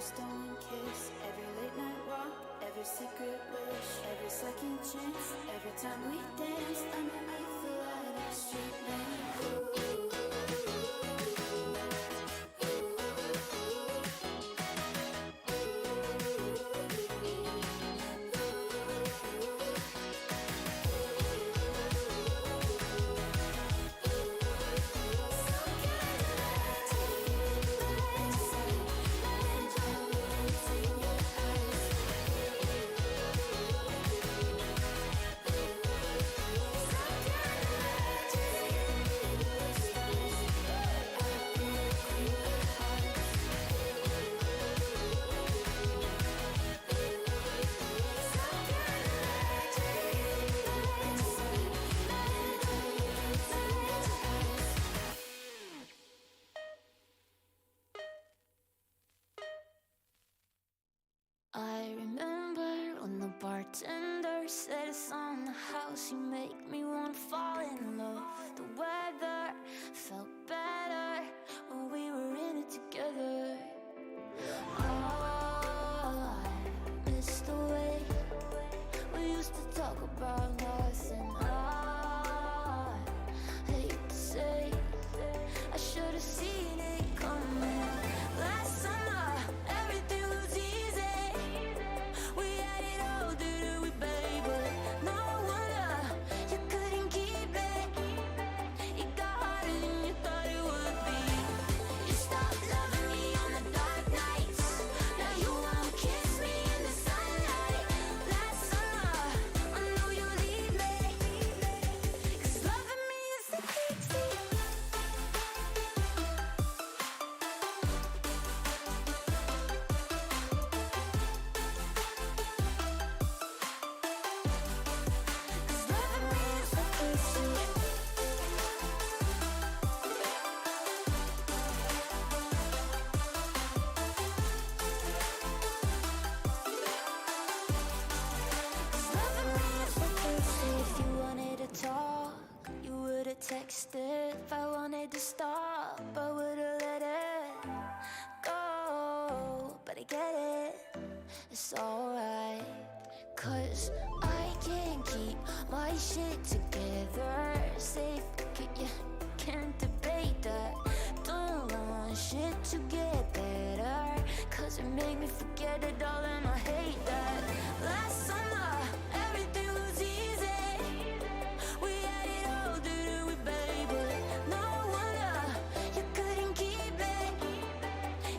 every stolen kiss, every late night walk, every secret wish, every second chance, every time we dance underneath the light of street lamp. I remember when the bartender said it's on the house. You make me wanna fall in love. The weather felt better when we were in it together. Oh, I miss the way we used to talk about nothing. I hate to say I should have seen it coming. Last summer everything was easy. We had it all, didn't we, babe? But no wonder you couldn't keep it. It got harder than you thought it would be. You stopped loving me on the dark nights. Now you won't kiss me in the sunlight. Last summer, I know you'll leave me. 'Cause loving me is the key to texted. If I wanted to stop, I would've let it go. But I get it, it's alright. 'Cause I can't keep my shit together. Safe, you can't debate that. Don't want shit to get better. 'Cause it made me forget it all and I hate that. Last summer, everything was easy. We had it all, didn't we, baby? No wonder you couldn't keep it.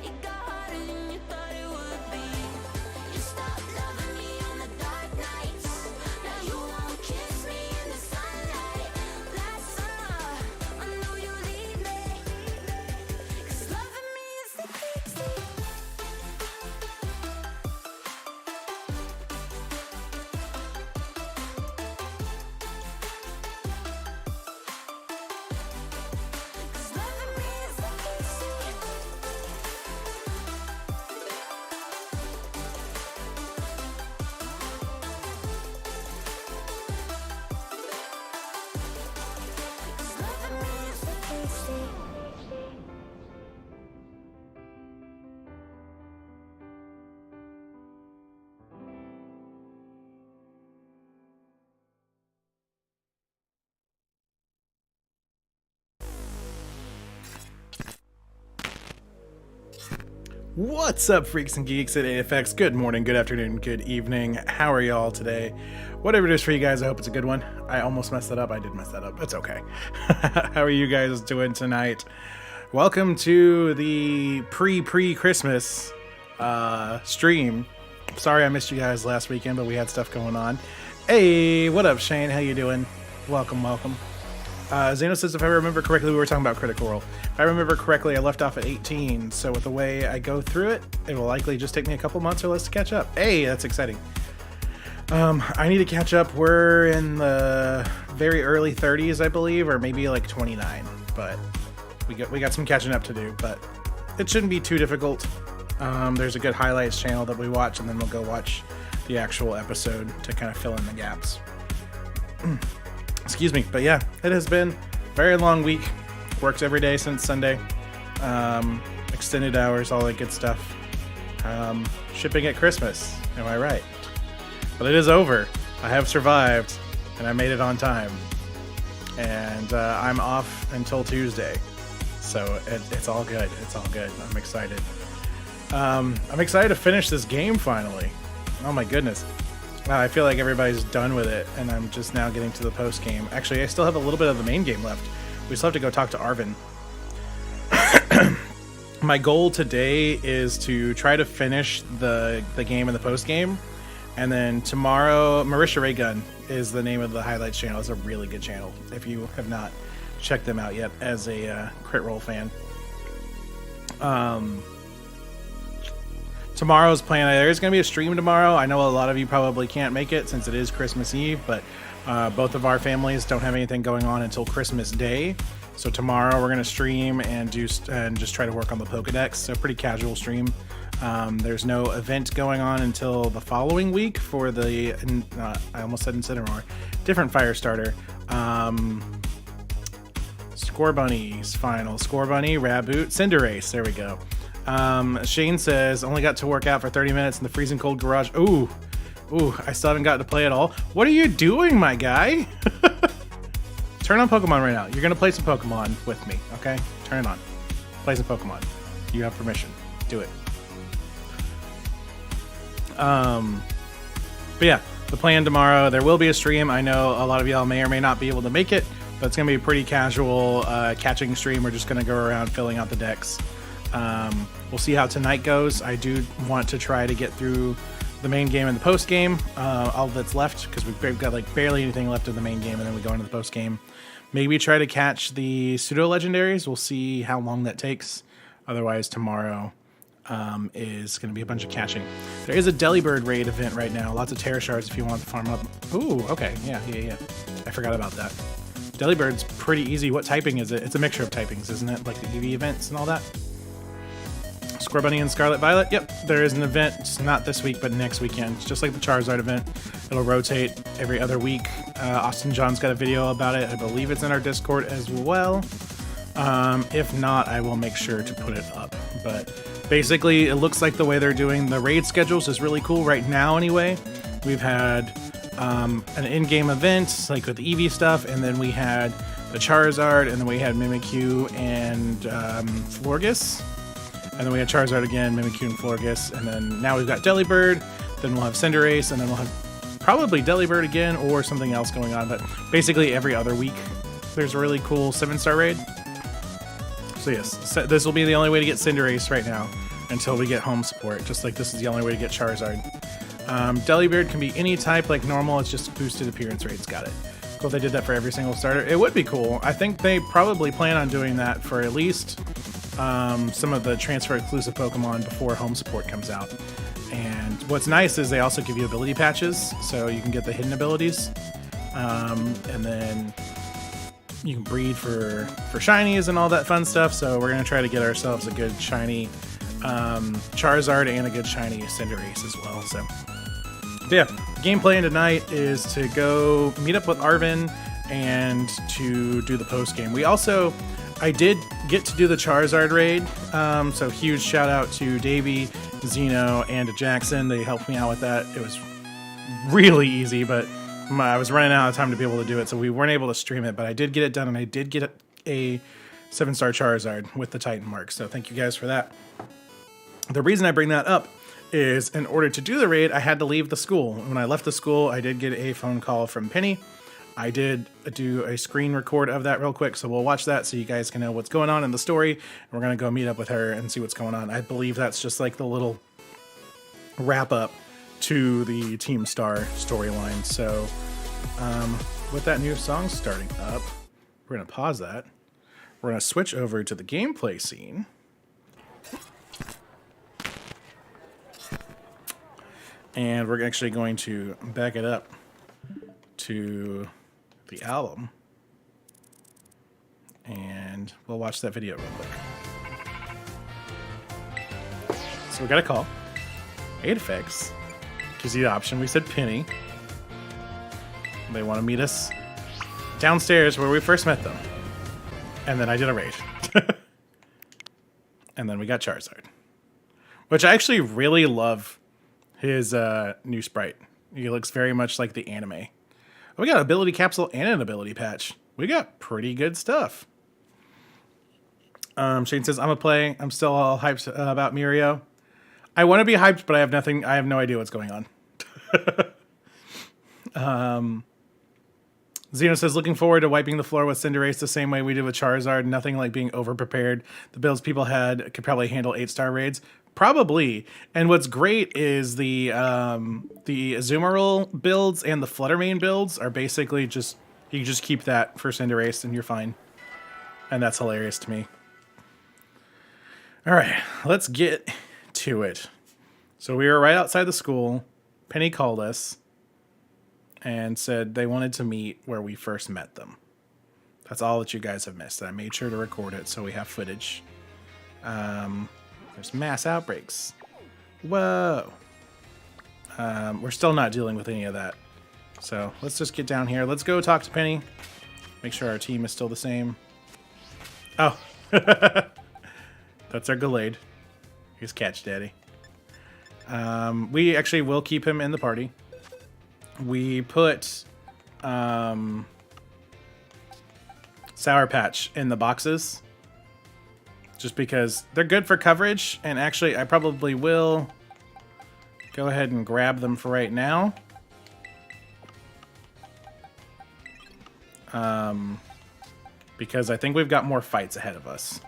It got harder than you thought it would be. You stopped loving me on the dark nights. Now you won't kiss me in the sunlight. Last summer, I know you'll leave me. 'Cause loving me is the key to What's up, Freaks and Geeks at AFX? Good morning, good afternoon, good evening. How are y'all today? Whatever it is for you guys, I hope it's a good one. I almost messed that up. I did mess that up. It's okay. How are you guys doing tonight? Welcome to the pre-Christmas stream. Sorry I missed you guys last weekend, but we had stuff going on. Hey, what up, Shane? How you doing? Welcome, welcome. Zeno says, if I remember correctly, we were talking about Critical Role. If I remember correctly, I left off at 18, so with the way I go through it, it will likely just take me a couple months or less to catch up. Hey, that's exciting. I need to catch up. We're in the very early 30s, I believe, or maybe like 29, but we got some catching up to do, but it shouldn't be too difficult. There's a good highlights channel that we watch, and then we'll go watch the actual episode to kind of fill in the gaps. Excuse me, but yeah, it has been a very long week. Worked every day since Sunday. Extended hours, all that good stuff. shipping at Christmas. Am I right? But it is over. I have survived, and I made it on time. And I'm off until Tuesday. So it's all good. It's all good. I'm excited. I'm excited to finish this game finally. Oh my goodness. I feel like everybody's done with it, and I'm just now getting to the post game. Actually, I still have a little bit of the main game left. We still have to go talk to Arven. My goal today is to try to finish the game and the post game, and then tomorrow, Marisha Raygun is the name of the highlights channel. It's a really good channel if you have not checked them out yet as a Crit Roll fan. Tomorrow's plan, there's going to be a stream tomorrow. I know a lot of you probably can't make it since it is Christmas Eve, but both of our families don't have anything going on until Christmas Day. So tomorrow we're going to stream and just try to work on the Pokedex. So pretty casual stream. There's no event going on until the following week for the, I almost said Incineroar, different fire starter. Scorbunny's final. Scorbunny, Raboot, Cinderace. There we go. Shane says, only got to work out for 30 minutes in the freezing cold garage. Ooh, I still haven't gotten to play at all. What are you doing, my guy? Turn on Pokemon right now. You're going to play some Pokemon with me, okay? Turn it on. Play some Pokemon. You have permission. Do it. But yeah, the plan tomorrow, there will be a stream. I know a lot of y'all may or may not be able to make it, but it's going to be a pretty casual catching stream. We're just going to go around filling out the decks. We'll see how tonight goes. I do want to try to get through the main game and the post game, all that's left, because we've got like barely anything left of the main game, and then we go into the post game. Maybe try to catch the pseudo legendaries. We'll see how long that takes. Otherwise, tomorrow is going to be a bunch of catching. There is a Delibird raid event right now. Lots of Terra Shards if you want to farm up. Ooh, okay, yeah. I forgot about that. Delibird's pretty easy. What typing is it? It's a mixture of typings, isn't it? Like the EV events and all that. Scorbunny and Scarlet Violet. Yep, there is an event. It's not this week, but next weekend. It's just like the Charizard event. It'll rotate every other week. Austin John's got a video about it. I believe it's in our Discord as well. If not, I will make sure to put it up. But basically, it looks like the way they're doing the raid schedules is really cool right now anyway. We've had an in-game event, like with the Eevee stuff, and then we had the Charizard, and then we had Mimikyu and Florges. And then we had Charizard again, Mimikyu and Florges, and then now we've got Delibird, then we'll have Cinderace, and then we'll have probably Delibird again or something else going on, but basically every other week there's a really cool 7-star raid. So yes, this will be the only way to get Cinderace right now until we get home support, just like this is the only way to get Charizard. Delibird can be any type like normal, it's just boosted appearance rates, got it. Cool, they did that for every single starter. It would be cool. I think they probably plan on doing that for at least some of the transfer exclusive Pokemon before home support comes out. And what's nice is they also give you ability patches, so you can get the hidden abilities. And then you can breed for shinies and all that fun stuff. So we're going to try to get ourselves a good shiny Charizard and a good shiny Cinderace as well. So yeah, game plan tonight is to go meet up with Arven and to do the post game. I did get to do the Charizard raid, so huge shout out to Davey, Zeno, and to Jackson. They helped me out with that. It was really easy, but I was running out of time to be able to do it, so we weren't able to stream it, but I did get it done, and I did get a 7-star Charizard with the Titan mark, so thank you guys for that. The reason I bring that up is in order to do the raid, I had to leave the school. When I left the school, I did get a phone call from Penny. I did do a screen record of that real quick, so we'll watch that so you guys can know what's going on in the story. And we're going to go meet up with her and see what's going on. I believe that's just like the little wrap up to the Team Star storyline. So with that new song starting up, we're going to pause that. We're going to switch over to the gameplay scene. And we're actually going to back it up to the album. And we'll watch that video real quick. So we got a call. 8FX gives you the option. We said Penny. They want to meet us downstairs where we first met them. And then I did a raid. And then we got Charizard. Which I actually really love his new sprite. He looks very much like the anime. We got an ability capsule and an ability patch. We got pretty good stuff. Shane says, I'm still all hyped about Mirio. I want to be hyped, but I have no idea what's going on. Xeno says, looking forward to wiping the floor with Cinderace the same way we did with Charizard. Nothing like being over-prepared. The builds people had could probably handle 8-star raids. Probably. And what's great is the Azumarill builds and the Fluttermane builds are basically just, you just keep that for Cinderace and you're fine. And that's hilarious to me. All right, let's get to it. So we were right outside the school. Penny called us and said they wanted to meet where we first met them. That's all that you guys have missed. I made sure to record it so we have footage. There's mass outbreaks. Whoa. We're still not dealing with any of that. So let's just get down here. Let's go talk to Penny. Make sure our team is still the same. Oh. That's our Gallade. Here's Catch Daddy. We actually will keep him in the party. We put Sour Patch in the boxes just because they're good for coverage, and actually I probably will go ahead and grab them for right now. Because I think we've got more fights ahead of us.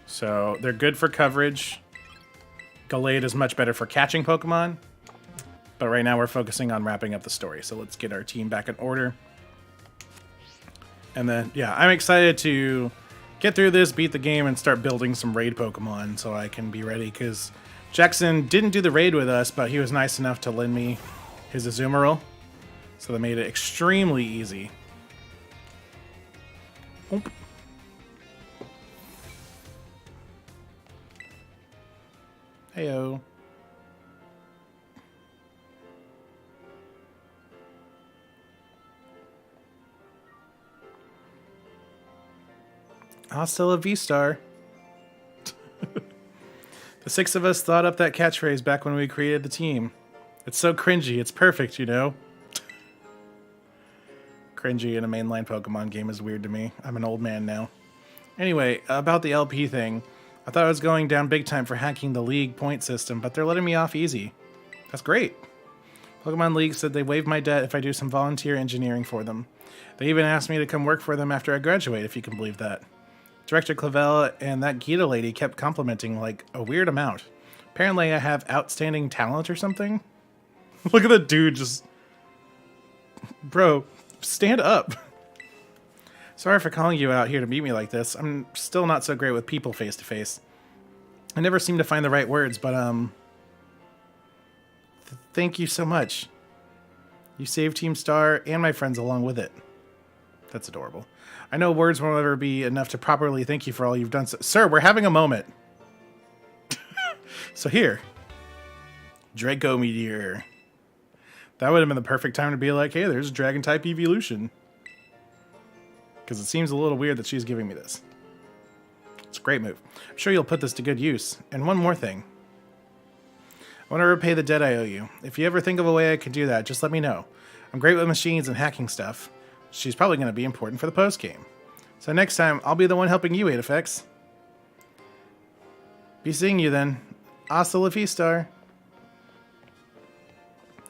So they're good for coverage. Gallade is much better for catching Pokemon. But right now we're focusing on wrapping up the story. So let's get our team back in order. And then, yeah, I'm excited to get through this, beat the game, and start building some raid Pokemon so I can be ready. Because Jackson didn't do the raid with us, but he was nice enough to lend me his Azumarill. So that made it extremely easy. Oop. Heyo. Hasta la V-Star. The 6 of us thought up that catchphrase back when we created the team. It's so cringy. It's perfect, you know? Cringy in a mainline Pokemon game is weird to me. I'm an old man now. Anyway, about the LP thing. I thought I was going down big time for hacking the League point system, but they're letting me off easy. That's great. Pokemon League said they waive my debt if I do some volunteer engineering for them. They even asked me to come work for them after I graduate, if you can believe that. Director Clavel and that Gita lady kept complimenting like a weird amount. Apparently I have outstanding talent or something. Look at the dude just... Bro, stand up. Sorry for calling you out here to meet me like this. I'm still not so great with people face to face. I never seem to find the right words, but thank you so much. You saved Team Star and my friends along with it. That's adorable. I know words won't ever be enough to properly thank you for all you've done. Sir, we're having a moment. So here. Draco Meteor. That would have been the perfect time to be like, hey, there's a Dragon-type evolution. Because it seems a little weird that she's giving me this. It's a great move. I'm sure you'll put this to good use. And one more thing. I want to repay the debt I owe you. If you ever think of a way I could do that, just let me know. I'm great with machines and hacking stuff. She's probably going to be important for the post-game. So next time, I'll be the one helping you, 8FX. Be seeing you then. Hasta la vista.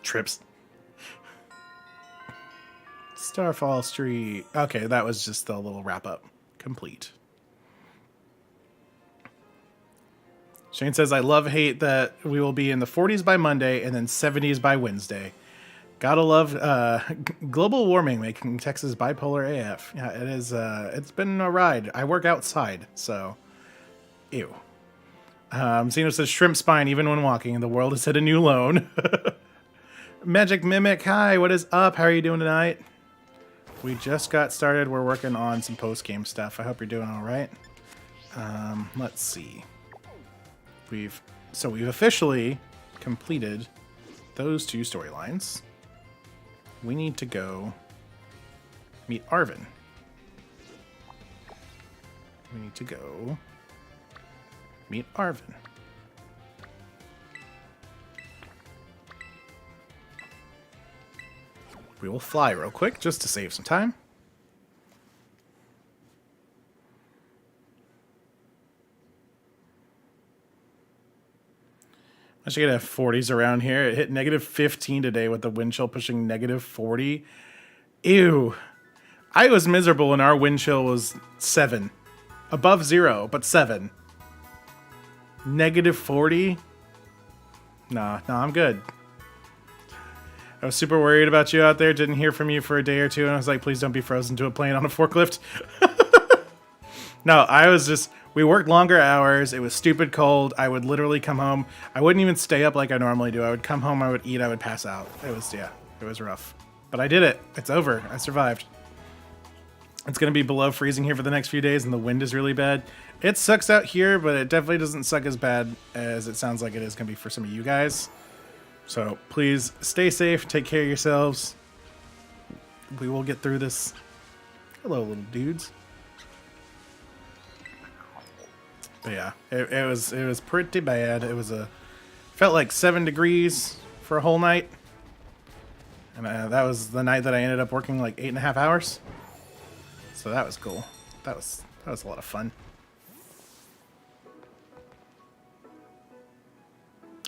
Trips. Starfall Street. Okay, that was just the little wrap-up. Complete. Shane says, I hate that we will be in the 40s by Monday and then 70s by Wednesday. Gotta love global warming making Texas bipolar AF. Yeah, it is. It's been a ride. I work outside, so ew. Zeno says shrimp spine even when walking. The world has hit a new loan. Magic Mimic, hi. What is up? How are you doing tonight? We just got started. We're working on some post game stuff. I hope you're doing all right. Let's see. We've officially completed those 2 storylines. We need to go meet Arven. We need to go meet Arven. We will fly real quick just to save some time. I should get a 40s around here. It hit negative 15 today with the wind chill pushing negative 40. Ew. I was miserable and our wind chill was 7. Above 0, but 7. Negative 40? Nah, I'm good. I was super worried about you out there. Didn't hear from you for a day or two. And I was like, please don't be frozen to a plane on a forklift. No, I was just... We worked longer hours. It was stupid cold. I would literally come home. I wouldn't even stay up like I normally do. I would come home, I would eat, I would pass out. It was rough. But I did it. It's over. I survived. It's going to be below freezing here for the next few days, and the wind is really bad. It sucks out here, but it definitely doesn't suck as bad as it sounds like it is going to be for some of you guys. So please stay safe, take care of yourselves. We will get through this. Hello, little dudes. But yeah, it was pretty bad. It was felt like 7 degrees for a whole night, and that was the night that I ended up working like 8.5 hours. So that was cool. That was a lot of fun.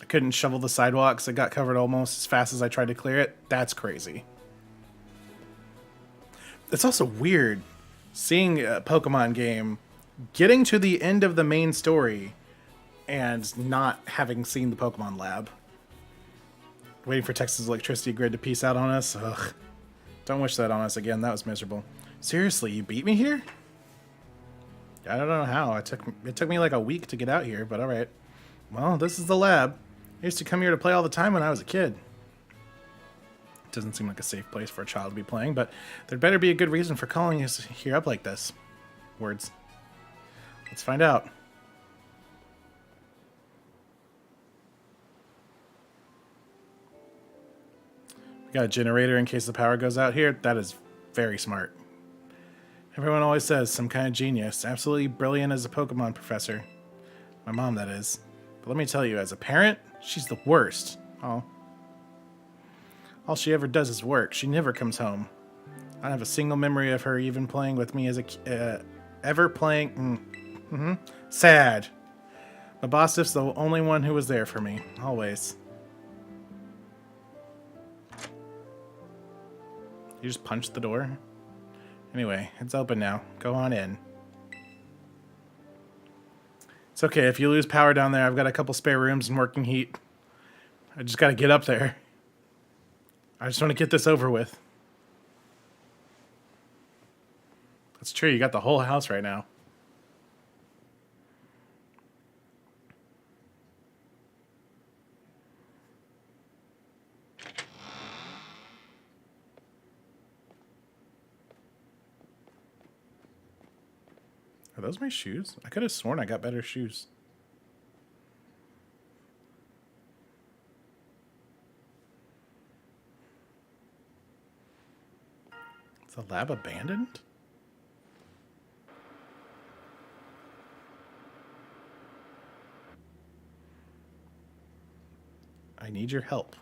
I couldn't shovel the sidewalks. It got covered almost as fast as I tried to clear it. That's crazy. It's also weird seeing a Pokemon game getting to the end of the main story and not having seen the Pokemon lab. Waiting for Texas electricity grid to peace out on us. Ugh. Don't wish that on us again. That was miserable. Seriously, you beat me here? I don't know how. It took me like a week to get out here, but alright. Well, this is the lab. I used to come here to play all the time when I was a kid. It doesn't seem like a safe place for a child to be playing, but there'd better be a good reason for calling us here up like this. Words. Let's find out. We got a generator in case the power goes out here. That is very smart. Everyone always says some kind of genius. Absolutely brilliant as a Pokemon professor. My mom, that is. But let me tell you, as a parent, she's the worst. Oh. All she ever does is work. She never comes home. I don't have a single memory of her even playing with me as a ever playing. Sad. My boss Stiff's the only one who was there for me. Always. You just punched the door? Anyway, it's open now. Go on in. It's okay. If you lose power down there, I've got a couple spare rooms and working heat. I just got to get up there. I just want to get this over with. That's true. You got the whole house right now. Are those my shoes? I could have sworn I got better shoes. Is the lab abandoned? I need your help.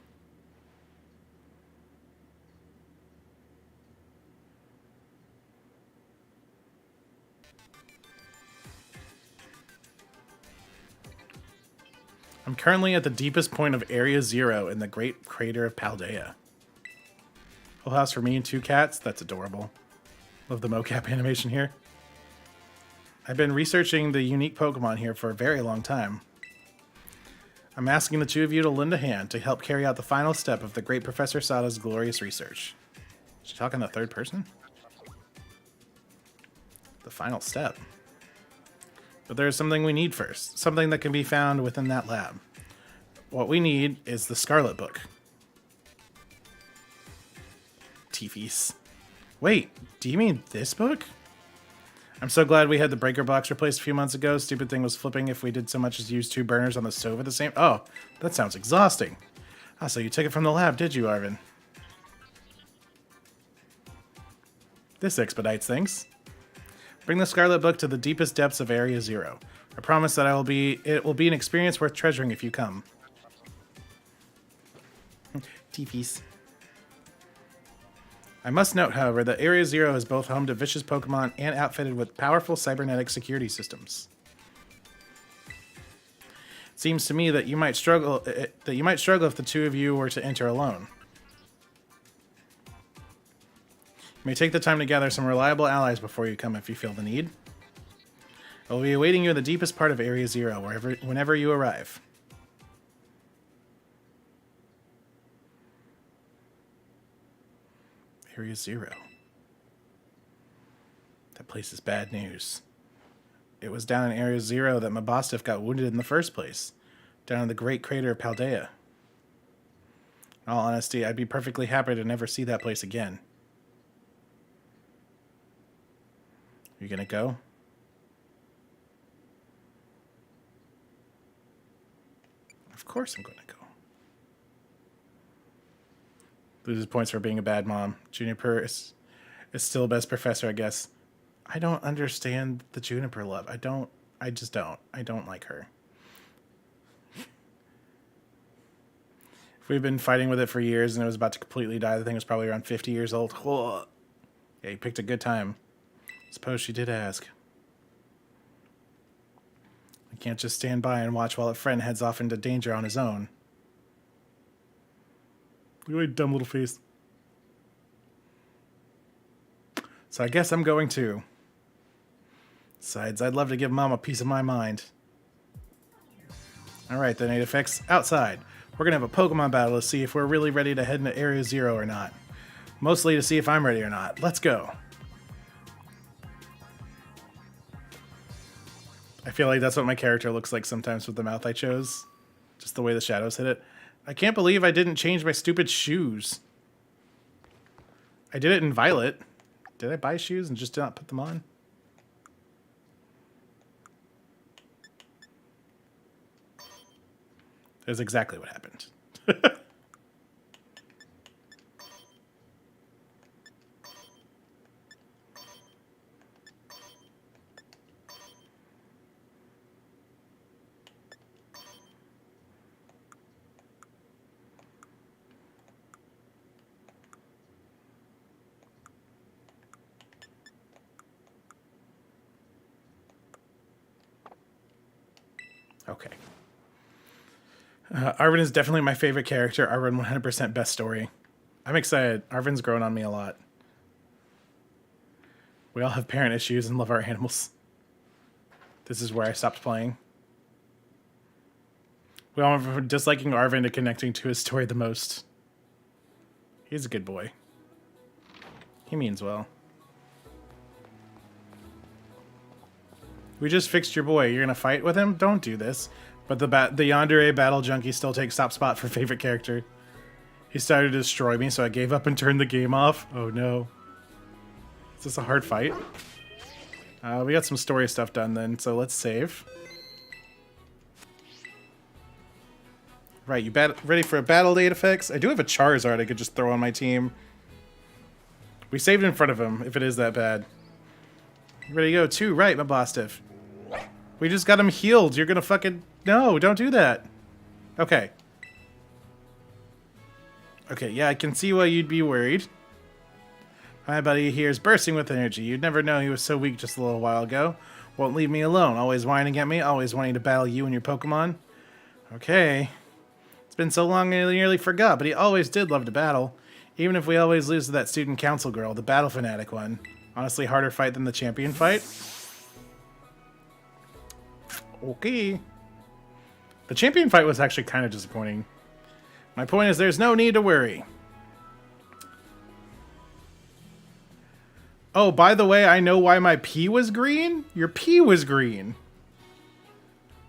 I'm currently at the deepest point of Area 0 in the Great Crater of Paldea. Whole house for me and 2 cats? That's adorable. Love the mocap animation here. I've been researching the unique Pokemon here for a very long time. I'm asking the 2 of you to lend a hand to help carry out the final step of the great Professor Sada's glorious research. Is she talking the third person? The final step. But there's something we need first. Something that can be found within that lab. What we need is the Scarlet book. Teefies. Wait, do you mean this book? I'm so glad we had the breaker box replaced a few months ago. Stupid thing was flipping if we did so much as use 2 burners on the stove at the same... Oh, that sounds exhausting. Ah, so you took it from the lab, did you, Arven? This expedites things. Bring the Scarlet book to the deepest depths of Area 0. I promise that it will be an experience worth treasuring if you come. Teepees. I must note, however, that Area Zero is both home to vicious Pokemon and outfitted with powerful cybernetic security systems. It seems to me that you might struggle if the two of you were to enter alone. You may take the time to gather some reliable allies before you come if you feel the need. I will be awaiting you in the deepest part of Area Zero, whenever you arrive. Area Zero. That place is bad news. It was down in Area Zero that Mabosstiff got wounded in the first place, down in the great crater of Paldea. In all honesty, I'd be perfectly happy to never see that place again. You gonna go? Of course I'm gonna go. Loses points for being a bad mom. Juniper is still best professor, I guess. I don't understand the Juniper love. I just don't. I don't like her. If we've been fighting with it for years and it was about to completely die, the thing was probably around 50 years old. Oh. Yeah, you picked a good time. Suppose she did ask. I can't just stand by and watch while a friend heads off into danger on his own. Look at my dumb little face. So I guess I'm going too. Besides, I'd love to give Mom a piece of my mind. Alright then, 8FX, outside. We're gonna have a Pokemon battle to see if we're really ready to head into Area Zero or not. Mostly to see if I'm ready or not. Let's go. I feel like that's what my character looks like sometimes with the mouth I chose. Just the way the shadows hit it. I can't believe I didn't change my stupid shoes. I did it in Violet. Did I buy shoes and just not put them on? That's exactly what happened. Okay. Arven is definitely my favorite character. Arven 100% best story. I'm excited. Arven's grown on me a lot. We all have parent issues and love our animals. This is where I stopped playing. We all went from disliking Arven to connecting to his story the most. He's a good boy. He means well. We just fixed your boy. You're gonna fight with him? Don't do this. But the Yandere Battle Junkie still takes top spot for favorite character. He started to destroy me, so I gave up and turned the game off. Oh no. Is this a hard fight? We got some story stuff done then, so let's save. Right, you ready for a battle, 8FX? I do have a Charizard I could just throw on my team. We saved in front of him, if it is that bad. Ready to go, too. Right, Mabosstiff. We just got him healed. You're gonna fucking... No, don't do that. Okay. Okay, yeah, I can see why you'd be worried. My buddy here is bursting with energy. You'd never know he was so weak just a little while ago. Won't leave me alone. Always whining at me. Always wanting to battle you and your Pokemon. Okay. It's been so long I nearly forgot, but he always did love to battle. Even if we always lose to that student council girl, the battle fanatic one. Honestly, harder fight than the champion fight. Okay. The champion fight was actually kind of disappointing. My point is there's no need to worry. Oh, by the way, I know why my P was green? Your P was green.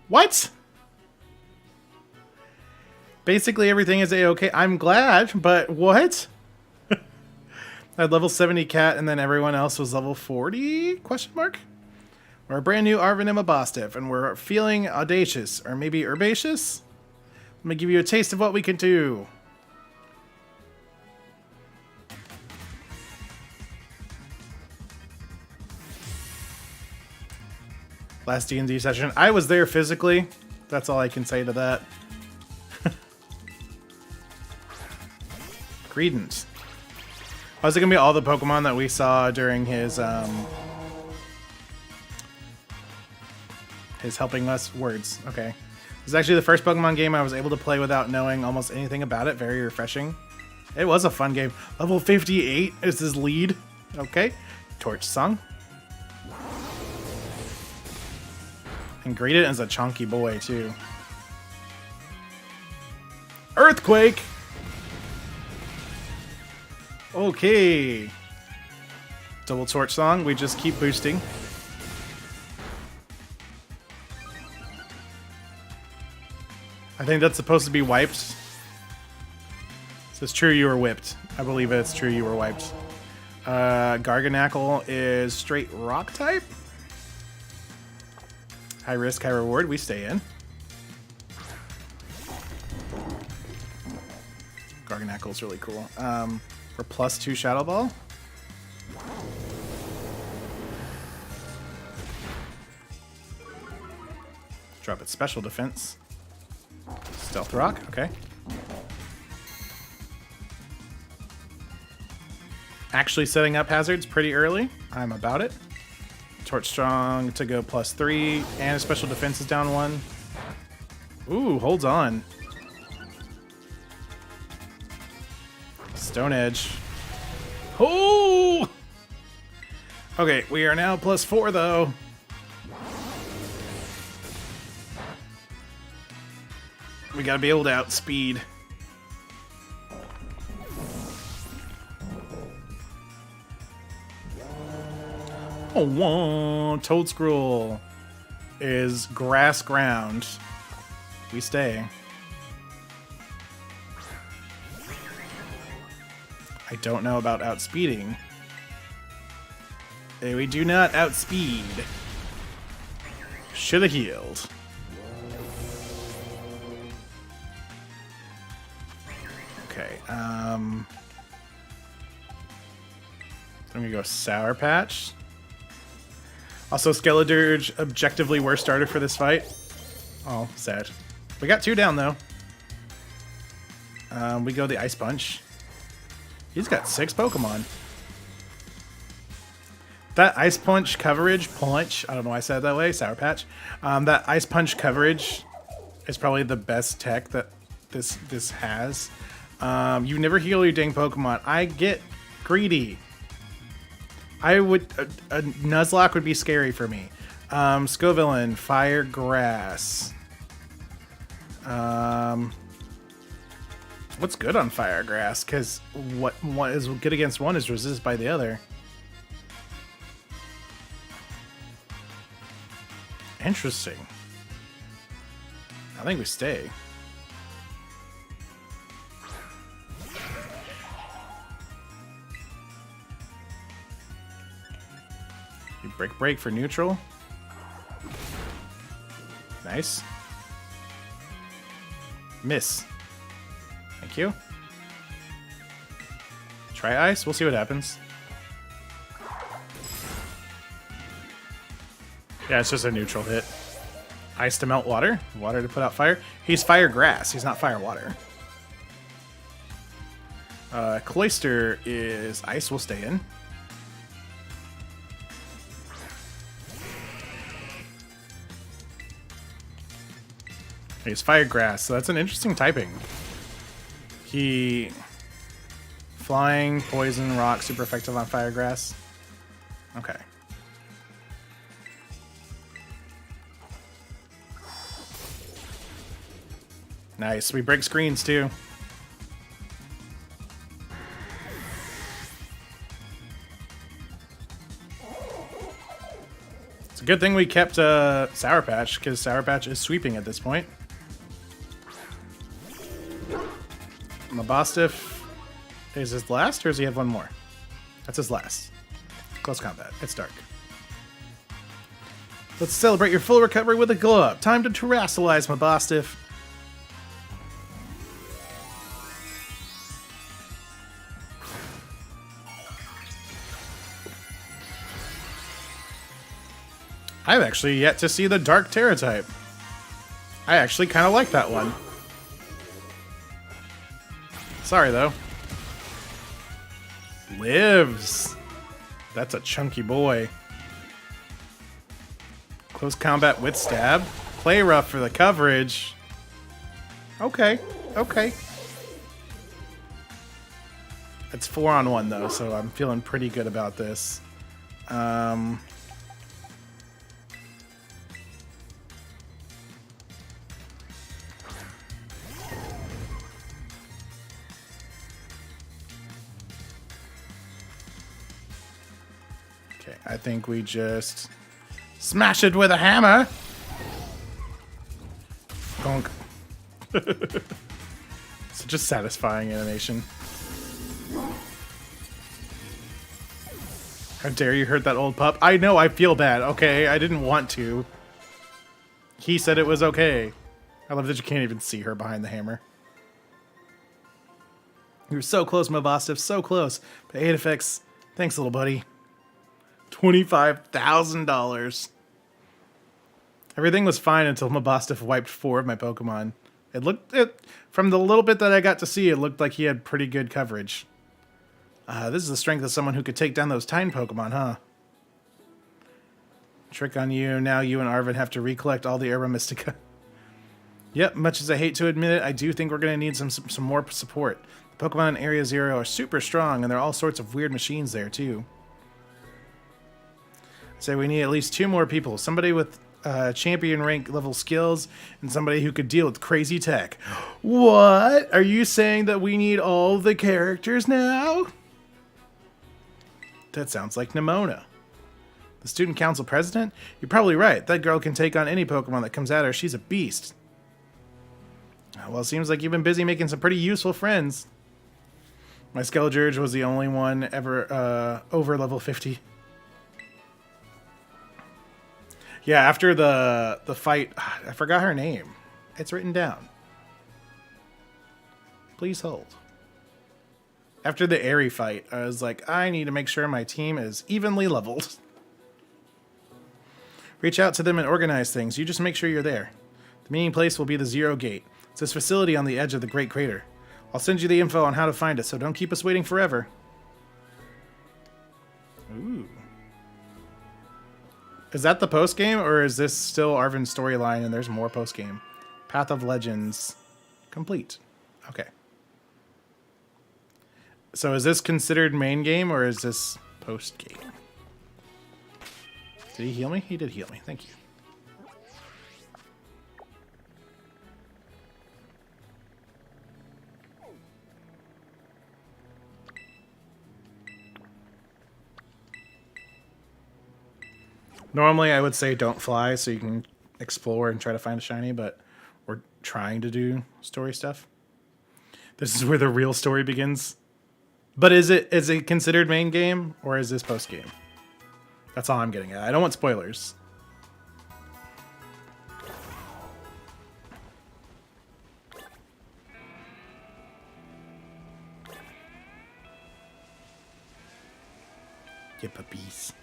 What? Basically everything is a-okay. I'm glad, but what? I had level 70 cat and then everyone else was level 40? Question mark? We're a brand new Arven and Mabosstiff, and we're feeling audacious, or maybe herbaceous? Let me give you a taste of what we can do. last D&D session. I was there physically. That's all I can say to that. Credence. Oh, is it gonna be all the Pokemon that we saw during his helping us words? Okay. This is actually the first Pokemon game I was able to play without knowing almost anything about it. Very refreshing. It was a fun game. Level 58 is his lead. Okay. Torch Song. And greeted as a chunky boy, too. Earthquake! Okay. Double Torch Song. We just keep boosting. I think that's supposed to be wiped. It says true, you were whipped. I believe it's true, you were wiped. Garganackle is straight rock type. High risk, high reward. We stay in. Garganackle's really cool. We're +2 Shadow Ball. Drop its special defense. Stealth Rock, okay. Actually setting up hazards pretty early. I'm about it. Torch Strong to go +3, and his special defense is down 1. Ooh, holds on. Stone Edge. Oh! Okay, we are now +4 though. We gotta be able to outspeed. Oh, whoa. Toad Scroll is grass ground. We stay. I don't know about outspeeding. We do not outspeed. Should have healed. Okay, I'm gonna go Sour Patch. Also, Skeledirge, objectively worst starter for this fight. Oh, sad. We got 2 down, though. We go the Ice Punch. He's got 6 Pokemon. That Ice Punch coverage, I don't know why I said it that way, Sour Patch. That Ice Punch coverage is probably the best tech that this has. You never heal your dang Pokemon. I get greedy. I would... a Nuzlocke would be scary for me. Scovillain, Fire Grass. What's good on Fire Grass? Because what is good against one is resisted by the other. Interesting. I think we stay. You break for neutral. Nice. Miss. Thank you. Try ice. We'll see what happens. Yeah, it's just a neutral hit. Ice to melt water. Water to put out fire. He's fire grass. He's not fire water. Cloyster is ice. We'll stay in. He's fire grass. So that's an interesting typing. He... Flying, poison, rock, super effective on fire grass. Okay. Nice. We break screens too. It's a good thing we kept Sour Patch, because Sour Patch is sweeping at this point. Mabostiff is his last, or does he have one more? That's his last. Close combat. It's dark. Let's celebrate your full recovery with a glow up. Time to terrasilize Mabostiff. I've actually yet to see the Dark Terra type. I actually kind of like that one. Sorry, though. Lives. That's a chunky boy. Close combat with stab. Play rough for the coverage. Okay, okay. It's 4-on-1 though, so I'm feeling pretty good about this. Okay, I think we just smash it with a hammer. Bonk. Such a satisfying animation. How dare you hurt that old pup? I know, I feel bad. Okay, I didn't want to. He said it was okay. I love that you can't even see her behind the hammer. You were so close, Mabostif, so close. But 8FX, thanks, little buddy. $25,000. Everything was fine until Mabostif wiped 4 of my Pokemon. From the little bit that I got to see, it looked like he had pretty good coverage. This is the strength of someone who could take down those Tine Pokemon, huh? Trick on you. Now you and Arven have to recollect all the Herba Mystica. Yep, much as I hate to admit it, I do think we're going to need some more support. The Pokemon in Area 0 are super strong, and there are all sorts of weird machines there, too. So we need at least 2 more people. Somebody with champion rank level skills, and somebody who could deal with crazy tech. What? Are you saying that we need all the characters now? That sounds like Nemona. The student council president? You're probably right. That girl can take on any Pokemon that comes at her. She's a beast. Well, it seems like you've been busy making some pretty useful friends. My Skelligurge was the only one ever over level 50. Yeah, after the fight, I forgot her name. It's written down. Please hold. After the Airy fight, I was like, I need to make sure my team is evenly leveled. Reach out to them and organize things. You just make sure you're there. The meeting place will be the Zero Gate. It's this facility on the edge of the Great Crater. I'll send you the info on how to find it, so don't keep us waiting forever. Ooh. Is that the post-game, or is this still Arven's storyline and there's more post-game? Path of Legends. Complete. Okay. So is this considered main game, or is this post-game? Did he heal me? He did heal me. Thank you. Normally, I would say don't fly so you can explore and try to find a shiny, but we're trying to do story stuff. This is where the real story begins. But is it considered main game, or is this post game? That's all I'm getting at. I don't want spoilers. Yeah, puppies.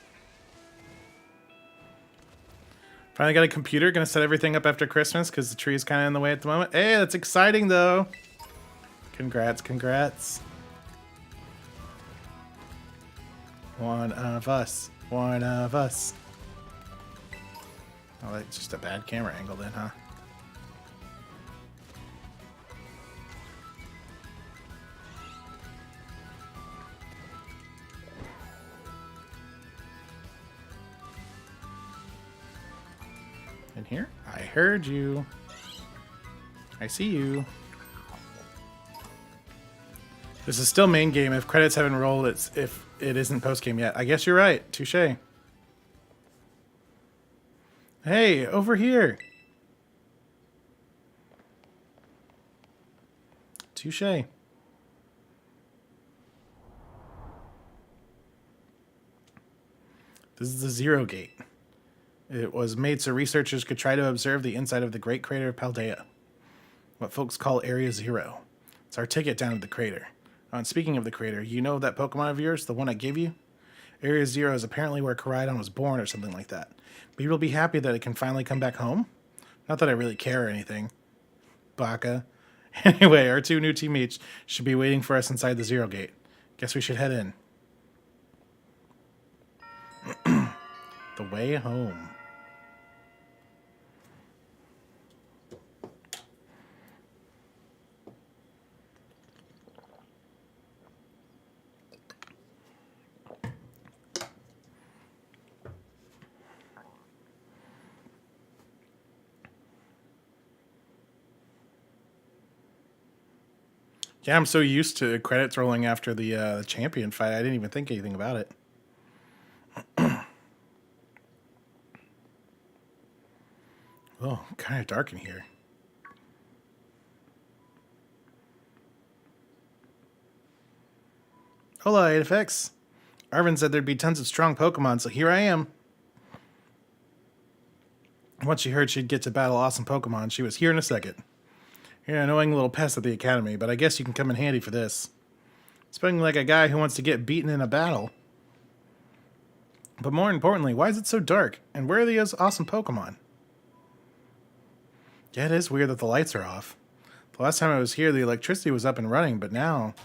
Finally got a computer. Gonna set everything up after Christmas because the tree is kind of in the way at the moment. Hey, that's exciting though. Congrats, congrats. One of us. One of us. Oh, that's just a bad camera angle then, huh? In here? I heard you. I see you. This is still main game. If credits haven't rolled, if it isn't post game yet. I guess you're right. Touché. Hey, over here. Touché. This is the Zero Gate. It was made so researchers could try to observe the inside of the Great Crater of Paldea, what folks call Area 0. It's our ticket down to the crater. Oh, and speaking of the crater, you know that Pokemon of yours, the one I gave you? Area 0 is apparently where Koraidon was born or something like that. Maybe it'll be happy that it can finally come back home? Not that I really care or anything. Baka. Anyway, our 2 new teammates should be waiting for us inside the 0 gate. Guess we should head in. The way home. Yeah, I'm so used to credits rolling after the champion fight, I didn't even think anything about it. Oh, kind of dark in here. Hola, 8FX. Arven said there'd be tons of strong Pokemon, so here I am. Once she heard she'd get to battle awesome Pokemon, she was here in a second. You're an annoying little pest at the academy, but I guess you can come in handy for this. Speaking like a guy who wants to get beaten in a battle. But more importantly, why is it so dark? And where are those awesome Pokemon? Yeah, it is weird that the lights are off. The last time I was here, the electricity was up and running, but now...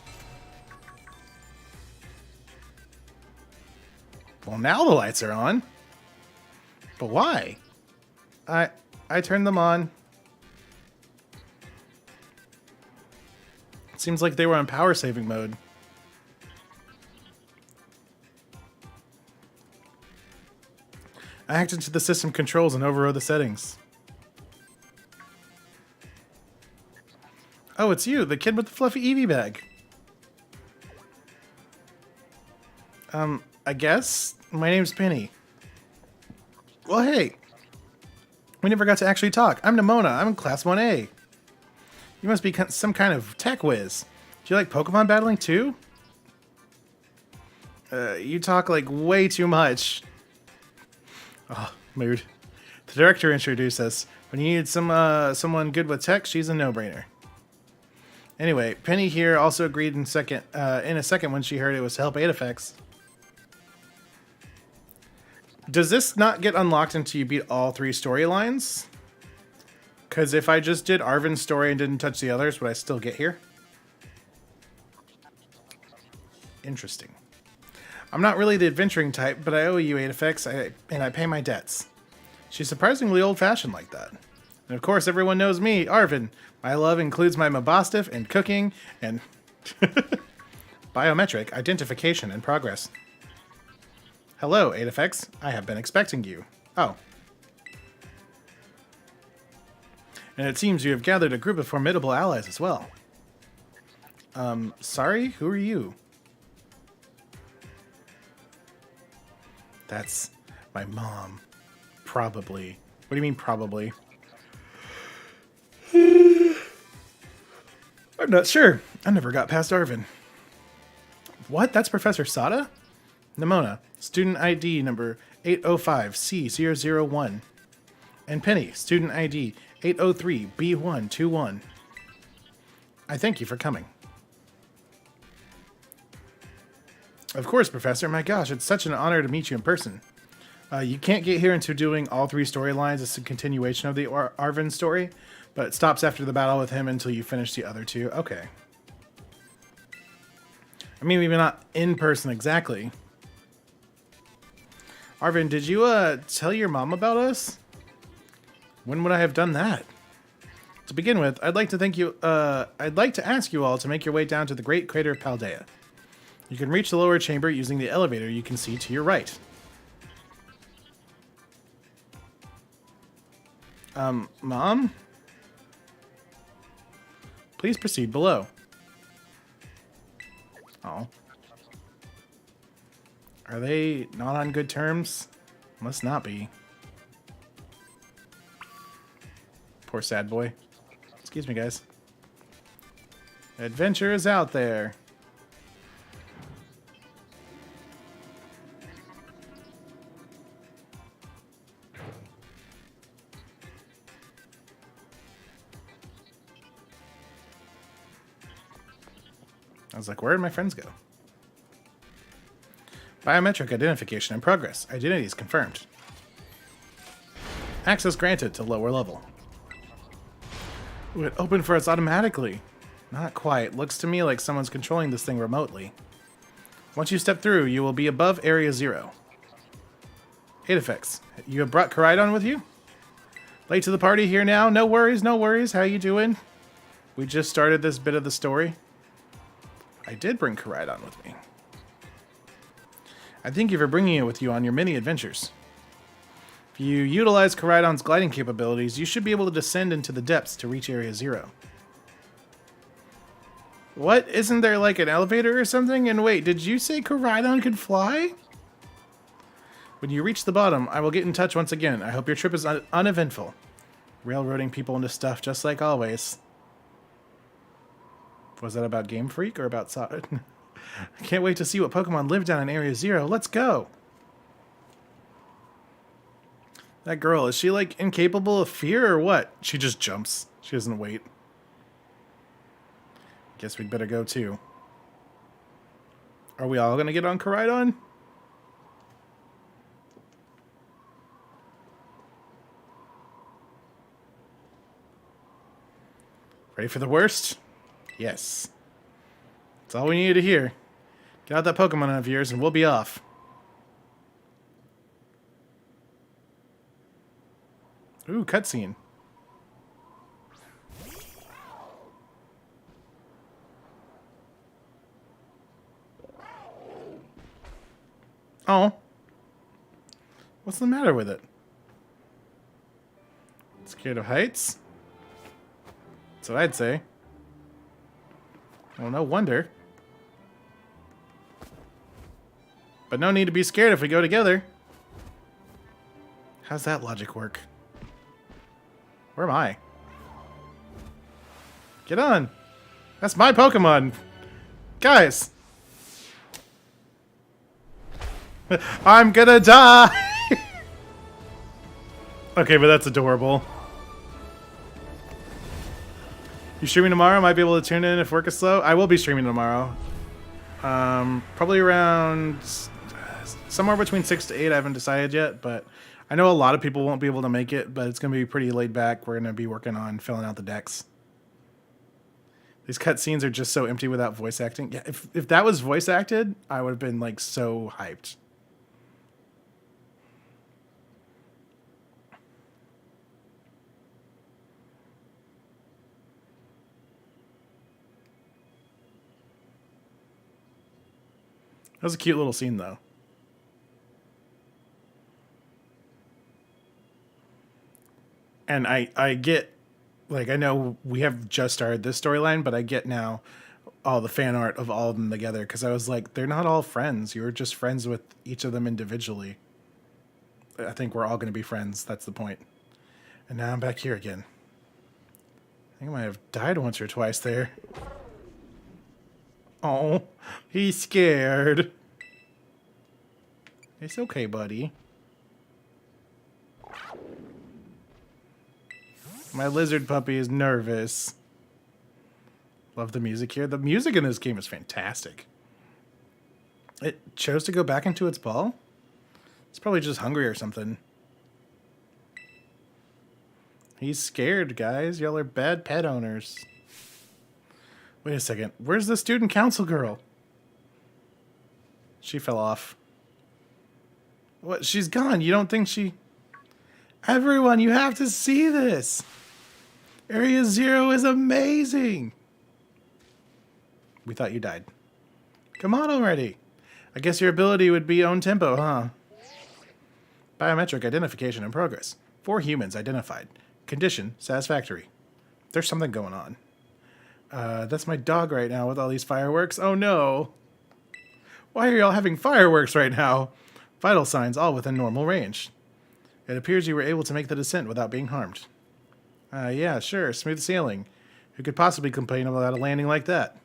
Well, now the lights are on. But why? I turned them on. It seems like they were on power saving mode. I hacked into the system controls and overrode the settings. Oh, it's you, the kid with the fluffy Eevee bag. I guess? My name's Penny. Well, hey. We never got to actually talk. I'm Nemona. I'm in Class 1A. You must be some kind of tech whiz. Do you like Pokemon battling too? You talk like way too much. Oh, mood. The director introduced us. When you need someone good with tech, she's a no-brainer. Anyway, Penny here also agreed in a second when she heard it was to help 8FX. Does this not get unlocked until you beat all 3 storylines? Because if I just did Arven's story and didn't touch the others, would I still get here? Interesting. I'm not really the adventuring type, but I owe you 8FX, and I pay my debts. She's surprisingly old-fashioned like that. And of course, everyone knows me, Arven. My love includes my Mabostiff and cooking and biometric identification and progress. Hello, 8FX. I have been expecting you. Oh. And it seems you have gathered a group of formidable allies as well. Sorry? Who are you? That's my mom. Probably. What do you mean, probably? I'm not sure. I never got past Arven. What? That's Professor Sada? Nemona, student ID number 805C001. And Penny, student ID 803B121. I thank you for coming. Of course, Professor. My gosh, it's such an honor to meet you in person. You can't get here into doing all 3 storylines. It's a continuation of the Arven story, but it stops after the battle with him until you finish the other 2. Okay. I mean, maybe not in person exactly. Arven, did you tell your mom about us? When would I have done that? To begin with, I'd like to ask you all to make your way down to the Great Crater of Paldea. You can reach the lower chamber using the elevator you can see to your right. Mom? Please proceed below. Oh. Are they not on good terms? Must not be. Poor sad boy. Excuse me, guys. Adventure is out there. I was like, where did my friends go? Biometric identification in progress. Identity is confirmed. Access granted to lower level. Ooh, it opened for us automatically. Not quite. Looks to me like someone's controlling this thing remotely. Once you step through, you will be above Area 0. 8 effects. You have brought Koraidon with you? Late to the party here now? No worries, no worries. How you doing? We just started this bit of the story. I did bring Koraidon with me. I thank you for bringing it with you on your many adventures. If you utilize Koraidon's gliding capabilities, you should be able to descend into the depths to reach Area 0. What? Isn't there like an elevator or something? And wait, did you say Koraidon could fly? When you reach the bottom, I will get in touch once again. I hope your trip is uneventful. Railroading people into stuff just like always. Was that about Game Freak or about Sonic? I can't wait to see what Pokemon live down in Area 0. Let's go! That girl, is she like incapable of fear or what? She just jumps. She doesn't wait. Guess we'd better go too. Are we all gonna get on Koraidon? Ready for the worst? Yes. That's all we needed to hear. Get out that Pokemon of yours and we'll be off. Ooh, cutscene. Oh. What's the matter with it? Scared of heights? That's what I'd say. Well, no wonder. But no need to be scared if we go together. How's that logic work? Where am I? Get on! That's my Pokemon! Guys! I'm gonna die! Okay, but that's adorable. You streaming tomorrow? Might be able to tune in if work is slow. I will be streaming tomorrow. Probably around somewhere between 6 to 8. I haven't decided yet, but I know a lot of people won't be able to make it, but it's going to be pretty laid back. We're going to be working on filling out the decks. These cutscenes are just so empty without voice acting. Yeah, if that was voice acted, I would have been like so hyped. That was a cute little scene, though. And I get, like, I know we have just started this storyline, but I get now all the fan art of all of them together, because I was like, they're not all friends. You're just friends with each of them individually. I think we're all going to be friends. That's the point. And now I'm back here again. I think I might have died once or twice there. Oh, he's scared. It's okay, buddy. My lizard puppy is nervous. Love the music here. The music in this game is fantastic. It chose to go back into its ball? It's probably just hungry or something. He's scared, guys. Y'all are bad pet owners. Wait a second. Where's the student council girl? She fell off. What? She's gone. You don't think she... Everyone, you have to see this. Area 0 is amazing. We thought you died. Come on already. I guess your ability would be own tempo, huh? Biometric identification in progress. 4 humans identified. Condition satisfactory. There's something going on. That's my dog right now with all these fireworks. Oh no. Why are y'all having fireworks right now? Vital signs all within normal range. It appears you were able to make the descent without being harmed. Yeah, sure. Smooth sailing. Who could possibly complain about a landing like that?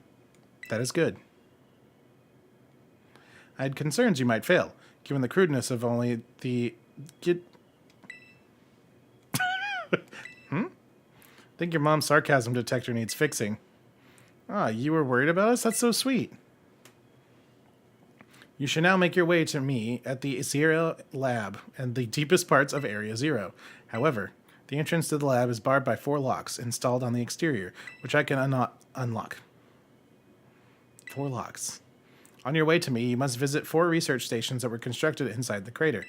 That is good. I had concerns you might fail, given the crudeness of only the... I think your mom's sarcasm detector needs fixing. Ah, you were worried about us? That's so sweet. You should now make your way to me at the Zero Lab and the deepest parts of Area Zero. However, the entrance to the lab is barred by 4 locks installed on the exterior, which I can unlock. 4 locks. On your way to me, you must visit 4 research stations that were constructed inside the crater.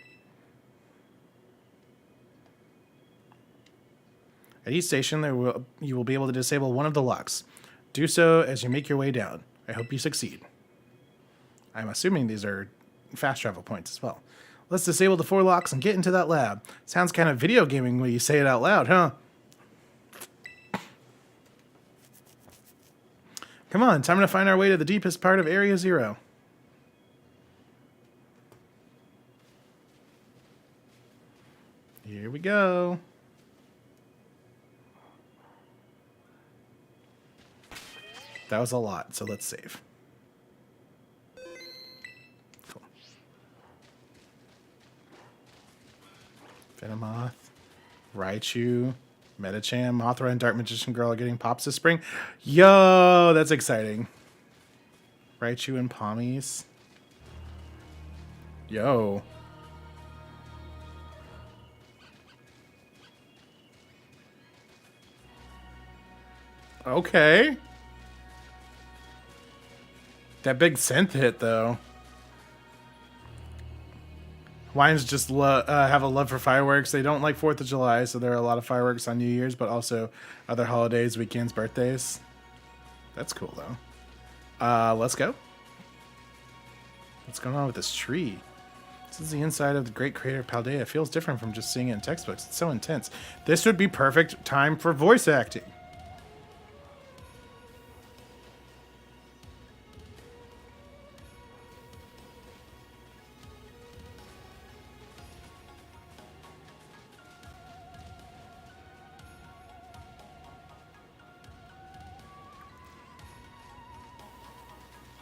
At each station, you will be able to disable one of the locks. Do so as you make your way down. I hope you succeed. I'm assuming these are fast travel points as well. Let's disable the 4 locks and get into that lab. Sounds kind of video gaming when you say it out loud, huh? Come on, time to find our way to the deepest part of Area Zero. Here we go. That was a lot, so let's save. Cool. Venomoth, Raichu, Metacham, Mothra, and Dark Magician Girl are getting pops this spring. Yo, that's exciting. Raichu and Pommies. Yo. Okay. That big synth hit, though. Hawaiians just have a love for fireworks. They don't like 4th of July, so there are a lot of fireworks on New Year's, but also other holidays, weekends, birthdays. That's cool, though. Let's go. What's going on with this tree? This is the inside of the Great Crater of Paldea. It feels different from just seeing it in textbooks. It's so intense. This would be perfect time for voice acting.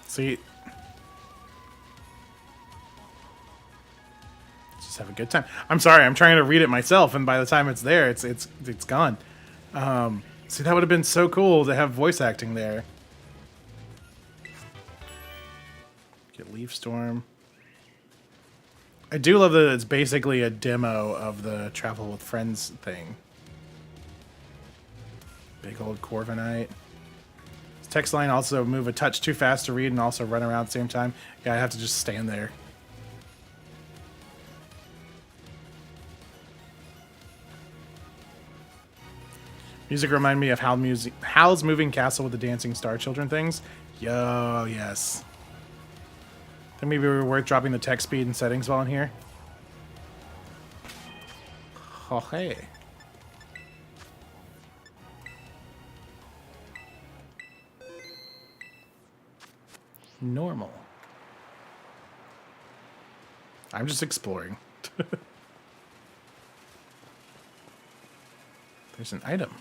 See, just have a good time. I'm sorry, I'm trying to read it myself, and by the time it's there, it's gone. See, that would have been so cool to have voice acting there. Get Leaf Storm. I do love that it's basically a demo of the Travel with Friends thing. Big old Corviknight. Text line also move a touch too fast to read and also run around at the same time. Yeah, I have to just stand there. Music remind me of Howl's Moving Castle with the Dancing Star Children things. Yo, yes. Think maybe we were worth dropping the text speed and settings while in here. Oh, hey. Normal. I'm just exploring. There's an item.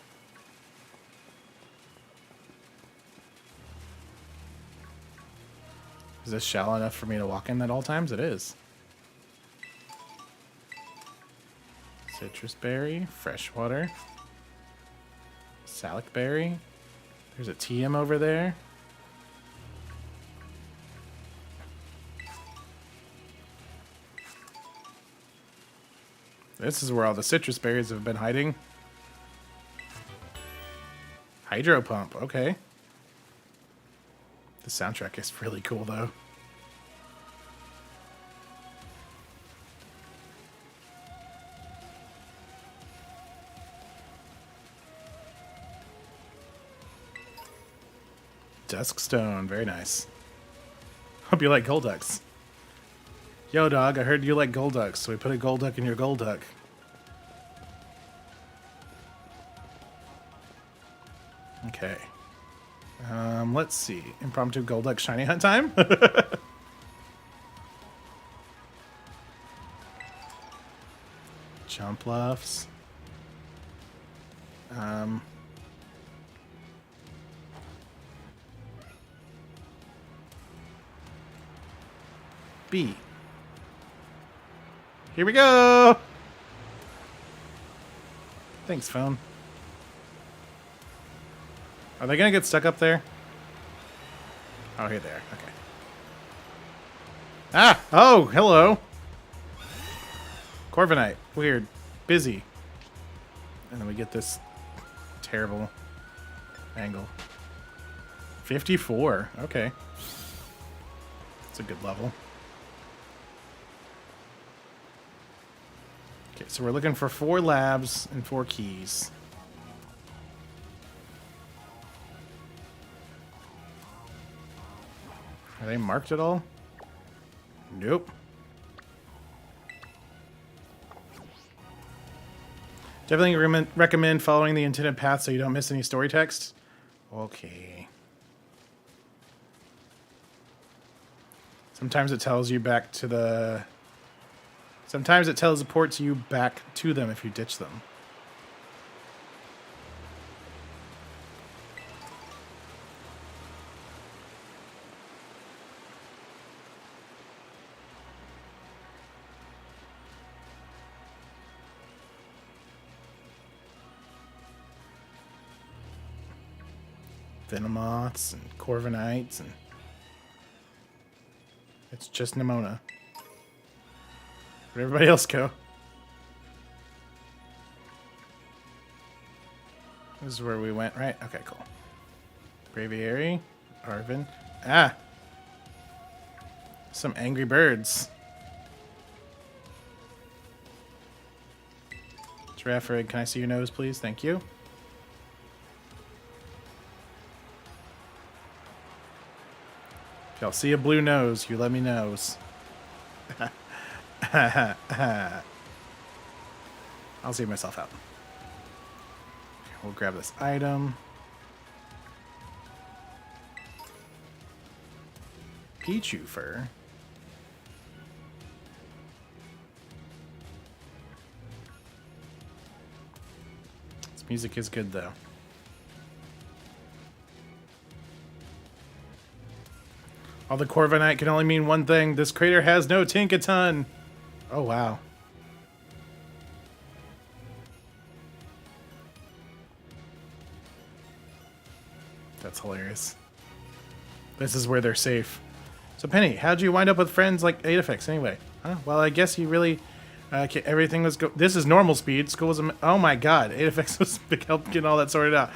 Is this shallow enough for me to walk in at all times? It is. Citrus berry, freshwater, Salic berry. There's a TM over there. This is where all the citrus berries have been hiding. Hydro pump, okay. The soundtrack is really cool, though. Duskstone, very nice. Hope you like Golducks. Yo, dog, I heard you like Golducks, so we put a Golduck in your Golduck. Okay. Let's see. Impromptu Golduck shiny hunt time? Jump Luffs. B. Here we go! Thanks, phone. Are they gonna get stuck up there? Oh, here they are. Okay. Ah! Oh, hello. Corviknight. Weird. Busy. And then we get this terrible angle. 54. Okay. That's a good level. Okay, so we're looking for 4 labs and 4 keys. Are they marked at all? Nope. Definitely recommend following the intended path so you don't miss any story text. Okay. Sometimes it tells you back to the... Sometimes it teleports you back to them if you ditch them. Venomoths and Corviknights, and it's just Nemona. Where'd everybody else go? This is where we went, right? Okay, cool. Braviary, Arven. Ah! Some angry birds. Giraffe rig, can I see your nose, please? Thank you. If y'all see a blue nose, you let me know. I'll see myself out. Okay, we'll grab this item. Pichu fur. This music is good though. All the Corviknight can only mean one thing. This crater has no Tinkaton. Oh, wow. That's hilarious. This is where they're safe. So, Penny, how'd you wind up with friends like Adafix anyway? Huh? Well, I guess you really... everything was... This is normal speed. School was... Oh, my God. Adafix was a big help getting all that sorted out.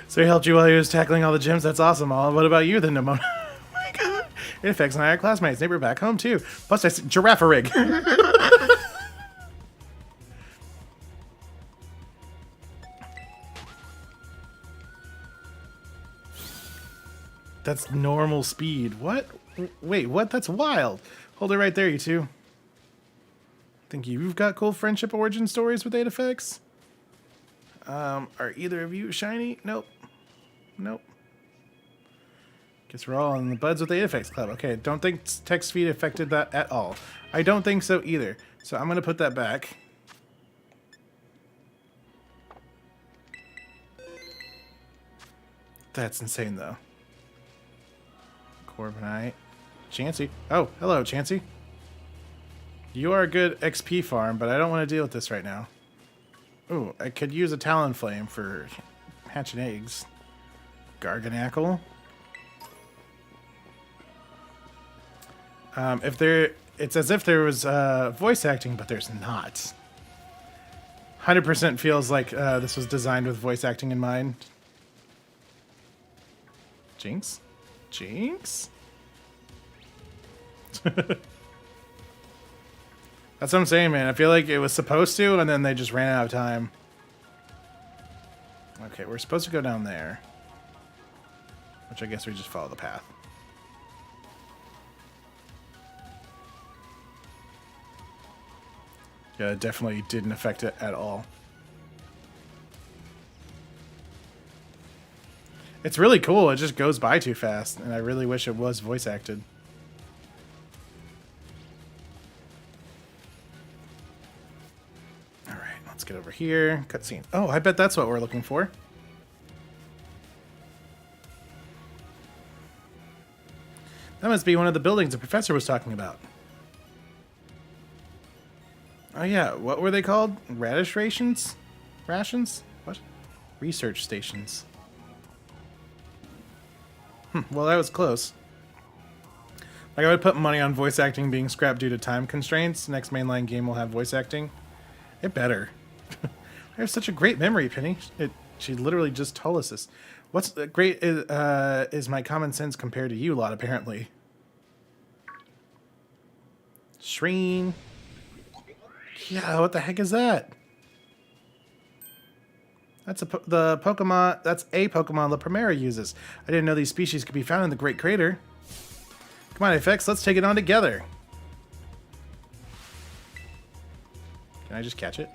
So he helped you while he was tackling all the gyms. That's awesome. What about you then, Nemona? Adafix and I are classmates. They were back home too. Plus, I see giraffe rig. That's normal speed. What? Wait, what? That's wild. Hold it right there, you two. Think you've got cool friendship origin stories with Adafix? Are either of you shiny? Nope. Nope. Guess we're all in the buds with the Adafix Club. Okay, don't think text feed affected that at all. I don't think so either. So I'm going to put that back. That's insane, though. Corviknight. Chansey. Oh, hello, Chansey. You are a good XP farm, but I don't want to deal with this right now. Ooh, I could use a Talonflame for hatching eggs. Garganackle. It's as if there was voice acting, but there's not. 100% feels like this was designed with voice acting in mind. Jinx? Jinx? That's what I'm saying, man. I feel like it was supposed to, and then they just ran out of time. Okay, we're supposed to go down there. Which I guess we just follow the path. Yeah, it definitely didn't affect it at all. It's really cool. It just goes by too fast, and I really wish it was voice acted. All right, let's get over here. Cutscene. Oh, I bet that's what we're looking for. That must be one of the buildings the professor was talking about. Oh yeah, what were they called? Radish rations? Rations? What? Research stations. Well, that was close. Like, I would put money on voice acting being scrapped due to time constraints. Next mainline game will have voice acting. It better. I have such a great memory, Penny. She literally just told us this. What's great is my common sense compared to you lot, apparently. Shreen. Yeah, what the heck is that? That's the Pokemon. That's a Pokemon La Primera uses. I didn't know these species could be found in the Great Crater. Come on, FX, let's take it on together. Can I just catch it?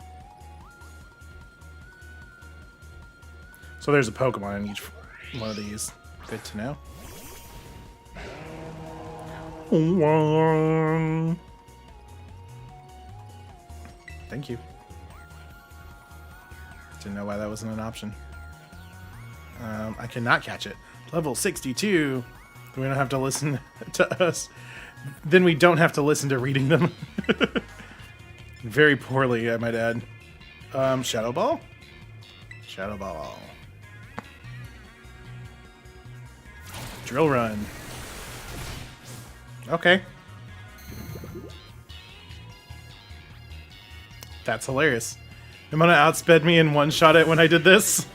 So there's a Pokemon in each one of these. Good to know. Thank you. Didn't know why that wasn't an option. I cannot catch it. Level 62. We don't have to listen to us. Then we don't have to listen to reading them. Very poorly, I might add. Shadow Ball? Shadow Ball. Drill Run. Okay. That's hilarious. Nemona outsped me and one-shot it when I did this.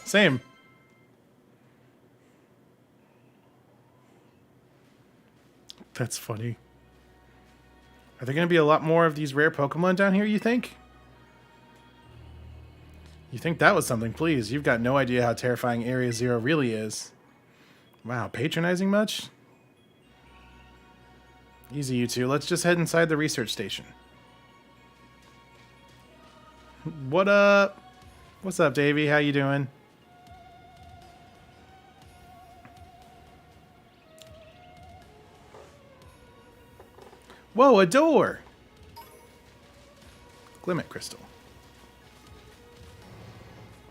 Same. That's funny. Are there going to be a lot more of these rare Pokemon down here, you think? You think that was something, please. You've got no idea how terrifying Area Zero really is. Wow, patronizing much? Easy, you two. Let's just head inside the research station. What up? What's up, Davey? How you doing? Whoa, a door! Glimmet Crystal.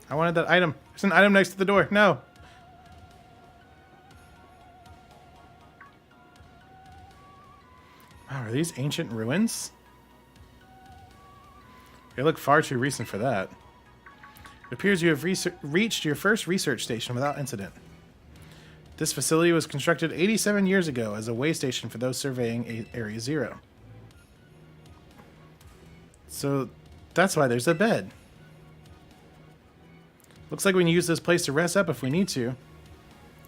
I wanted that item. There's an item next to the door. No. Wow, are these ancient ruins? They look far too recent for that. It appears you have reached your first research station without incident. This facility was constructed 87 years ago as a way station for those surveying Area Zero. So that's why there's a bed. Looks like we can use this place to rest up if we need to.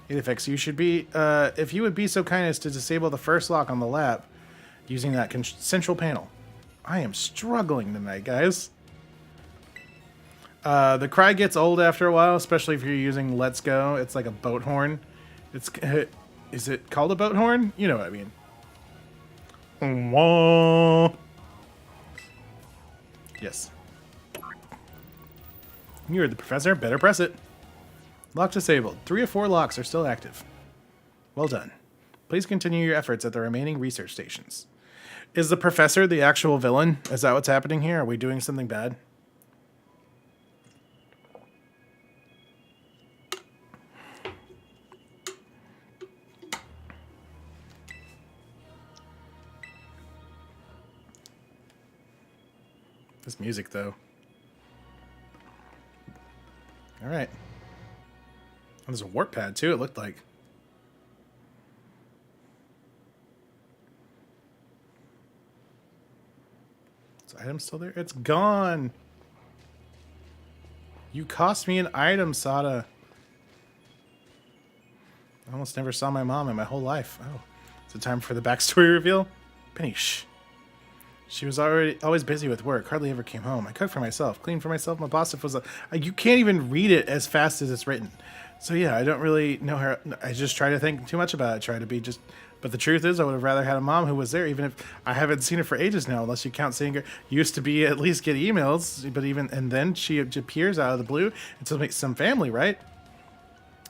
Edifix, you should be, if you would be so kind as to disable the first lock on the lab using that central panel. I am struggling tonight, guys. The cry gets old after a while, especially if you're using Let's Go. It's like a boat horn. Is it called a boat horn? You know what I mean. Yes. You heard the professor. Better press it. Lock disabled. 3 of 4 locks are still active. Well done. Please continue your efforts at the remaining research stations. Is the professor the actual villain? Is that what's happening here? Are we doing something bad? This music, though. All right. Oh, there's a warp pad, too, it looked like. Is the item still there? It's gone! You cost me an item, Sada. I almost never saw my mom in my whole life. Oh. Is it time for the backstory reveal? Penny, shh. She was always busy with work, hardly ever came home. I cooked for myself, cleaned for myself. My boss was you can't even read it as fast as it's written. So yeah, I don't really know her. I just try to think too much about it. Try to be just. But the truth is, I would have rather had a mom who was there, even if I haven't seen her for ages now. Unless you count seeing her. Used to be at least get emails, but even and then she appears out of the blue and to make some family, right?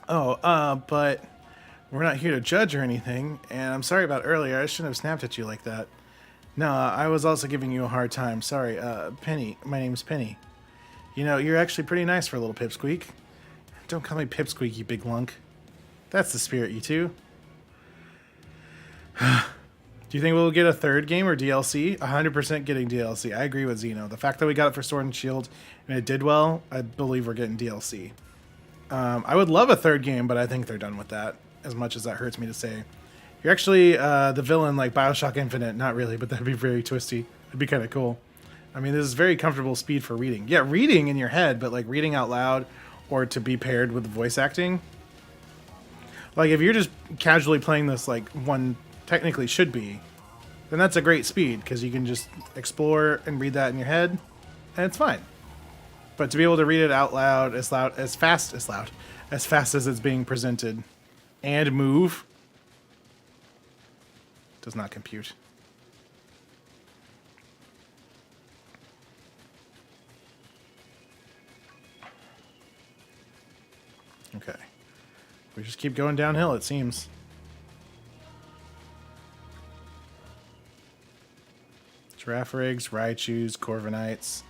Oh, but we're not here to judge or anything. And I'm sorry about earlier. I shouldn't have snapped at you like that. No, I was also giving you a hard time. Sorry, Penny. My name's Penny. You know, you're actually pretty nice for a little pipsqueak. Don't call me pipsqueak, you big lunk. That's the spirit, you two. Do you think we'll get a third game or DLC? 100% getting DLC. I agree with Zeno. The fact that we got it for Sword and Shield and it did well, I believe we're getting DLC. I would love a third game, but I think they're done with that, as much as that hurts me to say. You're actually the villain like Bioshock Infinite. Not really, but that'd be very twisty. It'd be kind of cool. I mean, this is very comfortable speed for reading. Yeah, reading in your head, but like reading out loud or to be paired with voice acting. Like if you're just casually playing this like one technically should be, then that's a great speed because you can just explore and read that in your head and it's fine. But to be able to read it out loud, as fast as it's being presented and move does not compute. Okay. We just keep going downhill, it seems. Giraffarigs, Raichus, Corviknights.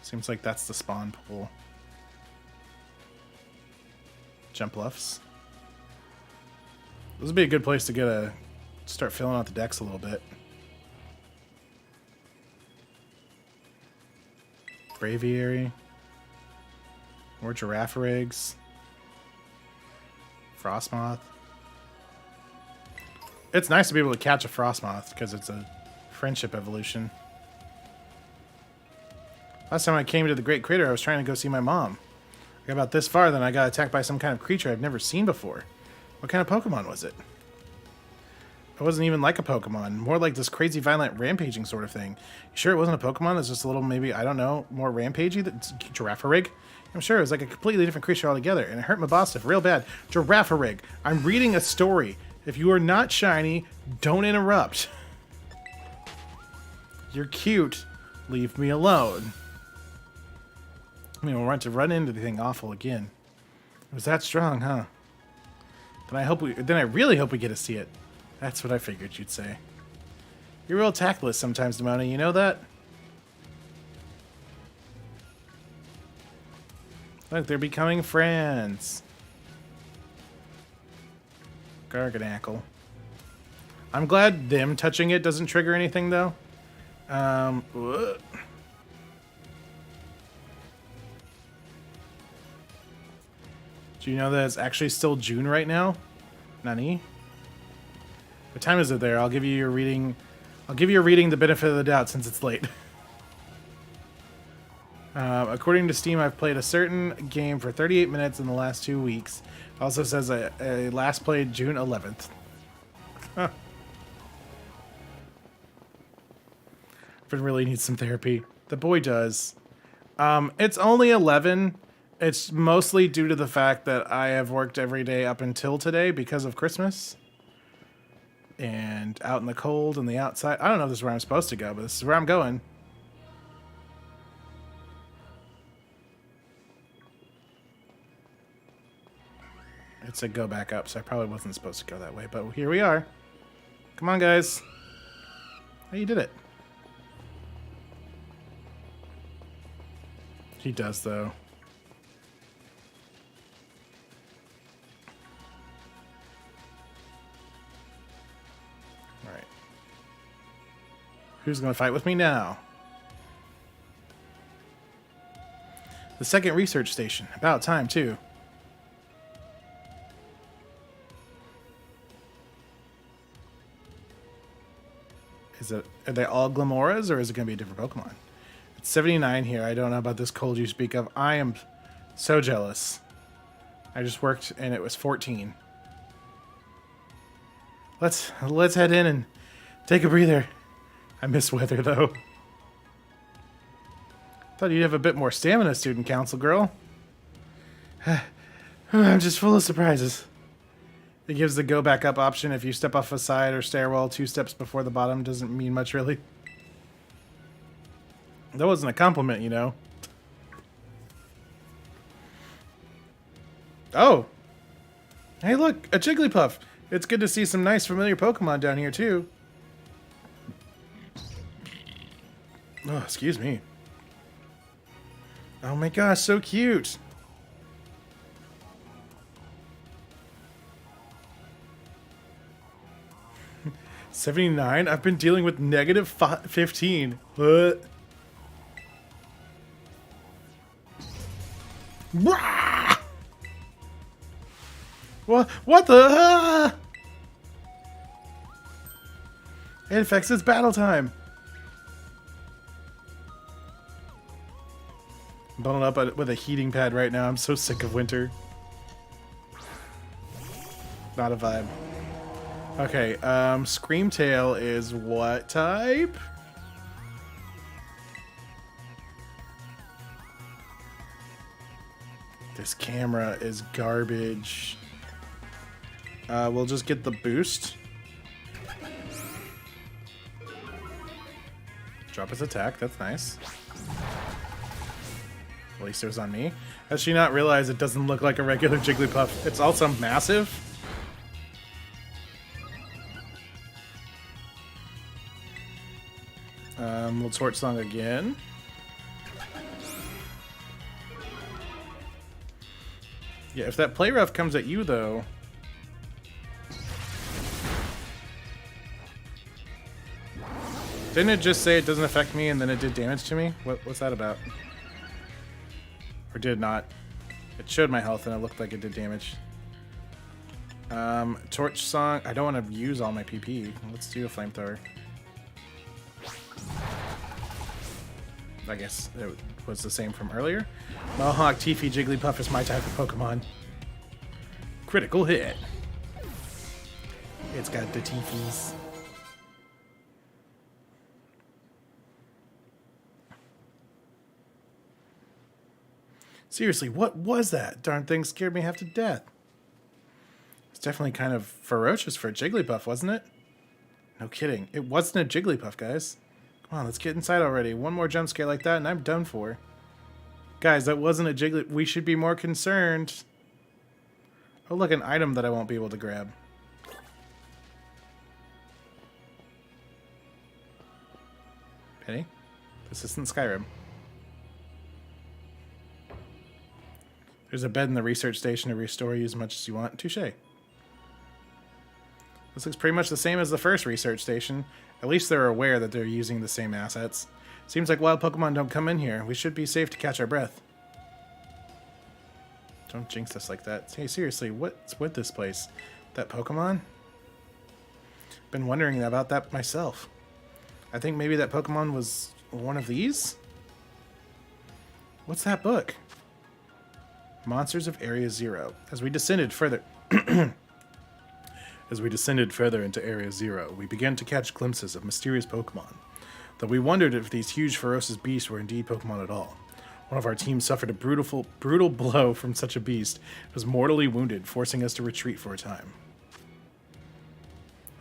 Seems like that's the spawn pool. Jump bluffs. This would be a good place to start filling out the decks a little bit. Braviary. More Giraffarigs. Frostmoth. It's nice to be able to catch a Frostmoth because it's a friendship evolution. Last time I came to the Great Crater, I was trying to go see my mom. I got about this far, then I got attacked by some kind of creature I've never seen before. What kind of Pokemon was it? It wasn't even like a Pokemon. More like this crazy, violent, rampaging sort of thing. You sure it wasn't a Pokemon? It's just a little, maybe, I don't know, more rampagey? That's Giraffarig? I'm sure it was like a completely different creature altogether, and it hurt my boss stuff real bad. Giraffarig. I'm reading a story. If you are not shiny, don't interrupt. You're cute. Leave me alone. I mean, we'll want to run into the thing awful again. It was that strong, huh? Then I really hope we get to see it. That's what I figured you'd say. You're real tactless sometimes, Nemona. You know that? Look, they're becoming friends. Garganackle. I'm glad them touching it doesn't trigger anything, though. Do you know that it's actually still June right now? Nani? What time is it there? I'll give you your reading. I'll give your reading the benefit of the doubt since it's late. According to Steam, I've played a certain game for 38 minutes in the last 2 weeks. It also says I last played June 11th. Huh. But really needs some therapy. The boy does. It's only 11. It's mostly due to the fact that I have worked every day up until today because of Christmas. And out in the cold and the outside. I don't know if this is where I'm supposed to go, but this is where I'm going. It said go back up, so I probably wasn't supposed to go that way. But here we are. Come on, guys. Oh, you did it. He does, though. Alright. Who's going to fight with me now? The second research station. About time, too. Are they all Glamoras, or is it going to be a different Pokemon? It's 79 here. I don't know about this cold you speak of. I am so jealous. I just worked and it was 14. Let's head in and take a breather. I miss weather, though. Thought you'd have a bit more stamina, student council girl. I'm just full of surprises. It gives the go back up option if you step off a side or stairwell 2 steps before the bottom. Doesn't mean much, really. That wasn't a compliment, you know. Oh! Hey, look! A Jigglypuff! It's good to see some nice familiar Pokemon down here, too. Oh, excuse me. Oh my gosh, so cute! 79? I've been dealing with negative 15. What? What the? It affects its battle time. I'm bundled up with a heating pad right now. I'm so sick of winter. Not a vibe. Okay, Screamtail is what type? This camera is garbage. We'll just get the boost. Drop his attack, that's nice. At least it was on me. Has she not realized it doesn't look like a regular Jigglypuff? It's also massive. We'll Torch Song again. Yeah, if that Play Rough comes at you, though... Didn't it just say it doesn't affect me and then it did damage to me? What's that about? Or did it not? It showed my health and it looked like it did damage. Torch Song. I don't want to use all my PP. Let's do a Flamethrower. I guess it was the same from earlier. Mohawk, Tiffy, Jigglypuff is my type of Pokemon. Critical hit. It's got the Tiffys. Seriously, what was that? Darn thing scared me half to death. It's definitely kind of ferocious for a Jigglypuff, wasn't it? No kidding. It wasn't a Jigglypuff, guys. Come on, let's get inside already. One more jump scare like that and I'm done for. Guys, that wasn't a Jigglypuff. We should be more concerned. Oh, look, an item that I won't be able to grab. Penny? This isn't Skyrim. There's a bed in the research station to restore you as much as you want. Touché. This looks pretty much the same as the first research station. At least they're aware that they're using the same assets. Seems like wild Pokemon don't come in here. We should be safe to catch our breath. Don't jinx us like that. Hey, seriously, what's with this place? That Pokemon? Been wondering about that myself. I think maybe that Pokemon was one of these? What's that book? Monsters of Area Zero. As we descended further into Area Zero, we began to catch glimpses of mysterious Pokemon, though we wondered if these huge ferocious beasts were indeed Pokemon at all. One of our team suffered a brutal blow from such a beast. It was mortally wounded, forcing us to retreat for a time.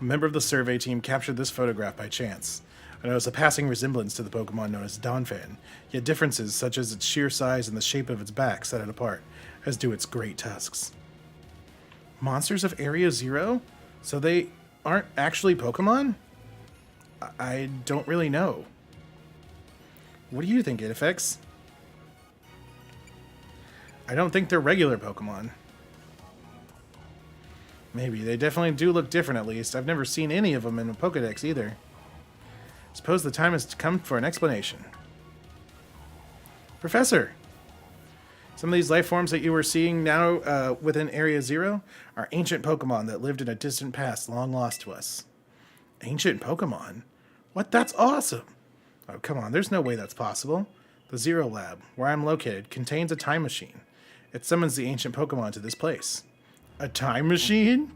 A member of the survey team captured this photograph by chance. I noticed a passing resemblance to the Pokemon known as Donphan, yet differences such as its sheer size and the shape of its back set it apart, as do its great tusks. Monsters of Area Zero? So they aren't actually Pokemon? I don't really know. What do you think, Idifex? I don't think they're regular Pokemon. Maybe. They definitely do look different, at least. I've never seen any of them in a Pokedex either. Suppose the time has come for an explanation. Professor! Some of these life forms that you are seeing now within Area Zero are ancient Pokemon that lived in a distant past long lost to us. Ancient Pokemon? What? That's awesome! Oh, come on. There's no way that's possible. The Zero Lab, where I'm located, contains a time machine. It summons the ancient Pokemon to this place. A time machine?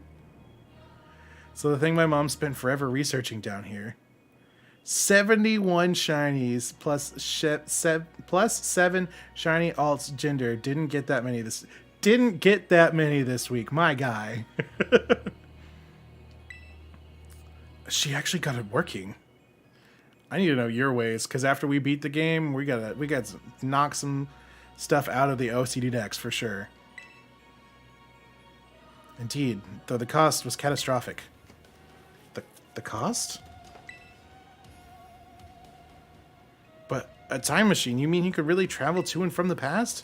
So the thing my mom spent forever researching down here. 71 shinies plus 7 shiny alts gender. Didn't get that many this week. My guy. She actually got it working. I need to know your ways, because after we beat the game, we got to knock some stuff out of the OCD Dex for sure. Indeed, though the cost was catastrophic. The cost? But a time machine, you mean you could really travel to and from the past?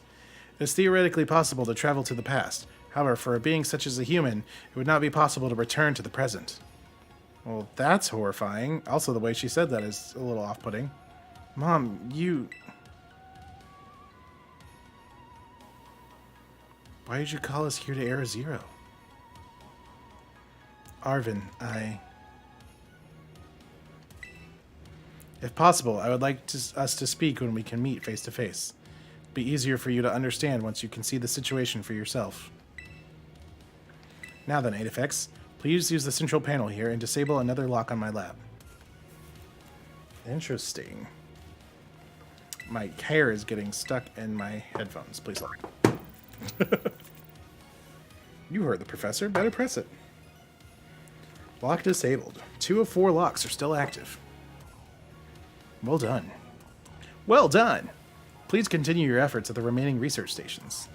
It is theoretically possible to travel to the past. However, for a being such as a human, it would not be possible to return to the present. Well, that's horrifying. Also, the way she said that is a little off-putting. Mom, you... Why did you call us here to Area Zero? Arven, If possible, I would like us to speak when we can meet face to face. It'd be easier for you to understand once you can see the situation for yourself. Now then, 8FX, please use the central panel here and disable another lock on my lab. Interesting. My hair is getting stuck in my headphones. Please lock. You heard the professor. Better press it. Lock disabled. 2 of 4 locks are still active. Well done. Well done! Please continue your efforts at the remaining research stations.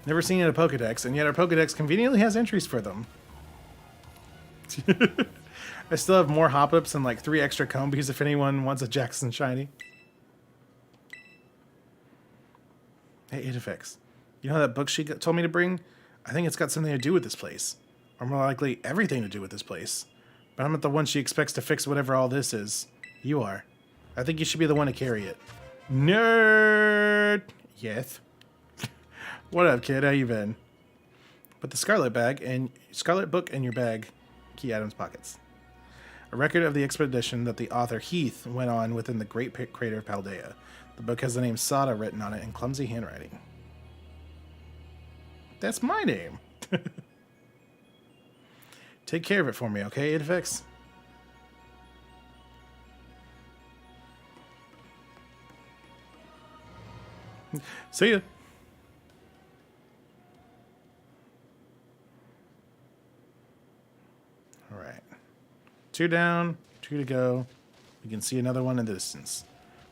Never seen a Pokedex, and yet our Pokedex conveniently has entries for them. I still have more hop-ups and like 3 extra Combies if anyone wants a Jackson Shiny. Hey, 8FX. You know that book she told me to bring? I think it's got something to do with this place. Or more likely, everything to do with this place. But I'm not the one she expects to fix whatever all this is. You are. I think you should be the one to carry it. Nerd! Yes. What up, kid? How you been? Put the Scarlet book in your bag. Key items pockets. A record of the expedition that the author Heath went on within the Great Crater of Paldea. The book has the name Sada written on it in clumsy handwriting. That's my name. Take care of it for me, okay, 8FX? See ya. All right. 2 down, 2 to go. We can see another one in the distance.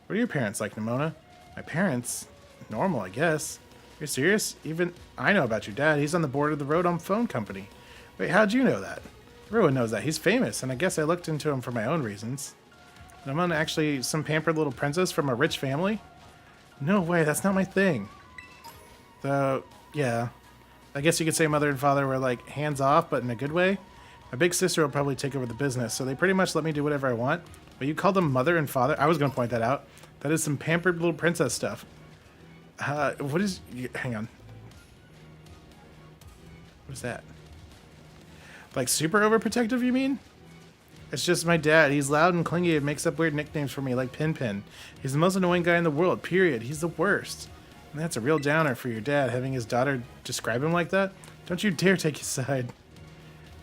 What are your parents like, Nemona? My parents? Normal, I guess. You're serious? Even I know about your dad. He's on the board of the Rodom Phone Company. Wait, how'd you know that? Everyone knows that. He's famous, and I guess I looked into him for my own reasons. Nemona actually some pampered little princess from a rich family? No way, that's not my thing. Though, yeah. I guess you could say mother and father were like hands off, but in a good way. My big sister will probably take over the business, so they pretty much let me do whatever I want. But you call them mother and father? I was going to point that out. That is some pampered little princess stuff. What is... Hang on. What is that? Like super overprotective, you mean? It's just my dad. He's loud and clingy and makes up weird nicknames for me, like Pin Pin. He's the most annoying guy in the world, period. He's the worst. And that's a real downer for your dad, having his daughter describe him like that. Don't you dare take his side.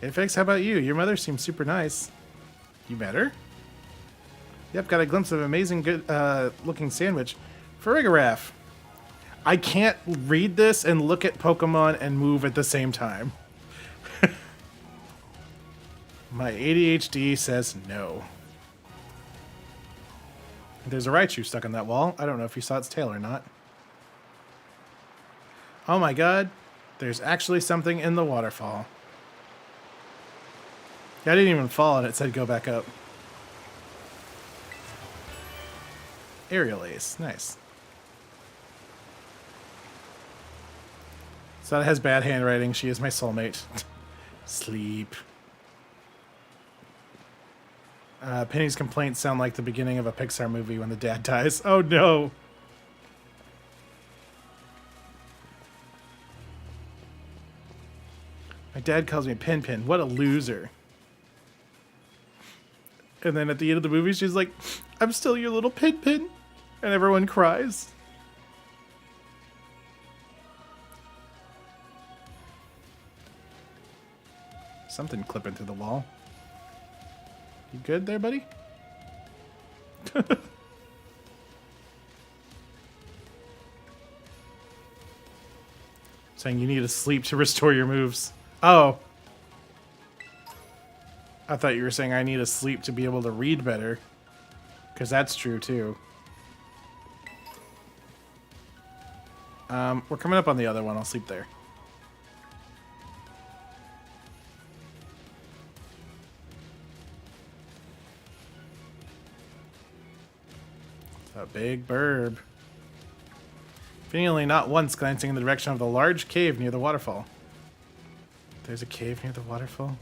8FX, how about you? Your mother seems super nice. You met her? Yep, got a glimpse of an amazing good looking sandwich. Farigarath. I can't read this and look at Pokemon and move at the same time. My ADHD says no. There's a Raichu stuck on that wall. I don't know if you saw its tail or not. Oh my god. There's actually something in the waterfall. Yeah, I didn't even fall and it said go back up. Aerial Ace. Nice. So that has bad handwriting. She is my soulmate. Sleep. Penny's complaints sound like the beginning of a Pixar movie when the dad dies. Oh no! My dad calls me Pin Pin. What a loser. And then at the end of the movie, she's like, I'm still your little Pin Pin. And everyone cries. Something clipping through the wall. You good there, buddy? Saying you need to sleep to restore your moves. Oh. I thought you were saying I need to sleep to be able to read better. Because that's true, too. We're coming up on the other one. I'll sleep there. A big burb. Conveniently not once glancing in the direction of the large cave near the waterfall. There's a cave near the waterfall?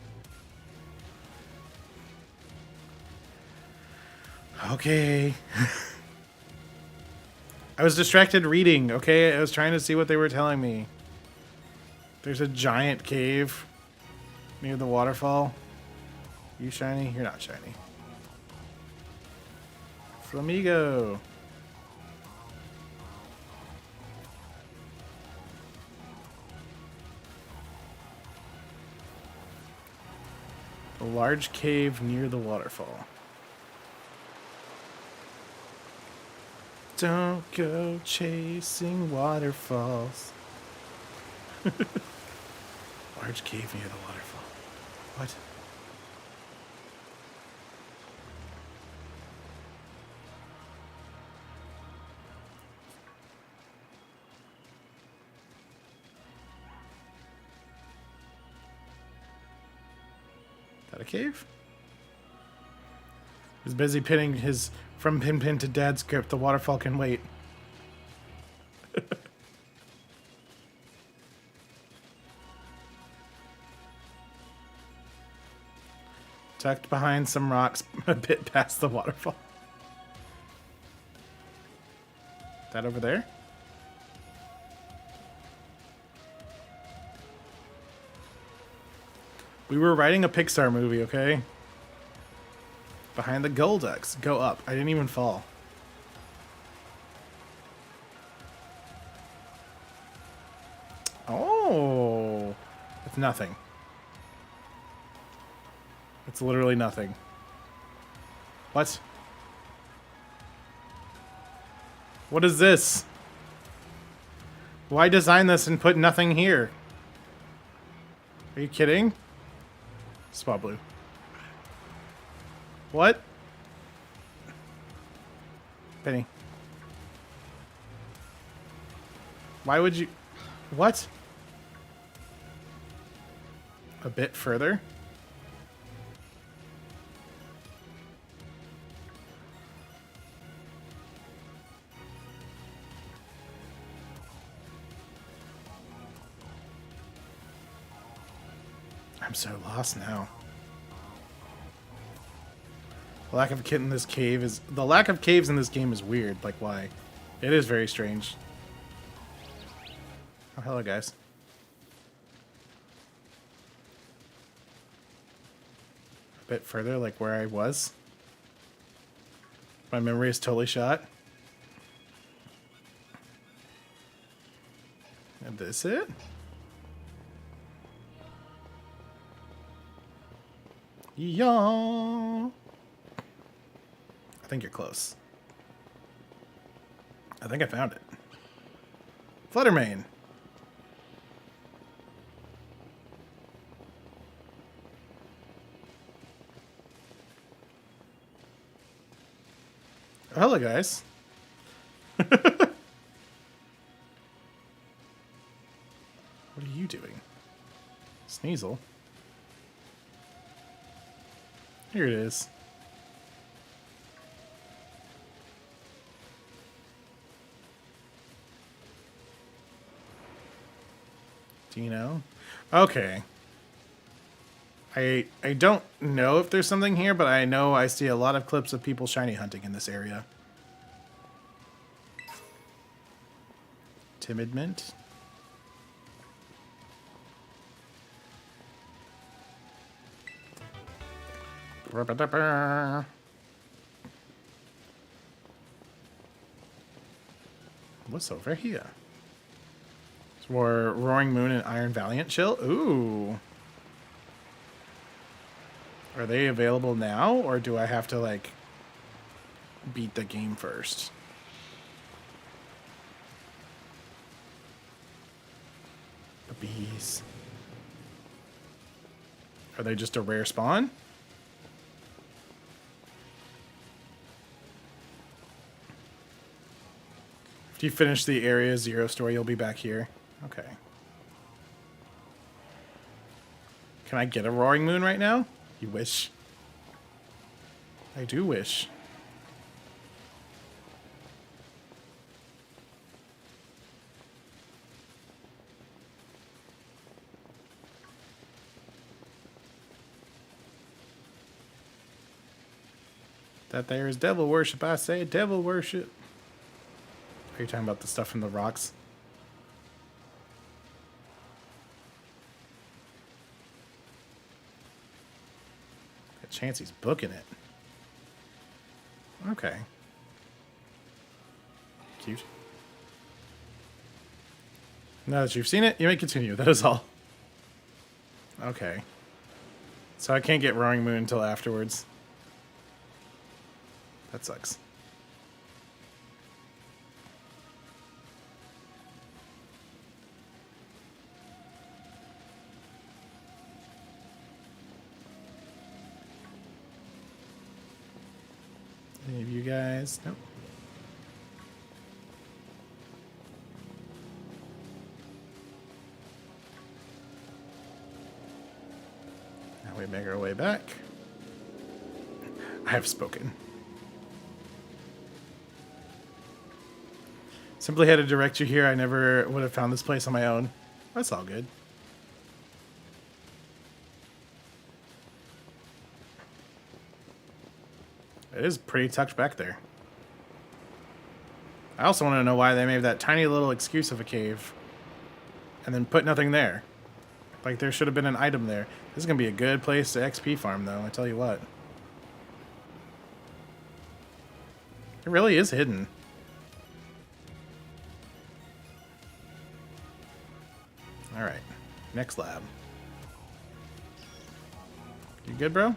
Okay. I was distracted reading, okay? I was trying to see what they were telling me. There's a giant cave near the waterfall. You shiny? You're not shiny. Flamigo. A large cave near the waterfall. Don't go chasing waterfalls. Large cave near the waterfall. What? Is that a cave? He's busy pinning his from pin to dad script. The waterfall can wait. Tucked behind some rocks a bit past the waterfall. That over there? We were writing a Pixar movie, okay? Behind the gold X. Go up. I didn't even fall. Oh. It's nothing. It's literally nothing. What? What is this? Why design this and put nothing here? Are you kidding? Spot blue. What? Penny. Why would you... What? A bit further? I'm so lost now. The lack of kit in this cave is... The lack of caves in this game is weird. Like, why? It is very strange. Oh, hello, guys. A bit further, like where I was. My memory is totally shot. And this it? Yeah. I think you're close. I think I found it. Fluttermane. Oh, hello, guys. What are you doing? Sneasel. Here it is. Do you know? Okay. I don't know if there's something here, but I know I see a lot of clips of people shiny hunting in this area. Timid Mint. What's over here? It's more Roaring Moon and Iron Valiant Chill. Ooh. Are they available now, or do I have to, like, beat the game first? The bees. Are they just a rare spawn? If you finish the Area 0 story, you'll be back here. Okay. Can I get a Roaring Moon right now? You wish. I do wish. That there is devil worship, I say devil worship. Are you talking about the stuff from the rocks? Chancey's booking it. Okay. Cute. Now that you've seen it, you may continue. That is all. Okay. So I can't get Roaring Moon until afterwards. That sucks. Any of you guys? Nope. Now we make our way back. I have spoken. Simply had to direct you here. I never would have found this place on my own. That's all good. It is pretty tucked back there. I also want to know why they made that tiny little excuse of a cave and then put nothing there. Like there should have been an item there. This is going to be a good place to XP farm though, I tell you what. It really is hidden. Alright, next lab. You good, bro?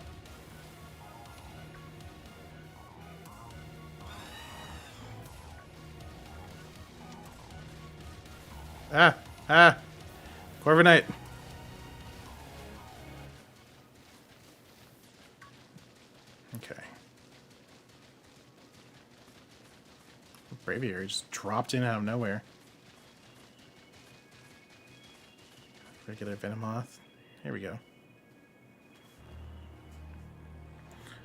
Corviknight. Okay. Braviary just dropped in out of nowhere. Regular Venomoth. Here we go.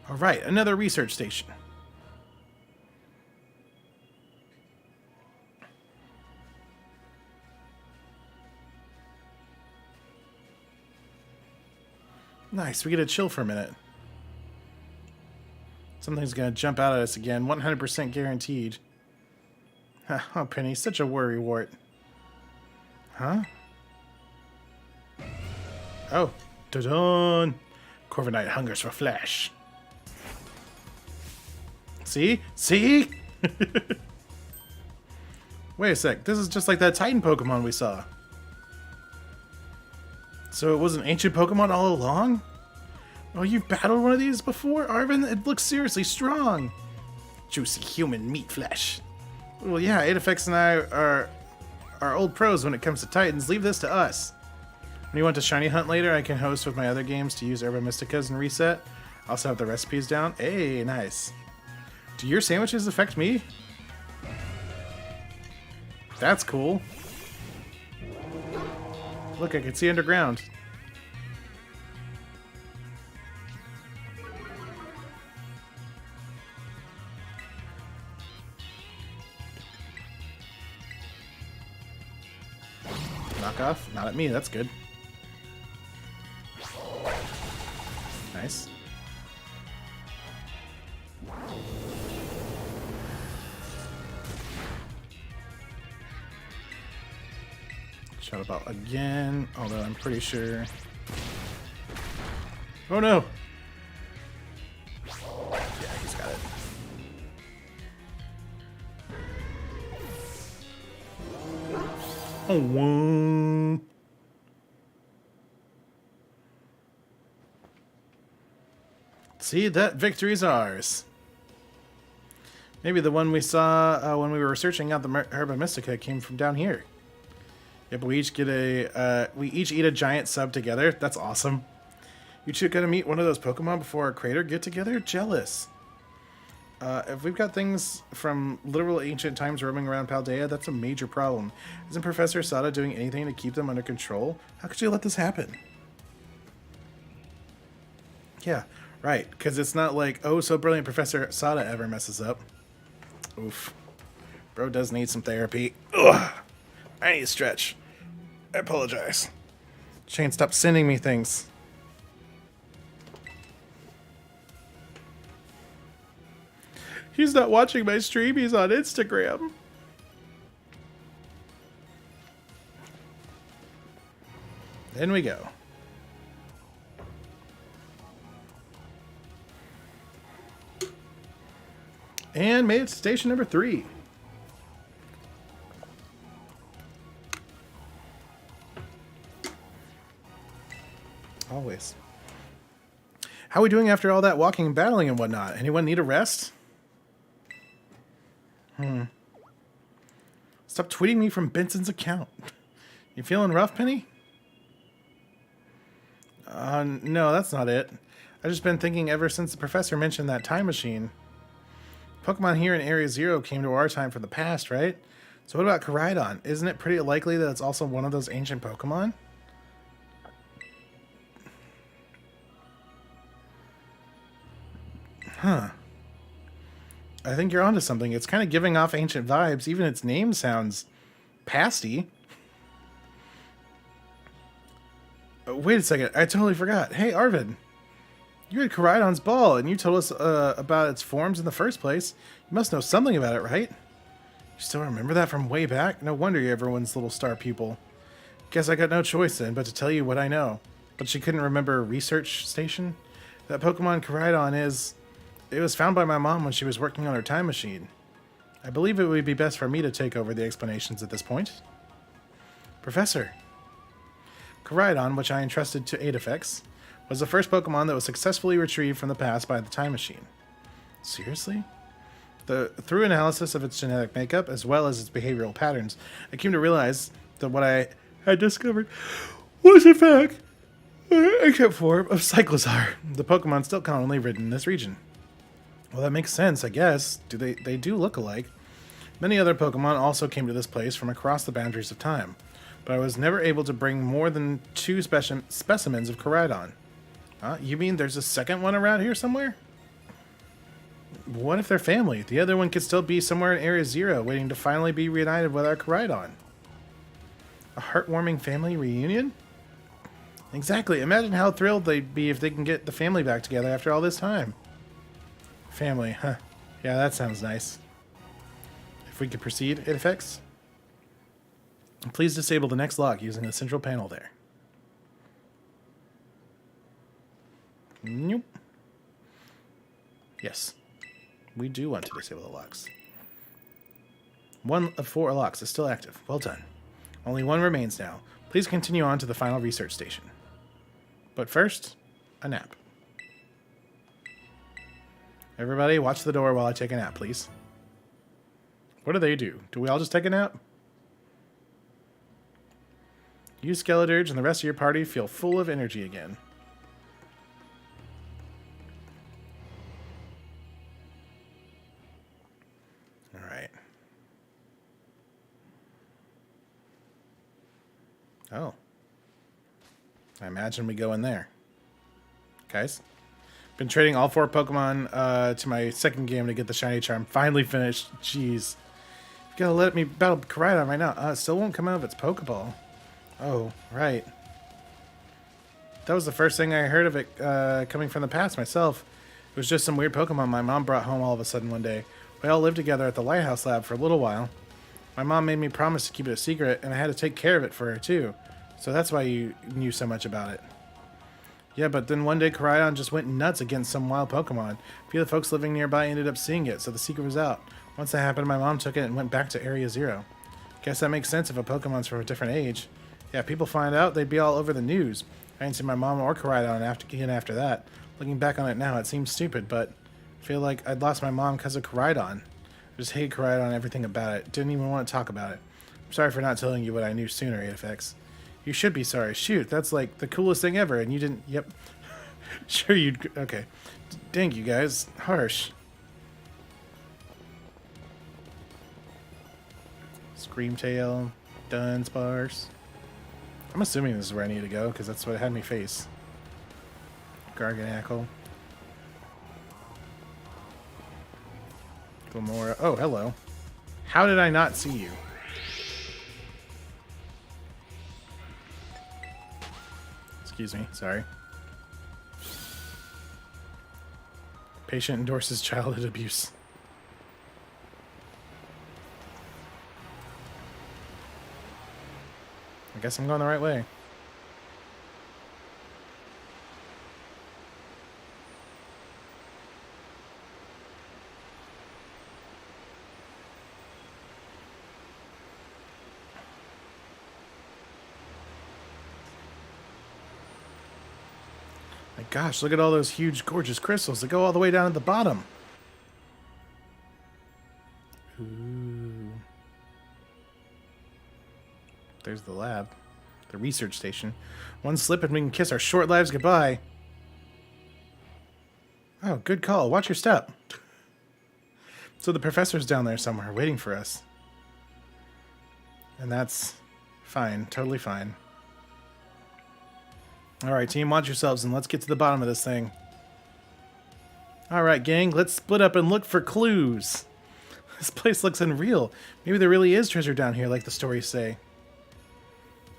Alright, another research station. Nice, we get to chill for a minute. Something's gonna jump out at us again, 100% guaranteed. Oh, Penny, such a worrywart. Huh? Oh, da-dun! Corviknight hungers for flesh. See? See? Wait a sec, this is just like that Titan Pokemon we saw. So it was an ancient Pokemon all along? Oh, you've battled one of these before, Arven? It looks seriously strong. Juicy human meat flesh. Well, yeah, 8FX and I are old pros when it comes to Titans. Leave this to us. When you want to shiny hunt later, I can host with my other games to use Herba Mysticas and reset. I also have the recipes down. Hey, nice. Do your sandwiches affect me? That's cool. Look, I can see underground. Knock off? Not at me, that's good. Nice. Shot about again, although I'm pretty sure. Oh no! Yeah, he's got it. Oh, whoa. See, that victory's ours. Maybe the one we saw when we were searching out the Herba Mystica came from down here. Yeah, but we each get we each eat a giant sub together. That's awesome. You two gotta meet one of those Pokemon before our crater get together? Jealous. If we've got things from literal ancient times roaming around Paldea, that's a major problem. Isn't Professor Sada doing anything to keep them under control? How could you let this happen? Yeah, right. Because it's not like, oh, so brilliant Professor Sada ever messes up. Oof. Bro does need some therapy. Ugh. I need to stretch. I apologize. Shane, stop sending me things. He's not watching my stream, he's on Instagram. In we go. And made it to station number 3. always. How are we doing after all that walking and battling and whatnot? Anyone need a rest? Stop tweeting me from Benson's account. You feeling rough, Penny? No, that's not it. I've just been thinking ever since the professor mentioned that time machine. Pokemon here in Area Zero came to our time from the past, right? So what about Koraidon? Isn't it pretty likely that it's also one of those ancient Pokemon? Huh. I think you're onto something. It's kind of giving off ancient vibes. Even its name sounds pasty. Wait a second. I totally forgot. Hey, Arven. You had Koraidon's ball, and you told us about its forms in the first place. You must know something about it, right? You still remember that from way back? No wonder you're everyone's little star pupil. Guess I got no choice then but to tell you what I know. But she couldn't remember a research station? That Pokemon Koraidon is... It was found by my mom when she was working on her time machine. I believe it would be best for me to take over the explanations at this point. Professor. Koraidon, which I entrusted to Adafix, was the first Pokemon that was successfully retrieved from the past by the time machine. Seriously? Through analysis of its genetic makeup, as well as its behavioral patterns, I came to realize that what I had discovered was, in fact, an ancient form of Cyclizar, the Pokemon still commonly ridden in this region. Well, that makes sense, I guess. They do look alike. Many other Pokemon also came to this place from across the boundaries of time, but I was never able to bring more than 2 specimens of Koraidon. You mean there's a second one around here somewhere? What if they're family? The other one could still be somewhere in Area Zero, waiting to finally be reunited with our Koraidon. A heartwarming family reunion? Exactly. Imagine how thrilled they'd be if they can get the family back together after all this time. Family, huh? Yeah, that sounds nice. If we could proceed, it affects. Please disable the next lock using the central panel there. Nope. Yes. We do want to disable the locks. 1 of 4 locks is still active. Well done. Only 1 remains now. Please continue on to the final research station. But first, a nap. Everybody, watch the door while I take a nap, please. What do they do? Do we all just take a nap? You, Skeledirge, and the rest of your party feel full of energy again. Alright. Oh. I imagine we go in there. Guys? Been trading all 4 Pokemon to my second game to get the Shiny Charm. Finally finished. Jeez. You gotta let me battle Koraidon right now. It still won't come out of its Pokeball. Oh, right. That was the first thing I heard of it coming from the past myself. It was just some weird Pokemon my mom brought home all of a sudden one day. We all lived together at the Lighthouse Lab for a little while. My mom made me promise to keep it a secret, and I had to take care of it for her too. So that's why you knew so much about it. Yeah, but then one day Koraidon just went nuts against some wild Pokemon. A few of the folks living nearby ended up seeing it, so the secret was out. Once that happened, my mom took it and went back to Area Zero. Guess that makes sense if a Pokemon's from a different age. Yeah, people find out, they'd be all over the news. I didn't see my mom or Koraidon after that. Looking back on it now, it seems stupid, but I feel like I'd lost my mom because of Koraidon. I just hate Koraidon and everything about it. Didn't even want to talk about it. I'm sorry for not telling you what I knew sooner, AFX. You should be sorry. Shoot, that's like the coolest thing ever, and you didn't... Yep. Sure you'd... Okay. Dang, you guys. Harsh. Screamtail. Dunsparce. I'm assuming this is where I need to go, because that's what it had me face. Garganacl. Glamora. Oh, hello. How did I not see you? Excuse me, sorry. Patient endorses childhood abuse. I guess I'm going the right way. gosh, look at all those huge, gorgeous crystals that go all the way down at the bottom. Ooh. There's the lab. The research station. One slip and we can kiss our short lives goodbye. Oh, good call. Watch your step. So the professor's down there somewhere waiting for us. And that's fine. Totally fine. Alright, team, watch yourselves and let's get to the bottom of this thing. Alright, gang, let's split up and look for clues. This place looks unreal. Maybe there really is treasure down here like the stories say.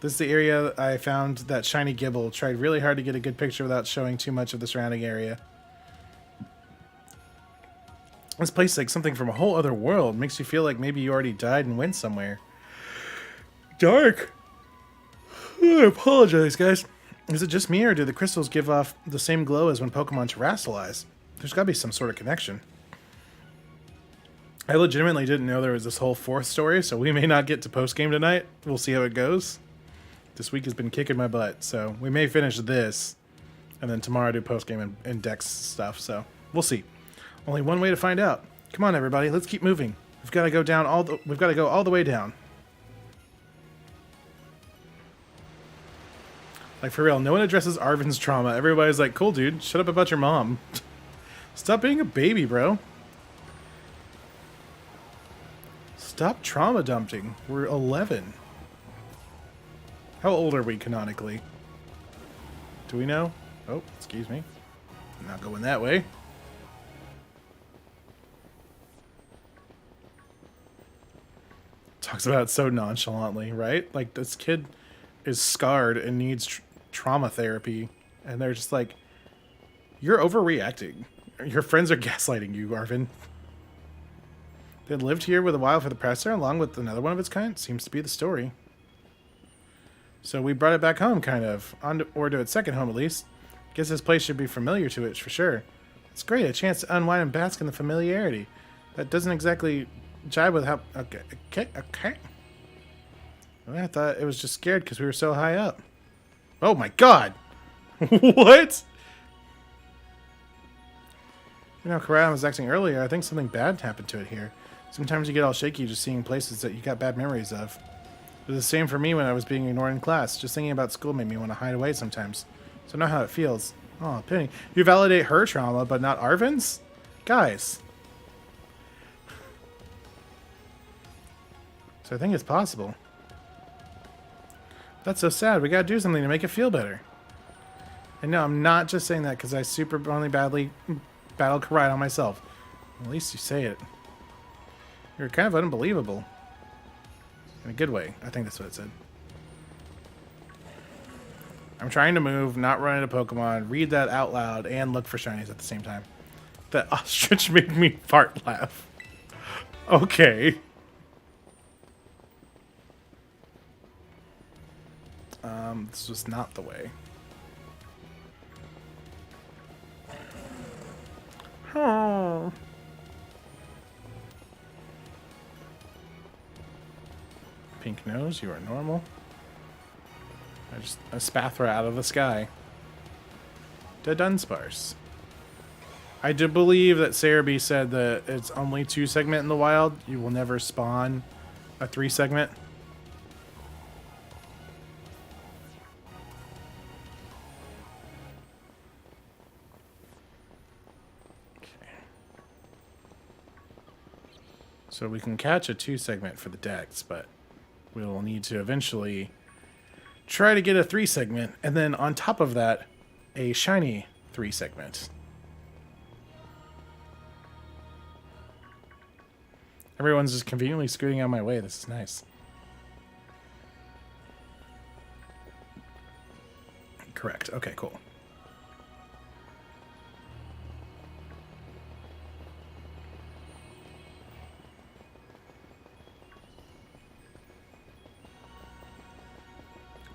This is the area I found that shiny gibble. Tried really hard to get a good picture without showing too much of the surrounding area. This place is like something from a whole other world. Makes you feel like maybe you already died and went somewhere. Dark. I apologize, guys. Is it just me, or do the crystals give off the same glow as when Pokemon terrestrialize? There's got to be some sort of connection. I legitimately didn't know there was this whole fourth story, so we may not get to post-game tonight. We'll see how it goes. This week has been kicking my butt, so we may finish this, and then tomorrow do post-game and Dex stuff, so we'll see. Only one way to find out. Come on, everybody, let's keep moving. We've got to go down we've got to go all the way down. Like, for real, no one addresses Arven's trauma. Everybody's like, cool, dude, shut up about your mom. Stop being a baby, bro. Stop trauma dumping. We're 11. How old are we canonically? Do we know? Oh, excuse me. I'm not going that way. Talks about it so nonchalantly, right? Like, this kid is scarred and needs trauma therapy. And they're just like, you're overreacting. Your friends are gaslighting you, Arven. They had lived here with a while for the presser, along with another one of its kind. Seems to be the story. So we brought it back home, kind of. Or to its second home, at least. Guess this place should be familiar to it, for sure. It's great, a chance to unwind and bask in the familiarity. That doesn't exactly jibe with how... Okay. Well, I thought it was just scared because we were so high up. Oh my god! What? You know, Karam was acting earlier. I think something bad happened to it here. Sometimes you get all shaky just seeing places that you got bad memories of. It was the same for me when I was being ignored in class. Just thinking about school made me want to hide away sometimes. So I know how it feels. Oh, Penny. You validate her trauma, but not Arven's? Guys. So I think it's possible. That's so sad. We gotta do something to make it feel better. And no, I'm not just saying that because I super only badly battled Karai on myself. At least you say it. You're kind of unbelievable. In a good way. I think that's what it said. I'm trying to move, not run into Pokemon, read that out loud, and look for shinies at the same time. That ostrich made me fart laugh. Okay. This was not the way. Oh. Pink nose, you are normal. A Spathra out of the sky. The Dunsparce. I do believe that Cerebi said that it's only 2 segment in the wild. You will never spawn a 3 segment. So we can catch a 2 segment for the Dex, but we will need to eventually try to get a 3 segment, and then on top of that, a shiny 3 segment. Everyone's just conveniently scooting out of my way. This is nice. Correct. Okay, cool.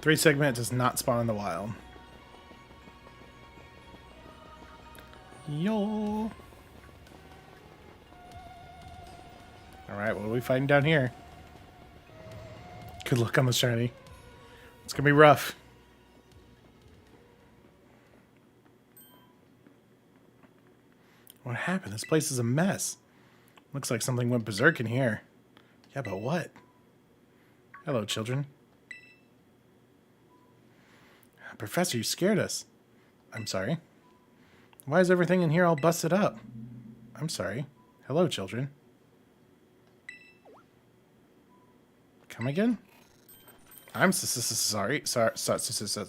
Three segment does not spawn in the wild. Yo. Alright, what are we fighting down here? Good luck on the shiny. It's gonna be rough. This place is a mess. Looks like something went berserk in here. Yeah, but what? Hello, children. Professor, you scared us. I'm sorry. Why is everything in here all busted up? I'm sorry. Hello, children. Come again? I'm sorry. Sorry.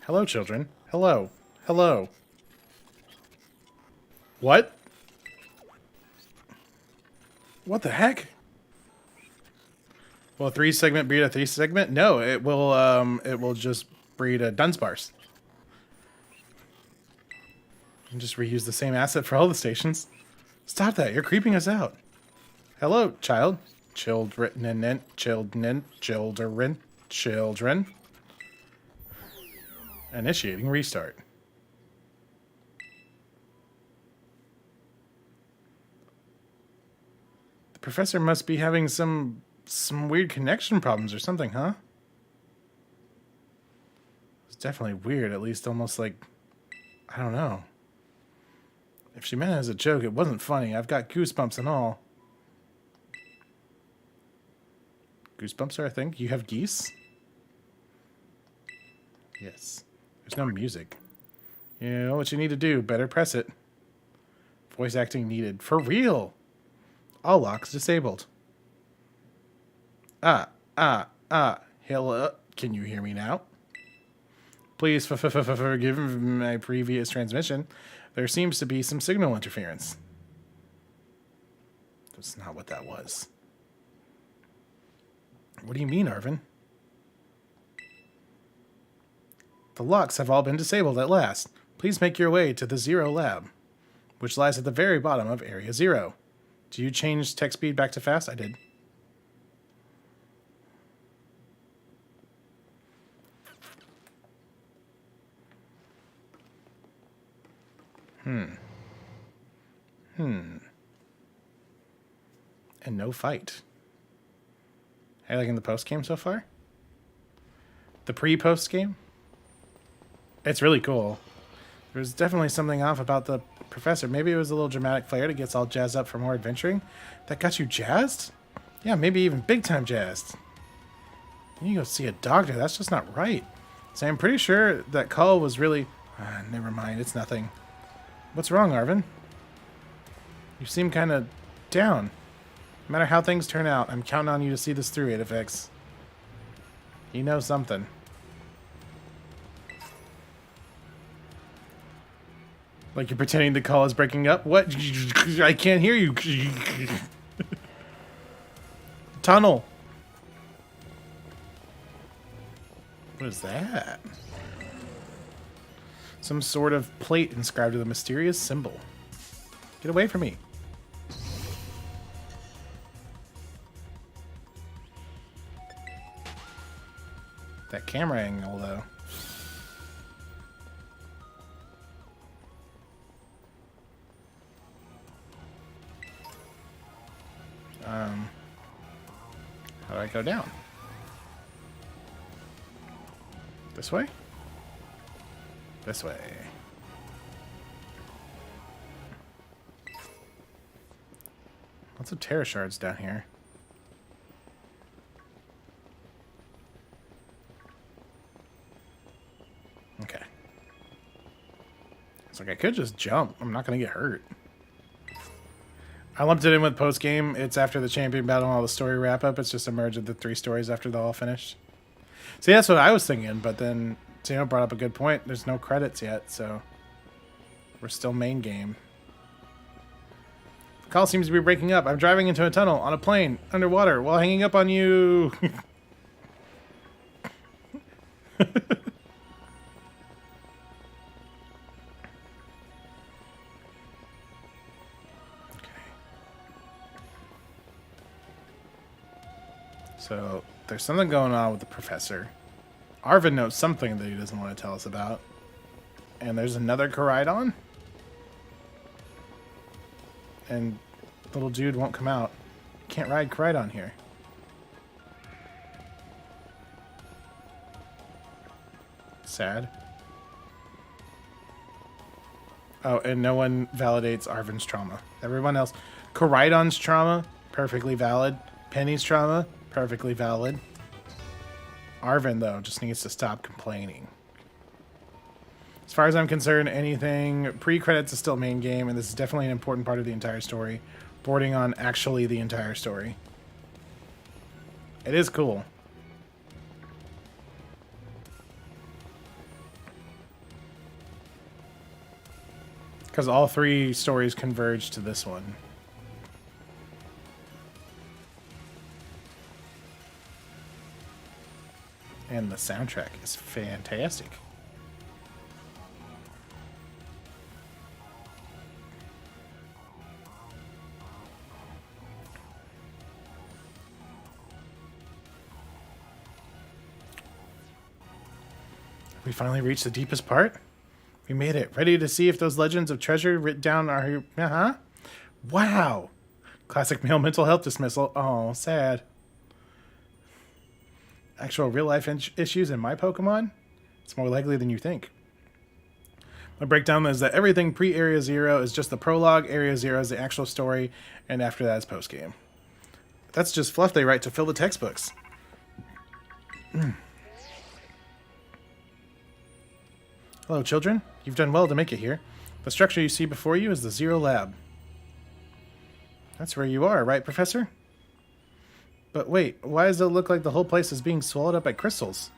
Hello, children. Hello. Hello. What? What the heck? Will a 3-segment breed a 3-segment? No, it will just breed a Dunsparce. And just reuse the same asset for all the stations. Stop that, you're creeping us out. Hello, child. Children. Initiating restart. The professor must be having some weird connection problems or something, huh? It's definitely weird, at least almost like, I don't know. If she meant it as a joke, it wasn't funny. I've got goosebumps and all. Goosebumps are a thing? You have geese? Yes. There's no music. You know what you need to do. Better press it. Voice acting needed. For real! All locks disabled. Hello. Can you hear me now? Please forgive my previous transmission. There seems to be some signal interference. That's not what that was. What do you mean, Arven? The locks have all been disabled at last. Please make your way to the Zero Lab, which lies at the very bottom of Area 0. Do you change text speed back to fast? I did. And no fight. Are you liking the post game so far? The pre-post game? It's really cool. There's definitely something off about the professor. Maybe it was a little dramatic flair to get us all jazzed up for more adventuring. That got you jazzed? Yeah, maybe even big time jazzed. You need to go see a doctor. That's just not right. So I'm pretty sure that call was really... never mind, it's nothing. What's wrong, Arven? You seem kind of down. No matter how things turn out, I'm counting on you to see this through, 8FX. You know something. Like you're pretending the call is breaking up? What? I can't hear you. Tunnel. What is that? Some sort of plate inscribed with a mysterious symbol. Get away from me. That camera angle, though. How do I go down? This way? This way. Lots of terror shards down here. Okay. It's like I could just jump. I'm not going to get hurt. I lumped it in with post-game. It's after the champion battle and all the story wrap-up. It's just a merge of the 3 stories after they're all finished. See, that's what I was thinking, but then Tino brought up a good point. There's no credits yet, so we're still main game. The call seems to be breaking up. I'm driving into a tunnel, on a plane, underwater, while hanging up on you. So, there's something going on with the professor. Arven knows something that he doesn't want to tell us about. And there's another Koraidon. And little dude won't come out. Can't ride Koraidon here. Sad. Oh, and no one validates Arven's trauma. Everyone else. Koraidon's trauma, perfectly valid. Penny's trauma, perfectly valid. Arven, though, just needs to stop complaining. As far as I'm concerned, anything pre-credits is still main game, and this is definitely an important part of the entire story. Boarding on actually the entire story. It is cool. Because all three stories converge to this one. And the soundtrack is fantastic. We finally reached the deepest part. We made it. Ready to see if those legends of treasure written down are... Uh-huh. Wow. Classic male mental health dismissal. Oh, sad. Actual real-life issues in my Pokemon? It's more likely than you think. My breakdown is that everything pre-Area 0 is just the prologue, Area 0 is the actual story, and after that is post-game. That's just fluff they write to fill the textbooks. Hello, children. You've done well to make it here. The structure you see before you is the Zero Lab. That's where you are, right, Professor? But wait, why does it look like the whole place is being swallowed up by crystals?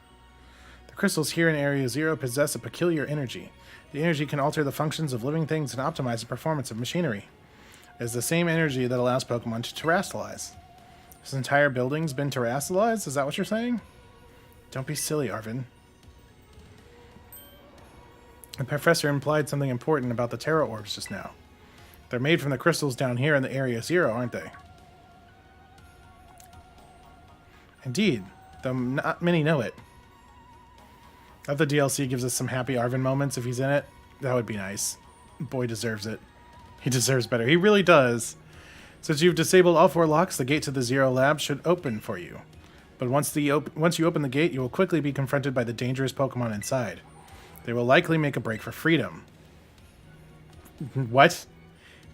The crystals here in Area 0 possess a peculiar energy. The energy can alter the functions of living things and optimize the performance of machinery. It is the same energy that allows Pokemon to terrestrialize. This entire building's been terrestrialized? Is that what you're saying? Don't be silly, Arven. The professor implied something important about the Terra Orbs just now. They're made from the crystals down here in the Area 0, aren't they? Indeed, though not many know it. If the DLC gives us some happy Arven moments if he's in it, that would be nice. Boy deserves it. He deserves better. He really does. Since you've disabled all 4 locks, the gate to the Zero Lab should open for you. But once you open the gate, you will quickly be confronted by the dangerous Pokemon inside. They will likely make a break for freedom. What?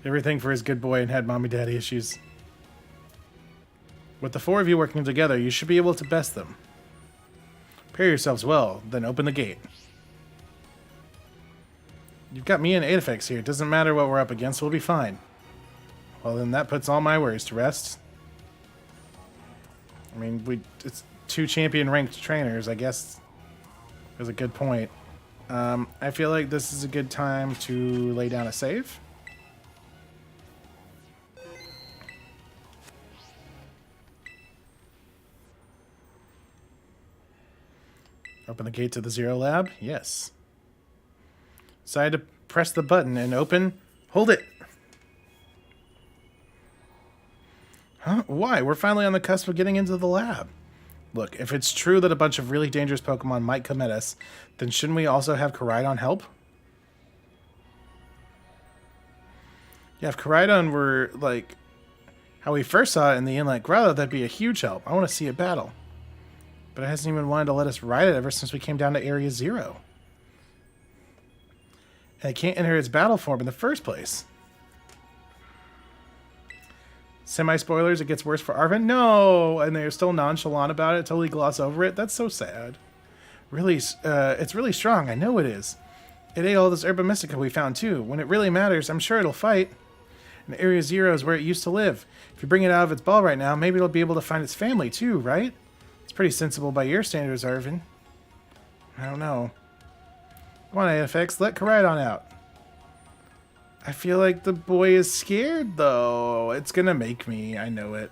Everything for his good boy and had mommy-daddy issues. With the 4 of you working together, you should be able to best them. Prepare yourselves well, then open the gate. You've got me and Adafix here. It doesn't matter what we're up against, we'll be fine. Well, then that puts all my worries to rest. I mean, it's 2 champion-ranked trainers, I guess. Is a good point. I feel like this is a good time to lay down a save. Open the gate to the Zero Lab? Yes. Decide to press the button and open. Hold it! Huh? Why? We're finally on the cusp of getting into the lab. Look, if it's true that a bunch of really dangerous Pokemon might come at us, then shouldn't we also have Koraidon help? Yeah, if Koraidon were, like, how we first saw it in the Inlet Grotto, that'd be a huge help. I want to see it battle. But it hasn't even wanted to let us ride it ever since we came down to Area 0. And it can't enter its battle form in the first place. Semi-spoilers, it gets worse for Arven? No! And they're still nonchalant about it, totally gloss over it. That's so sad. Really, it's really strong. I know it is. It ate all this Herba Mystica we found, too. When it really matters, I'm sure it'll fight. And Area 0 is where it used to live. If you bring it out of its ball right now, maybe it'll be able to find its family, too, right? It's pretty sensible by your standards, Arven. I don't know. Come on, AFX, let Koraidon out. I feel like the boy is scared, though. It's gonna make me. I know it.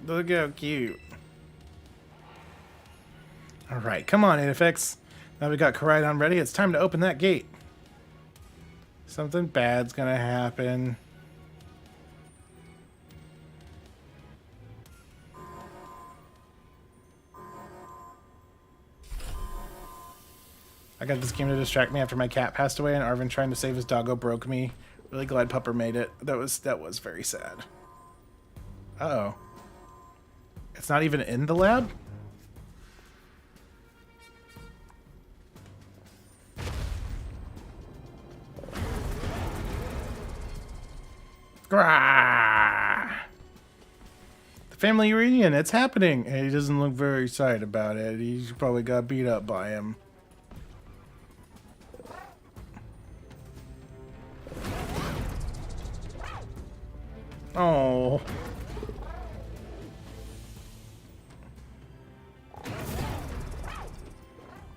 Look how cute. Alright, come on, AFX. Now we got Koraidon ready. It's time to open that gate. Something bad's gonna happen. I got this game to distract me after my cat passed away, and Arven trying to save his doggo broke me. Really glad Pupper made it. That was very sad. Uh-oh. It's not even in the lab? Grah! The family reunion, it's happening. And he doesn't look very excited about it. He probably got beat up by him. Oh.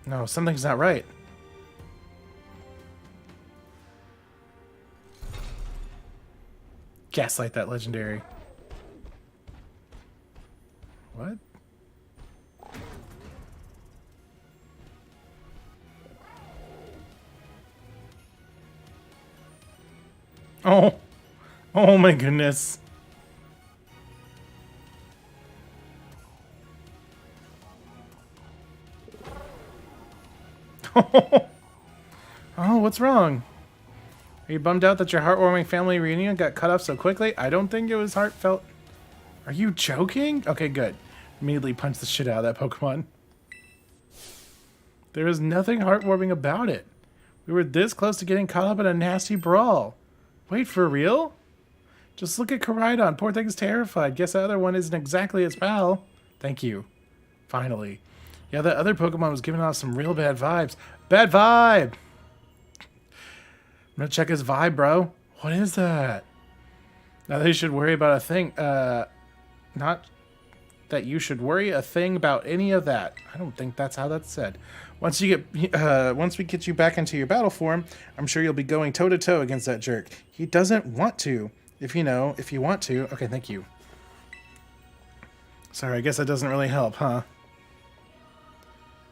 No, something's not right. Gaslight that legendary. What? Oh. Oh my goodness. Oh, what's wrong? Are you bummed out that your heartwarming family reunion got cut off so quickly? I don't think it was heartfelt. Are you joking? Okay, good. Immediately punch the shit out of that Pokemon. There was nothing heartwarming about it. We were this close to getting caught up in a nasty brawl. Wait, for real? Just look at Koraidon. Poor thing's terrified. Guess the other one isn't exactly its pal. Thank you. Finally. Yeah, that other Pokemon was giving off some real bad vibes. Bad vibe! I'm gonna check his vibe, bro. What is that? Now they should worry about a thing. Not that you should worry a thing about any of that. I don't think that's how that's said. Once we get you back into your battle form, I'm sure you'll be going toe to toe against that jerk. He doesn't want to. If you want to. Okay, thank you. Sorry, I guess that doesn't really help, huh?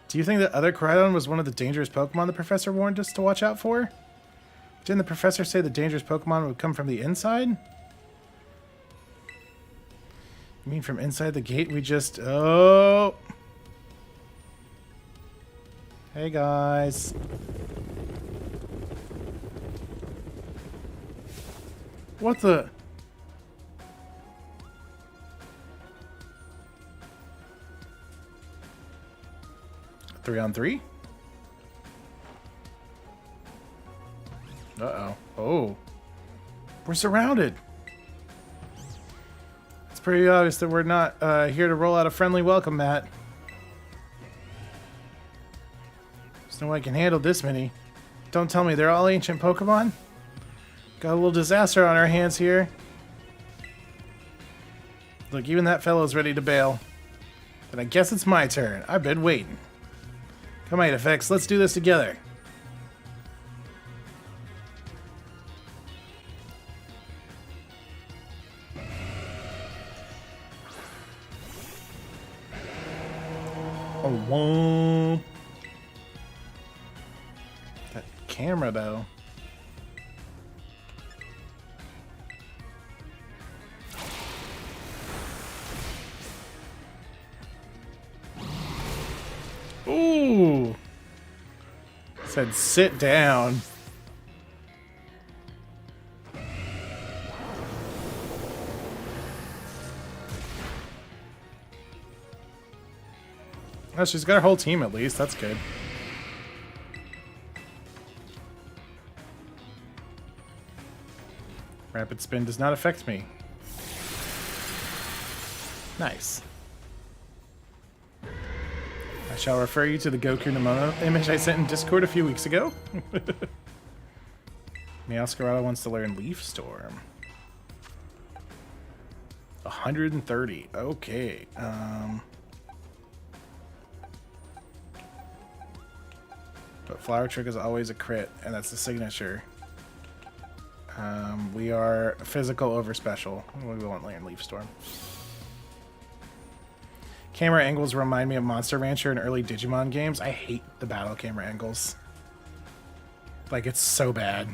Do you think that other Koraidon was one of the dangerous Pokemon the professor warned us to watch out for? Didn't the professor say the dangerous Pokemon would come from the inside? You mean from inside the gate we just... Oh! Hey, guys. What the... 3-on-3? Uh-oh. Oh. We're surrounded. It's pretty obvious that we're not here to roll out a friendly welcome mat. There's no way I can handle this many. Don't tell me they're all ancient Pokemon? Got a little disaster on our hands here. Look, even that fellow's ready to bail. But I guess it's my turn. I've been waiting. Come on, FX, let's do this together. Oh, whoa. That camera, though. Ooh. Said sit down. Oh, she's got her whole team at least. That's good. Rapid spin does not affect me. Nice. I shall refer you to the Goku Nemona image I sent in Discord a few weeks ago. Meowscarada wants to learn Leaf Storm. 130. Okay. But Flower Trick is always a crit, and that's the signature. We are physical over special. We won't learn Leaf Storm. Camera angles remind me of Monster Rancher and early Digimon games. I hate the battle camera angles. Like, it's so bad.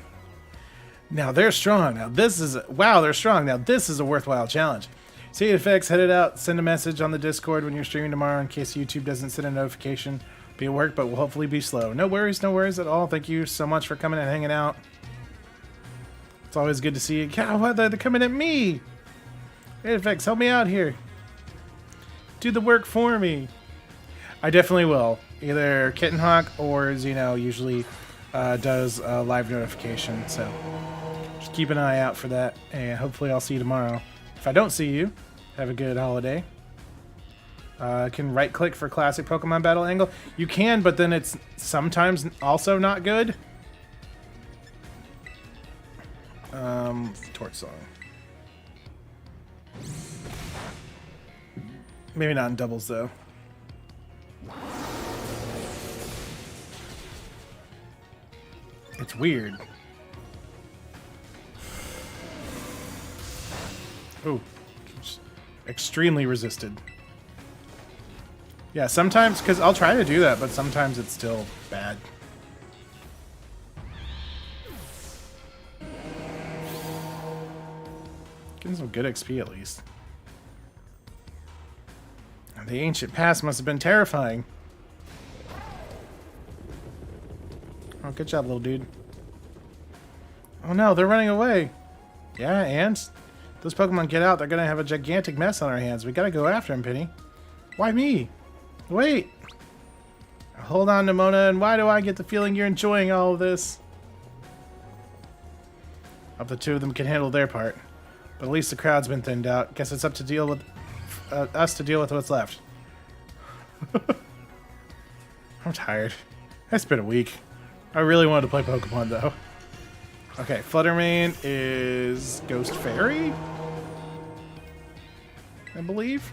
Now they're strong. Now this is... Wow, they're strong. Now this is a worthwhile challenge. See FX, head it out. Send a message on the Discord when you're streaming tomorrow in case YouTube doesn't send a notification. Be at work, but will hopefully be slow. No worries at all. Thank you so much for coming and hanging out. It's always good to see you. God, why they're coming at me? Hey FX, help me out here. Do the work for me. I definitely will. Either Kitten Hawk or Zeno usually does a live notification, so just keep an eye out for that, and hopefully I'll see you tomorrow. If I don't see you, have a good holiday. Can right-click for classic Pokemon battle angle? You can, but then it's sometimes also not good. Torch Song. Maybe not in doubles, though. It's weird. Ooh. Extremely resisted. Yeah, sometimes, because I'll try to do that, but sometimes it's still bad. Getting some good XP at least. The ancient past must have been terrifying. Oh, good job, little dude. Oh no, they're running away. Yeah, and those Pokemon get out, they're gonna have a gigantic mess on our hands. We gotta go after him, Penny. Why me? Wait. Hold on, Nemona, and why do I get the feeling you're enjoying all of this? Hope the two of them can handle their part. But at least the crowd's been thinned out. Guess it's up to deal with us to deal with what's left. I'm tired. It's been a week. I really wanted to play Pokemon, though. Okay, Fluttermane is Ghost Fairy, I believe.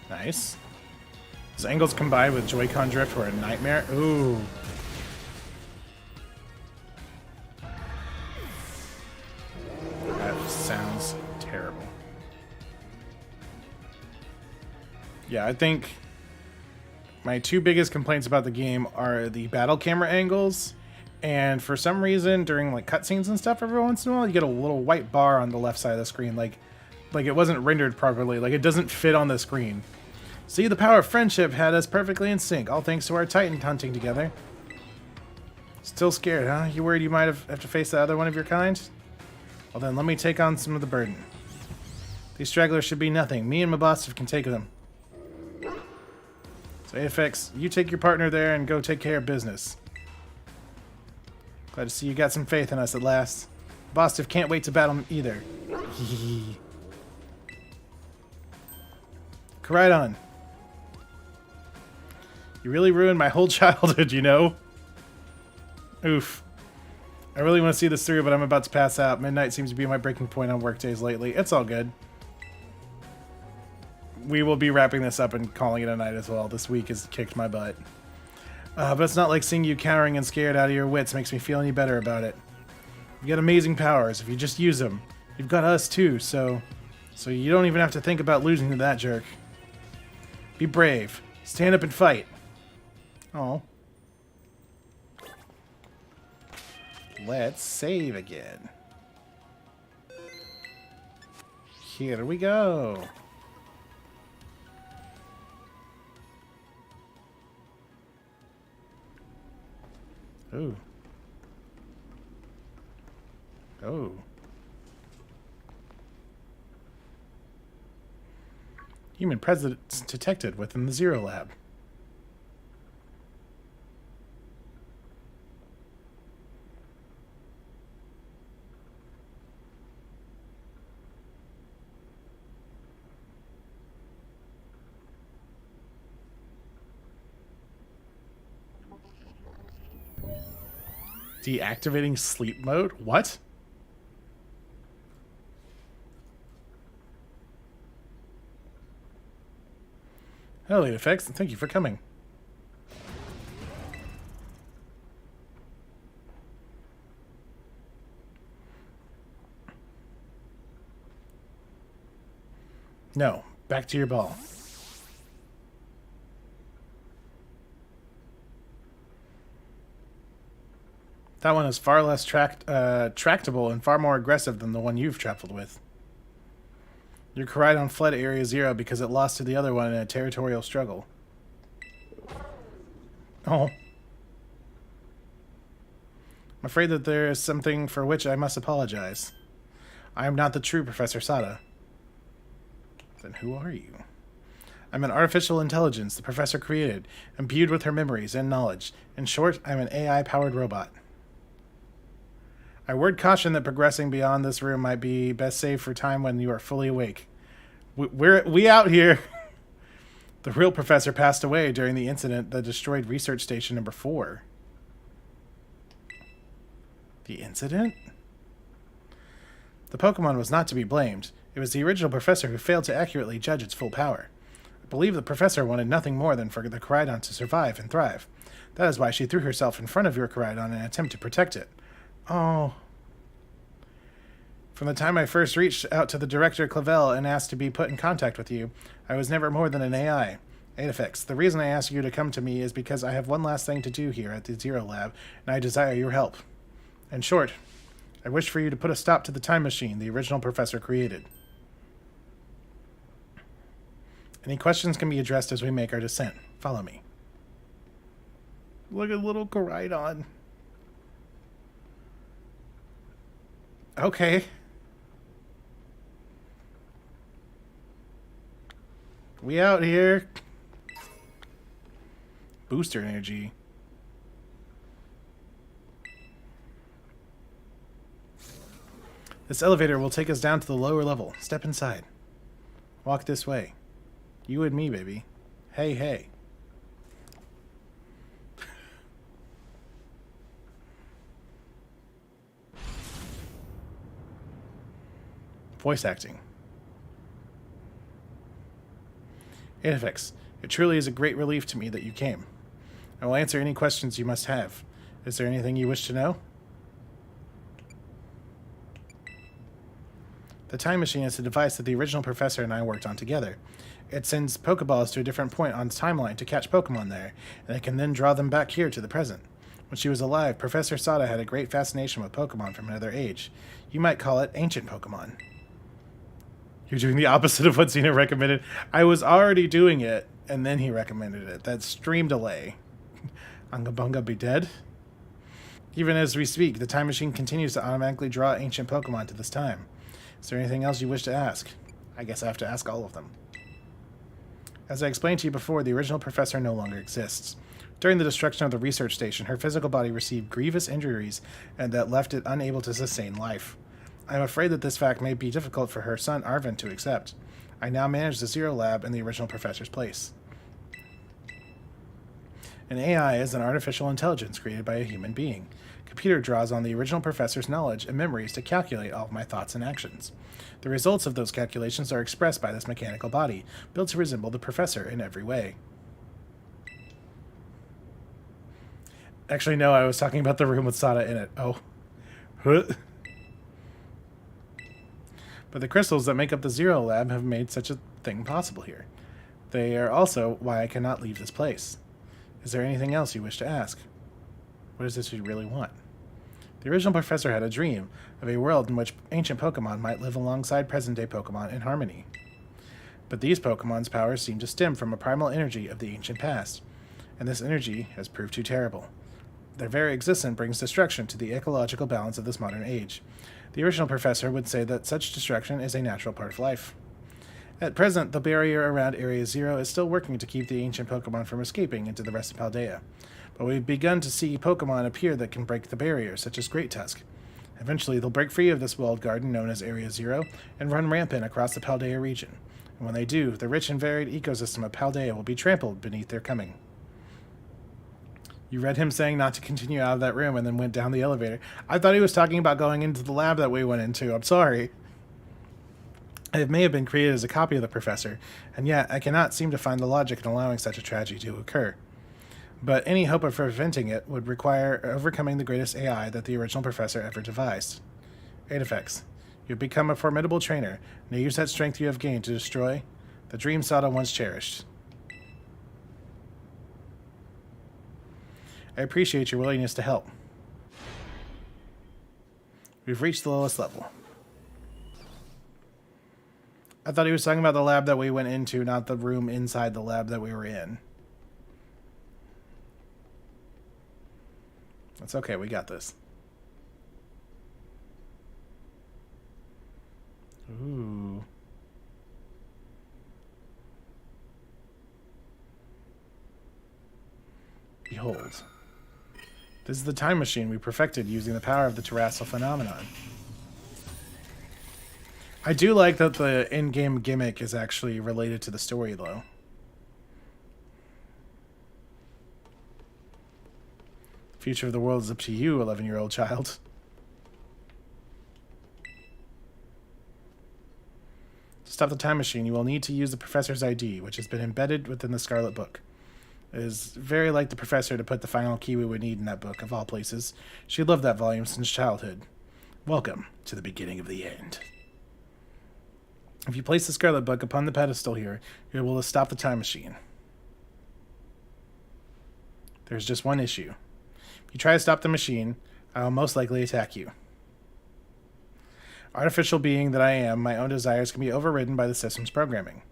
Nice. Those angles combined with Joy-Con drift were a nightmare. Ooh. That sounds terrible. Yeah, I think my two biggest complaints about the game are the battle camera angles, and for some reason during like cutscenes and stuff every once in a while you get a little white bar on the left side of the screen, like it wasn't rendered properly, like it doesn't fit on the screen. See, the power of friendship had us perfectly in sync, all thanks to our Titan hunting together. Still scared, huh? You worried you might have to face the other one of your kind? Well then, let me take on some of the burden. These stragglers should be nothing. Me and my boss can take them. So AFX, you take your partner there and go take care of business. Glad to see you got some faith in us at last. Bostif can't wait to battle him either. Right on. You really ruined my whole childhood, you know? Oof. I really want to see this through, but I'm about to pass out. Midnight seems to be my breaking point on work days lately. It's all good. We will be wrapping this up and calling it a night as well. This week has kicked my butt. But it's not like seeing you cowering and scared out of your wits makes me feel any better about it. You got amazing powers if you just use them. You've got us too, so you don't even have to think about losing to that jerk. Be brave. Stand up and fight. Oh. Let's save again. Here we go. Ooh. Oh. Human presence detected within the Zero Lab. Deactivating sleep mode? What? Hello, effects, and thank you for coming. No, back to your ball. That one is far less tractable and far more aggressive than the one you've traveled with. Your Koraidon fled Area Zero because it lost to the other one in a territorial struggle. Oh. I'm afraid that there is something for which I must apologize. I am not the true Professor Sada. Then who are you? I'm an artificial intelligence the Professor created, imbued with her memories and knowledge. In short, I'm an AI-powered robot. I word caution that progressing beyond this room might be best saved for time when you are fully awake. We out here. The real Professor passed away during the incident that destroyed Research Station number 4. The incident? The Pokemon was not to be blamed. It was the original Professor who failed to accurately judge its full power. I believe the Professor wanted nothing more than for the Koraidon to survive and thrive. That is why she threw herself in front of your Koraidon in an attempt to protect it. Oh. From the time I first reached out to the Director Clavel and asked to be put in contact with you, I was never more than an AI. Adafix, the reason I asked you to come to me is because I have one last thing to do here at the Zero Lab, and I desire your help. In short, I wish for you to put a stop to the time machine the original Professor created. Any questions can be addressed as we make our descent. Follow me. Look at little Koraidon. Okay. We out here. Booster energy. This elevator will take us down to the lower level. Step inside. Walk this way. You and me, baby. Hey, hey. Voice acting. Adafix, it truly is a great relief to me that you came. I will answer any questions you must have. Is there anything you wish to know? The time machine is a device that the original Professor and I worked on together. It sends Pokeballs to a different point on the timeline to catch Pokemon there, and it can then draw them back here to the present. When she was alive, Professor Sada had a great fascination with Pokemon from another age. You might call it ancient Pokemon. You're doing the opposite of what Xena recommended. I was already doing it, and then he recommended it. That stream delay. Ungabunga be dead? Even as we speak, the time machine continues to automatically draw ancient Pokemon to this time. Is there anything else you wish to ask? I guess I have to ask all of them. As I explained to you before, the original Professor no longer exists. During the destruction of the research station, her physical body received grievous injuries and that left it unable to sustain life. I am afraid that this fact may be difficult for her son Arven to accept. I now manage the Zero Lab in the original Professor's place. An AI is an artificial intelligence created by a human being. Computer draws on the original Professor's knowledge and memories to calculate all of my thoughts and actions. The results of those calculations are expressed by this mechanical body, built to resemble the Professor in every way. Actually, no, I was talking about the room with Sada in it. Oh. But the crystals that make up the Zero Lab have made such a thing possible here. They are also why I cannot leave this place. Is there anything else you wish to ask? What is this you really want? The original Professor had a dream of a world in which ancient Pokemon might live alongside present-day Pokemon in harmony. But these Pokemon's powers seem to stem from a primal energy of the ancient past, and this energy has proved too terrible. Their very existence brings destruction to the ecological balance of this modern age. The original Professor would say that such destruction is a natural part of life. At present, the barrier around Area Zero is still working to keep the ancient Pokemon from escaping into the rest of Paldea, but we've begun to see Pokemon appear that can break the barrier, such as Great Tusk. Eventually, they'll break free of this walled garden known as Area Zero and run rampant across the Paldea region. And when they do, the rich and varied ecosystem of Paldea will be trampled beneath their coming. You read him saying not to continue out of that room and then went down the elevator. I thought he was talking about going into the lab that we went into. I'm sorry. It may have been created as a copy of the Professor, and yet I cannot seem to find the logic in allowing such a tragedy to occur. But any hope of preventing it would require overcoming the greatest AI that the original Professor ever devised. Adafix, you've become a formidable trainer. Now use that strength you have gained to destroy the dream Sada once cherished. I appreciate your willingness to help. We've reached the lowest level. I thought he was talking about the lab that we went into, not the room inside the lab that we were in. That's okay, we got this. Ooh. Behold. This is the time machine we perfected using the power of the terrestrial phenomenon. I do like that the in-game gimmick is actually related to the story, though. The future of the world is up to you, 11-year-old child. To stop the time machine, you will need to use the professor's ID, which has been embedded within the Scarlet book. It is very like the professor to put the final key we would need in that book, of all places. She loved that volume since childhood. Welcome to the beginning of the end. If you place the Scarlet book upon the pedestal here, you will stop the time machine. There's just one issue. If you try to stop the machine, I will most likely attack you. Artificial being that I am, my own desires can be overridden by the system's programming.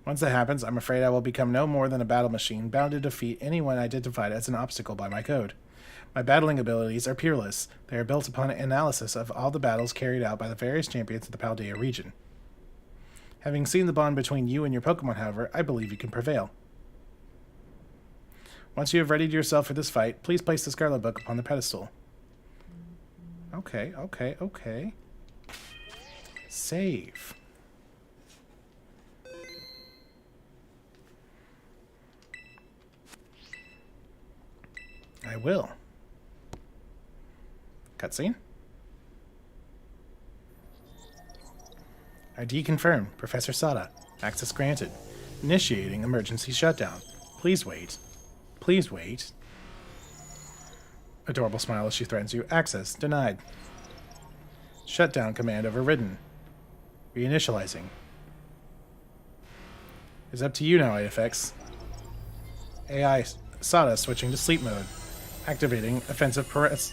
Once that happens, I'm afraid I will become no more than a battle machine, bound to defeat anyone identified as an obstacle by my code. My battling abilities are peerless. They are built upon an analysis of all the battles carried out by the various champions of the Paldea region. Having seen the bond between you and your Pokemon, however, I believe you can prevail. Once you have readied yourself for this fight, please place the Scarlet book upon the pedestal. Okay. Save. I will. Cutscene. ID confirmed. Professor Sada. Access granted. Initiating emergency shutdown. Please wait. Please wait. Adorable smile as she threatens you. Access denied. Shutdown command overridden. Reinitializing. It's up to you now, IFX. AI Sada switching to sleep mode. Activating offensive protocols.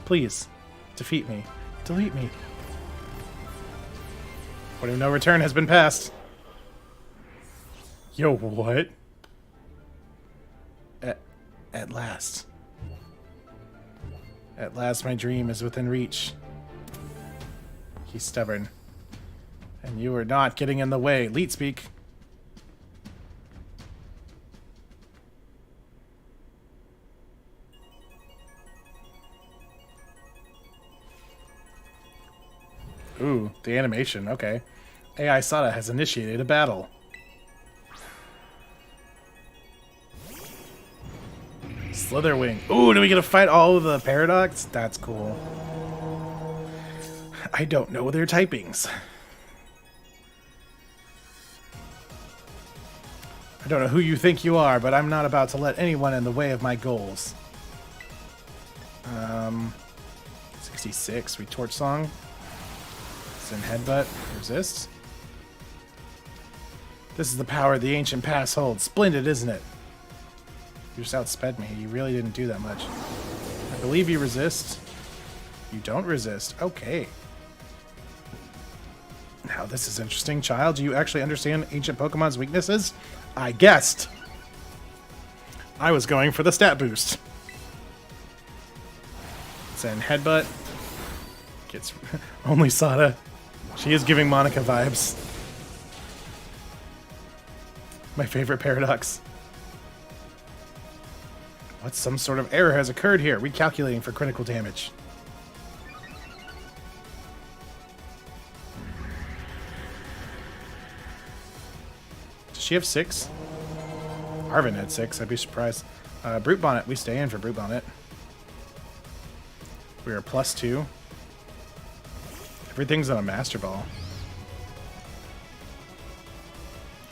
Please, defeat me. Delete me. Point of no return has been passed. Yo, what? At last. At last my dream is within reach. He's stubborn. And you are not getting in the way. Leet speak. Ooh, the animation. Okay. AI Sada has initiated a battle. Slitherwing. Ooh, do we get to fight all of the Paradox? That's cool. I don't know their typings. I don't know who you think you are, but I'm not about to let anyone in the way of my goals. 66. Retort Song. Send Headbutt. Resist. This is the power the ancient past holds. Splendid, isn't it? You just outsped me. You really didn't do that much. I believe you resist. You don't resist. Okay. Now this is interesting. Child, do you actually understand ancient Pokemon's weaknesses? I guessed. I was going for the stat boost. Send Headbutt. Gets only Sada. She is giving Monica vibes. My favorite Paradox. What? Some sort of error has occurred here. Recalculating for critical damage. Does she have 6? Arven had 6. I'd be surprised. Brute Bonnet. We stay in for Brute Bonnet. We are +2. Everything's on a Master Ball.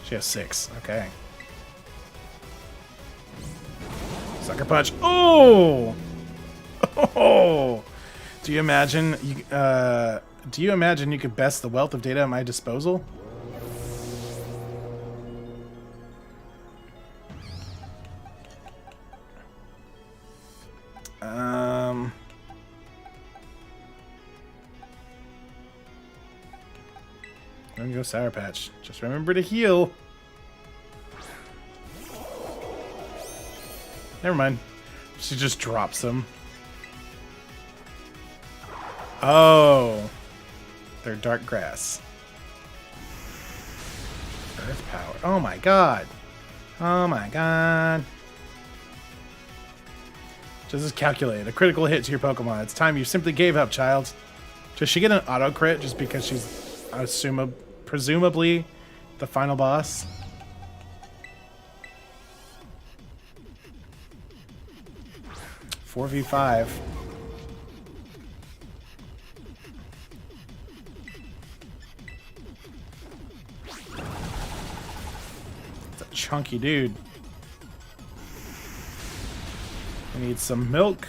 She has 6. Okay. Sucker Punch. Oh! Oh! Do you imagine you could best the wealth of data at my disposal? Don't go Sour Patch. Just remember to heal. Never mind. She just drops them. Oh. They're dark grass. Earth power. Oh my god. Oh my god. This is calculated. A critical hit to your Pokemon. It's time you simply gave up, child. Does she get an auto crit just because she's presumably the final boss? – 4v5. It's a chunky dude. We need some milk.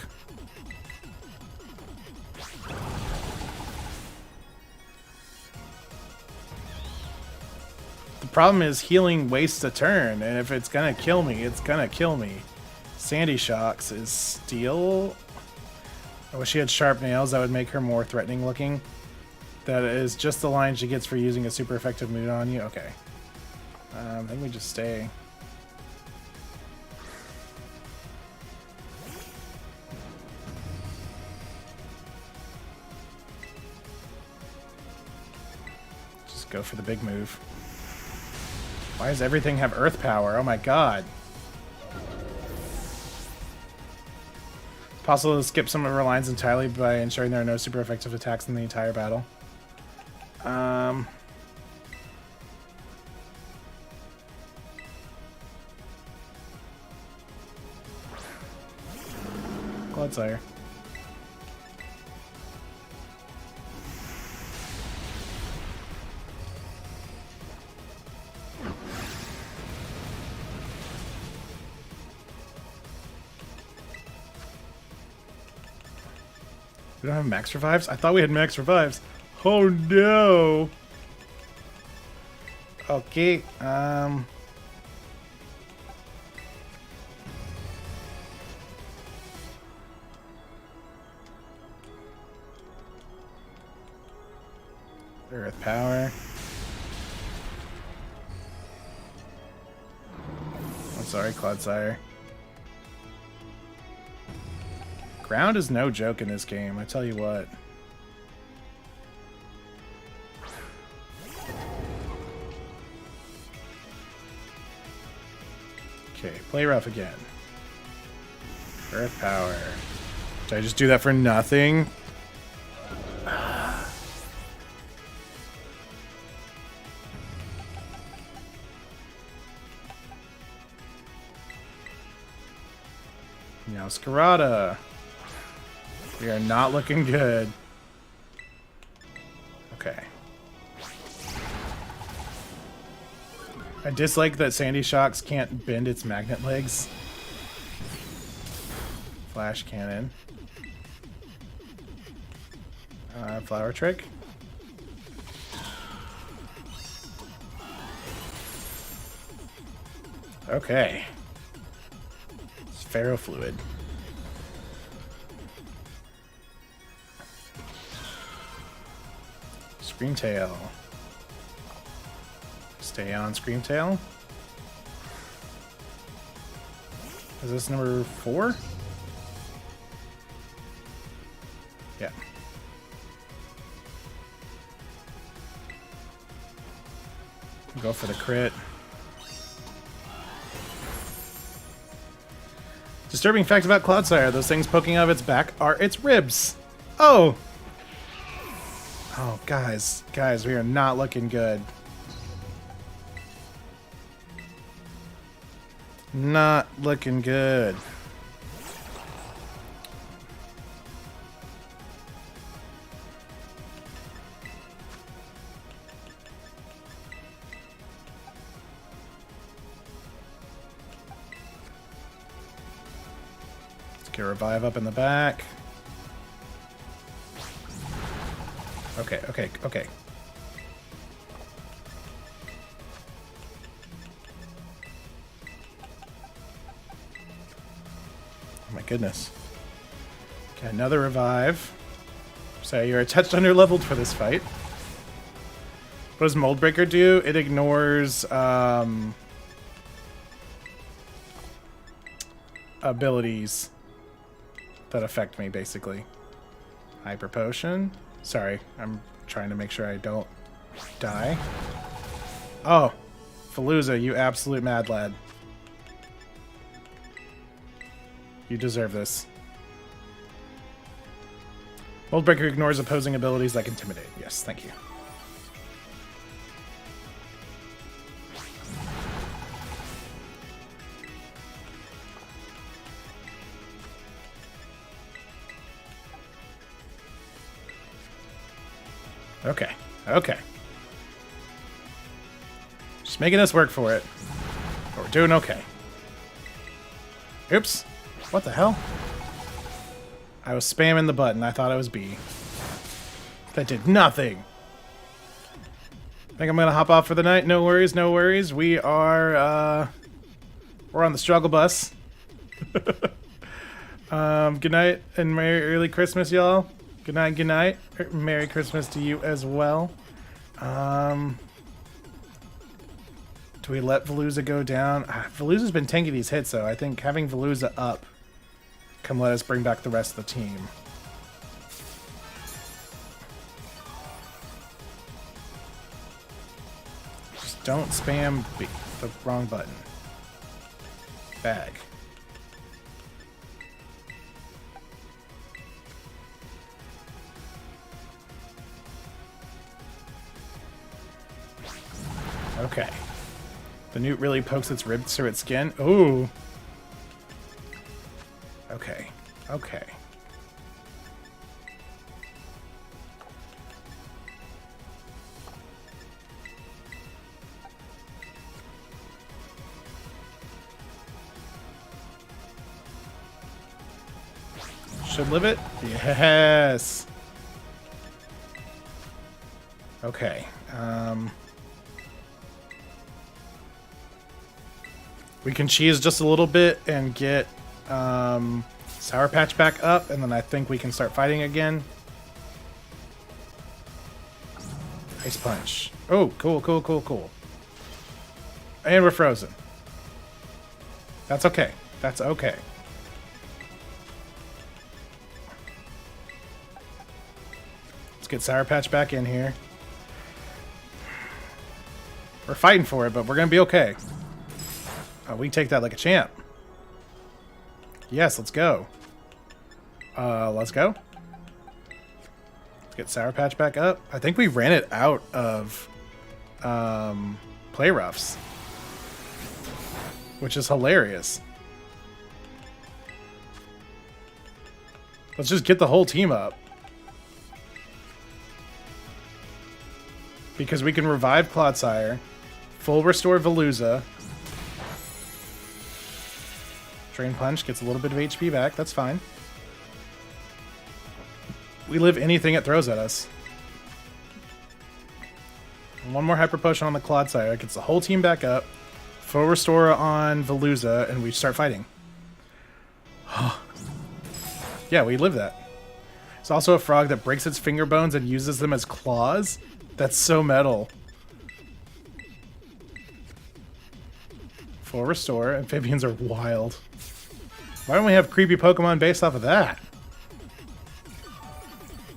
The problem is healing wastes a turn, and if it's gonna kill me, it's gonna kill me. Sandy Shocks is steel. I wish she had sharp nails. That would make her more threatening looking. That is just the line she gets for using a super effective move on you. Okay. I think we just stay. Go for the big move. Why does everything have earth power? Oh my god. It's possible to skip some of her lines entirely by ensuring there are no super effective attacks in the entire battle. Clodsire. We don't have max revives? I thought we had max revives. Oh no. Okay, Earth power. I'm sorry, Clodsire. Ground is no joke in this game, I tell you what. Okay, play rough again. Earth power. Did I just do that for nothing? Now Scarlet. We are not looking good. Okay. I dislike that Sandy Shocks can't bend its magnet legs. Flash cannon. Flower trick. Okay. It's ferrofluid. Screamtail. Stay on Screamtail. Is this number 4? Yeah. Go for the crit. Disturbing fact about Clodsire, those things poking out of its back are its ribs. Oh! Oh, guys, we are not looking good. Not looking good. Let's get a revive up in the back. Okay. Oh my goodness. Okay, another revive. So you're a touch under leveled for this fight. What does Mold Breaker do? It ignores abilities that affect me, basically. Hyper Potion. Sorry, I'm trying to make sure I don't die. Oh, Falooza, you absolute mad lad. You deserve this. Mold Breaker ignores opposing abilities like Intimidate. Yes, thank you. Okay, okay. Just making us work for it. But we're doing okay. Oops. What the hell? I was spamming the button. I thought it was B. That did nothing. Think I'm gonna hop off for the night? No worries, no worries. We are, we're on the struggle bus. Good night and Merry Early Christmas, y'all. Good night, good night. Merry Christmas to you as well. Do we let Veluza go down? Veluza's been tanking these hits, though. I think having Veluza up can let us bring back the rest of the team. Just don't spam the wrong button. Bag. Okay. The newt really pokes its ribs through its skin. Ooh. Okay. Okay. Should live it? Yes. Okay. We can cheese just a little bit and get Sour Patch back up, and then I think we can start fighting again. Ice Punch. Oh, cool, cool, cool, cool. And we're frozen. That's okay. That's okay. Let's get Sour Patch back in here. We're fighting for it, but we're going to be okay. Oh, we take that like a champ. Yes, let's go. Let's go. Let's get Sour Patch back up. I think we ran it out of play roughs, which is hilarious. Let's just get the whole team up. Because we can revive Clodsire, full restore Veluza. Drain Punch gets a little bit of HP back. That's fine. We live anything it throws at us. And one more Hyper Potion on the Clodsire. Gets the whole team back up. Full restore on Veluza, and we start fighting. Yeah, we live that. It's also a frog that breaks its finger bones and uses them as claws. That's so metal. Full restore. Amphibians are wild. Why don't we have creepy Pokemon based off of that?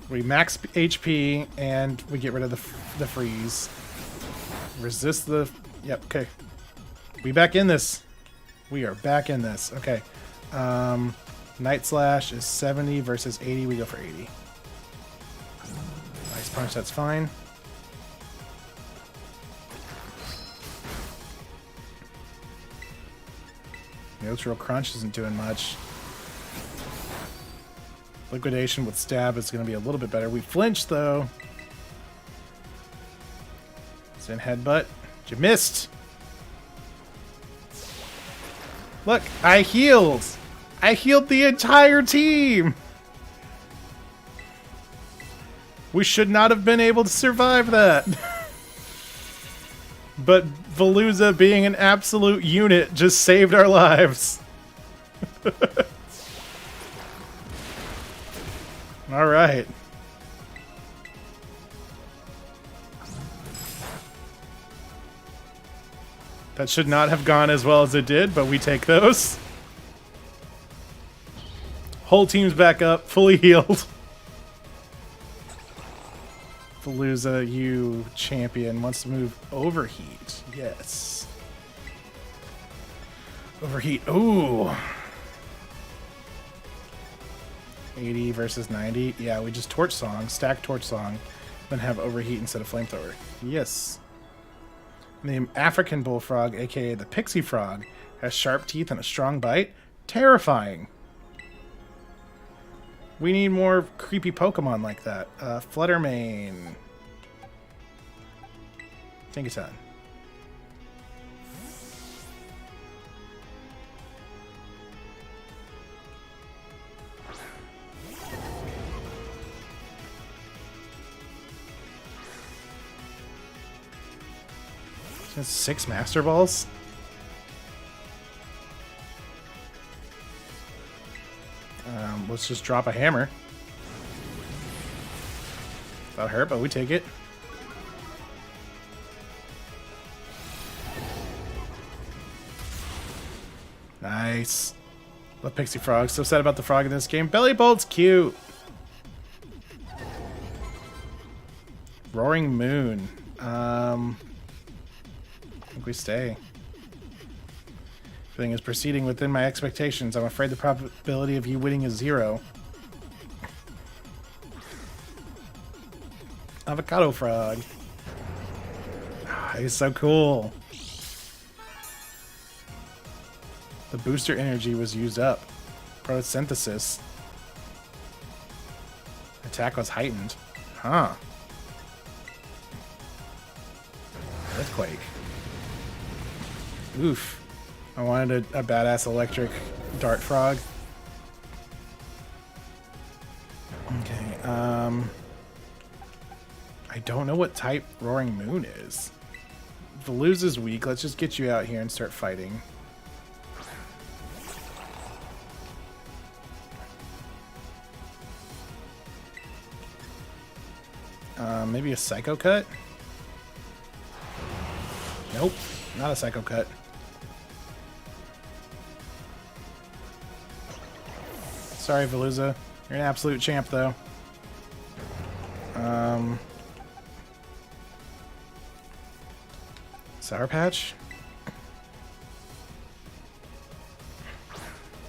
We max HP and we get rid of the freeze. Resist the... Yep, okay. We back in this. We are back in this. Okay. Night Slash is 70 versus 80. We go for 80. Ice Punch, that's fine. Neutral Crunch isn't doing much. Liquidation with Stab is going to be a little bit better. We flinched, though. Zen Headbutt. You missed. Look, I healed. I healed the entire team. We should not have been able to survive that. But Veluza, being an absolute unit, just saved our lives. All right. That should not have gone as well as it did, but we take those. Whole team's back up, fully healed. Palooza, you champion, wants to move overheat. Yes. Overheat. Ooh. 80 versus 90. Yeah, we just torch song, stack torch song, then have overheat instead of flamethrower. Yes. The African bullfrog, aka the pixie frog, has sharp teeth and a strong bite. Terrifying. We need more creepy Pokemon like that. Fluttermane. Think it's on. That's 6 Master Balls? Let's just drop a hammer. That'll hurt, but we take it. Nice. Love Pixie Frog. So sad about the frog in this game. Belly Bolt's cute. Roaring Moon. I think we stay. Everything is proceeding within my expectations. I'm afraid the probability of you winning is 0. Avocado Frog. He's so cool. The booster energy was used up. Photosynthesis. Attack was heightened. Huh. Earthquake. Oof. I wanted a badass electric dart frog. Okay, I don't know what type Roaring Moon is. Veluza's weak. Let's just get you out here and start fighting. Maybe a Psycho Cut? Nope, not a Psycho Cut. Sorry, Veluza. You're an absolute champ, though. Sour Patch?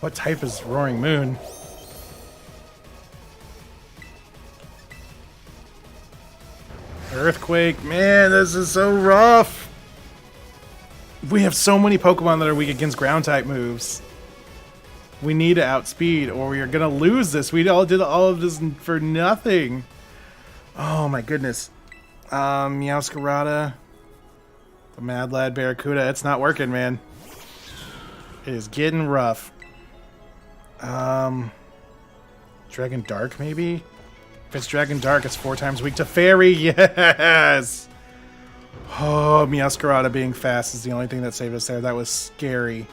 What type is Roaring Moon? Earthquake. Man, this is so rough. We have so many Pokemon that are weak against ground type moves. We need to outspeed or we are going to lose this. We all did all of this for nothing. Oh my goodness. Meowscarada. The Mad Lad Barracuda. It's not working, man. It is getting rough. Dragon Dark, maybe? If it's Dragon Dark, it's 4 times weak to Fairy. Yes! Oh, Meowscarada being fast is the only thing that saved us there. That was scary.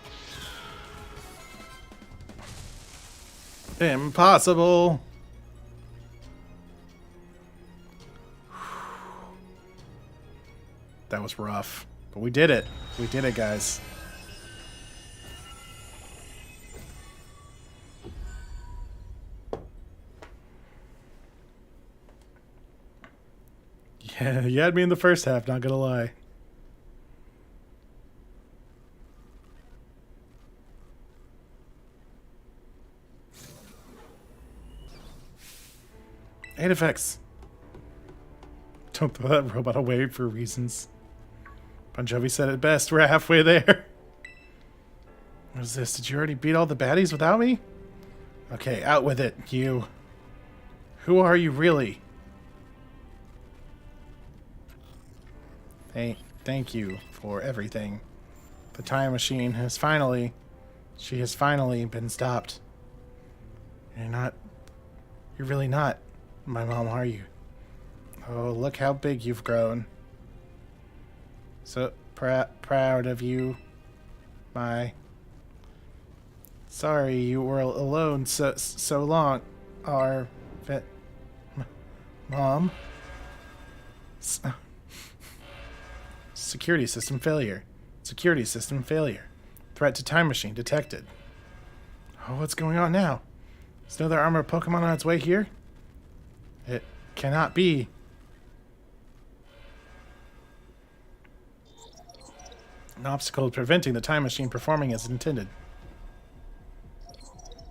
Impossible. That was rough. But we did it. We did it, guys. Yeah, you had me in the first half, not gonna lie. Aid effects. Don't throw that robot away for reasons. Bon Jovi said it best. We're halfway there. What is this? Did you already beat all the baddies without me? Okay, out with it, you. Who are you really? Thank you for everything. The time machine has finally... She has finally been stopped. You're really not my mom, are you? Oh, look how big you've grown. So proud of you. Sorry you were alone so long. Mom? Security system failure. Security system failure. Threat to time machine detected. Oh, what's going on now? Is another armored Pokemon on its way here? It cannot be. An obstacle preventing the time machine performing as intended.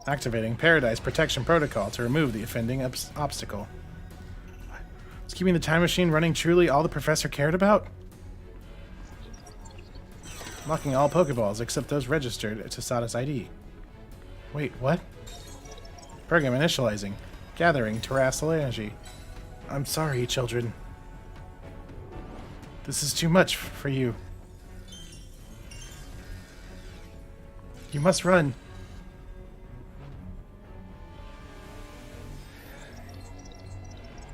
Activating Paradise Protection Protocol to remove the offending obstacle. Is keeping the time machine running truly all the professor cared about? Locking all Pokeballs except those registered to Sada's ID. Wait, what? Program initializing. Gathering terrestrial energy. I'm sorry, children. This is too much for you. You must run.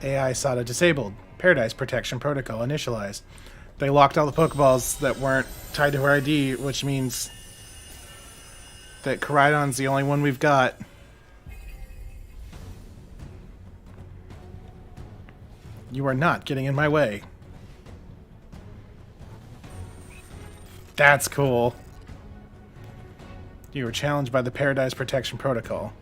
AI SATA disabled. Paradise Protection Protocol initialized. They locked all the Pokeballs that weren't tied to her ID, which means that Koraidon's the only one we've got. You are not getting in my way. That's cool. You were challenged by the Paradise Protection Protocol.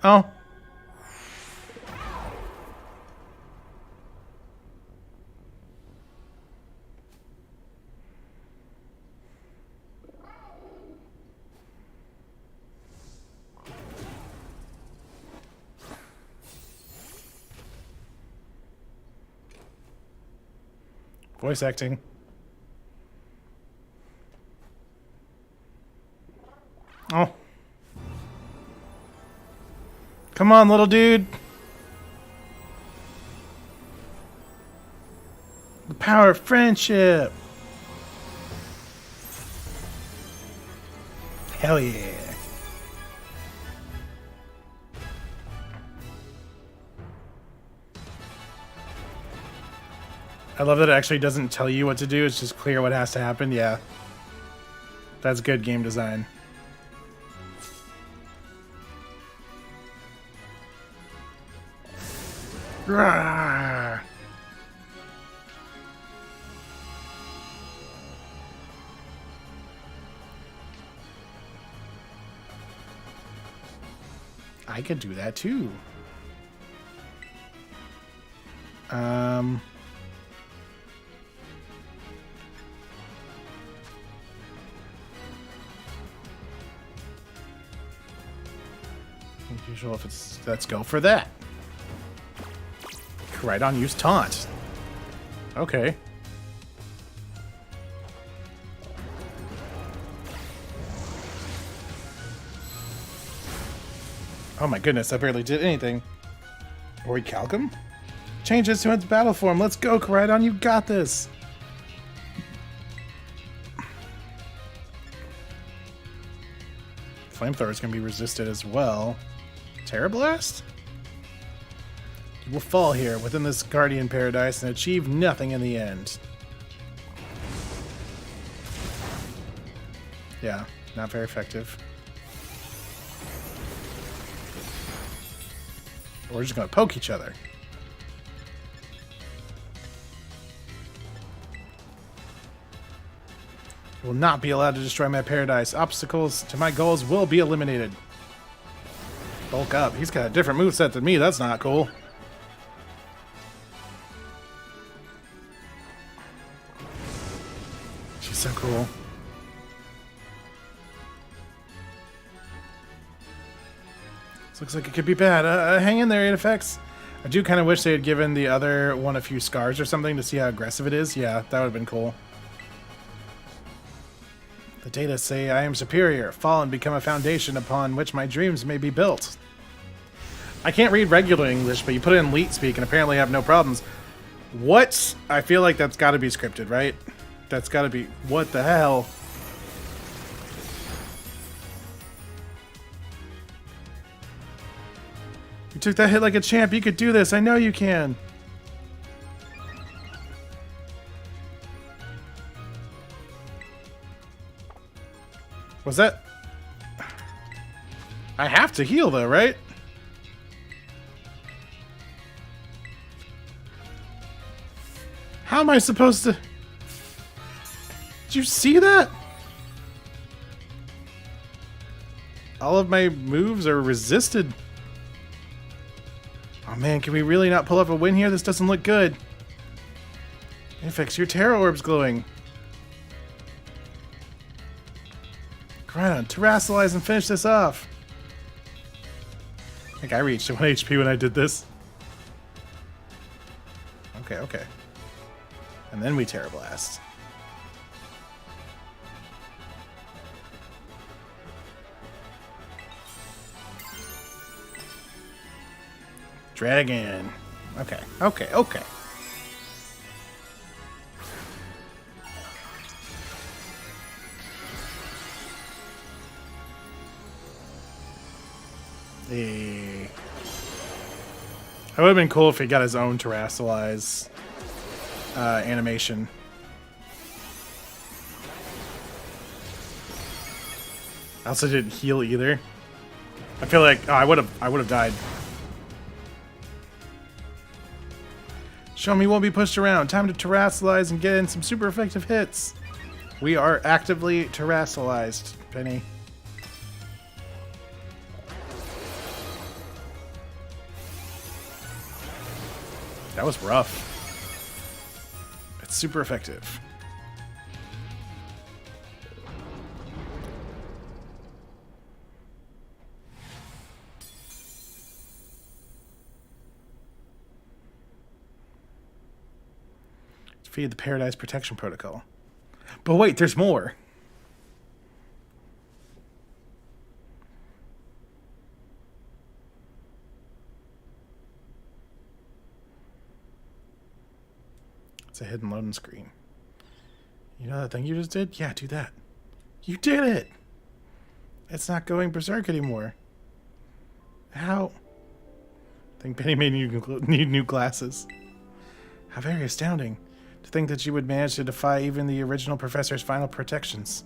Oh. Voice acting. Oh. Come on, little dude. The power of friendship. Hell yeah. I love that it actually doesn't tell you what to do. It's just clear what has to happen. Yeah. That's good game design. Rawr. I could do that too. Usual if it's let's go for that. Right on, use taunt. Okay. Oh my goodness, I barely did anything. Orichalcum? Changes to its battle form. Let's go, Koraidon, you got this. Flamethrower's gonna be resisted as well. Terra Blast? You will fall here within this Guardian Paradise and achieve nothing in the end. Yeah, not very effective. We're just gonna poke each other. You will not be allowed to destroy my paradise. Obstacles to my goals will be eliminated. Bulk up. He's got a different moveset than me. That's not cool. She's so cool. This looks like it could be bad. Hang in there, 8FX. I do kind of wish they had given the other one a few scars or something to see how aggressive it is. Yeah, that would have been cool. The data say I am superior. Fall and become a foundation upon which my dreams may be built. I can't read regular English, but you put it in Leet speak and apparently have no problems. What? I feel like that's got to be scripted, right? That's got to be... What the hell? You took that hit like a champ. You could do this. I know you can. Was that... I have to heal, though, right? How am I supposed to... Did you see that? All of my moves are resisted. Oh man, can we really not pull up a win here? This doesn't look good. Infix, your Terra Orb's glowing. Come on, terrasilize and finish this off. I think I reached 1 HP when I did this. Okay, okay. And then we Terra Blast. Dragon. Okay, okay, okay. It would have been cool if he got his own terrasilize animation. I also didn't heal either. I feel like I would have died. Show me won't be pushed around. Time to terrasilize and get in some super effective hits. We are actively terrasilized, Penny. That was rough. It's super effective. Feed the Paradise Protection Protocol. But wait, there's more. It's a hidden loading screen. You know that thing you just did? Yeah, do that. You did it! It's not going berserk anymore. How? I think Penny may need new glasses. How very astounding. To think that you would manage to defy even the original professor's final protections.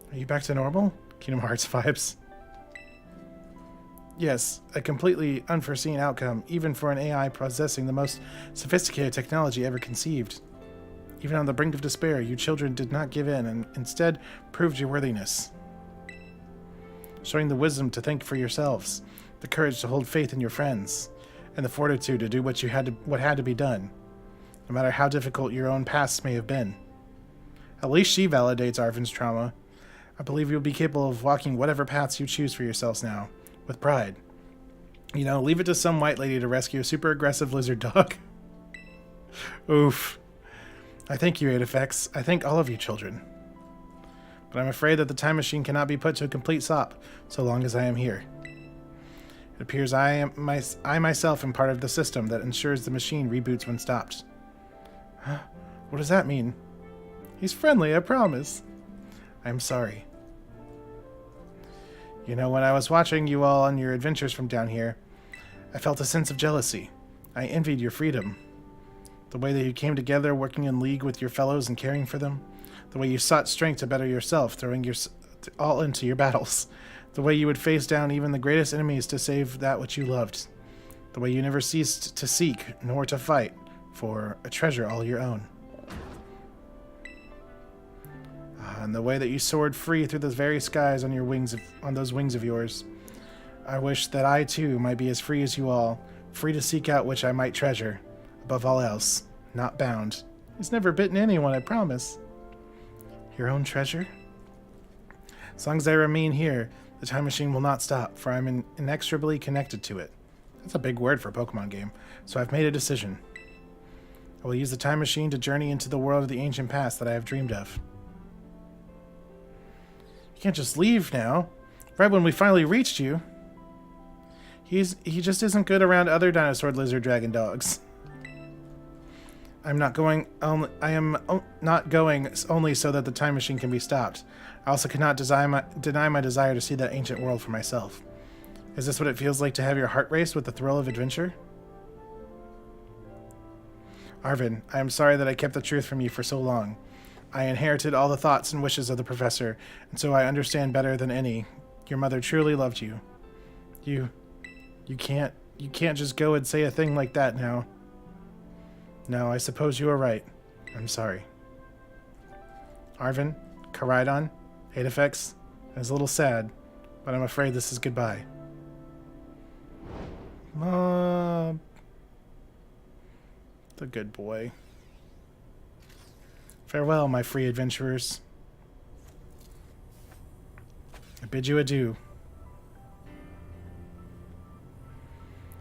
Are you back to normal? Kingdom Hearts vibes. Yes, a completely unforeseen outcome, even for an AI possessing the most sophisticated technology ever conceived. Even on the brink of despair, you children did not give in and instead proved your worthiness. Showing the wisdom to think for yourselves, the courage to hold faith in your friends, and the fortitude to do what had to be done. No matter how difficult your own past may have been. At least she validates Arven's trauma. I believe you'll be capable of walking whatever paths you choose for yourselves now, with pride. You know, leave it to some white lady to rescue a super aggressive lizard dog. Oof. I thank you, 8FX. I thank all of you children. But I'm afraid that the time machine cannot be put to a complete stop so long as I am here. It appears I myself am part of the system that ensures the machine reboots when stopped. Huh? What does that mean? He's friendly, I promise. I'm sorry. You know, when I was watching you all on your adventures from down here, I felt a sense of jealousy. I envied your freedom. The way that you came together, working in league with your fellows and caring for them. The way you sought strength to better yourself, throwing your all into your battles. The way you would face down even the greatest enemies to save that which you loved. The way you never ceased to seek, nor to fight, for a treasure all your own. And the way that you soared free through those very skies on those wings of yours. I wish that I too might be as free as you all, free to seek out which I might treasure, above all else, not bound. He's never bitten anyone, I promise. Your own treasure? As long as I remain here, the time machine will not stop, for I'm inexorably connected to it. That's a big word for a Pokemon game, so I've made a decision. I will use the time machine to journey into the world of the ancient past that I have dreamed of. You can't just leave now, right when we finally reached you. He just isn't good around other dinosaur lizard dragon dogs. I am not going only so that the time machine can be stopped. I also cannot deny my desire to see that ancient world for myself. Is this what it feels like to have your heart race with the thrill of adventure? Arven, I am sorry that I kept the truth from you for so long. I inherited all the thoughts and wishes of the professor, and so I understand better than any. Your mother truly loved you. You can't just go and say a thing like that now. No, I suppose you are right. I'm sorry. Arven, Caridon, Adifex, is a little sad, but I'm afraid this is goodbye. Mom. The good boy. Farewell, my free adventurers. I bid you adieu.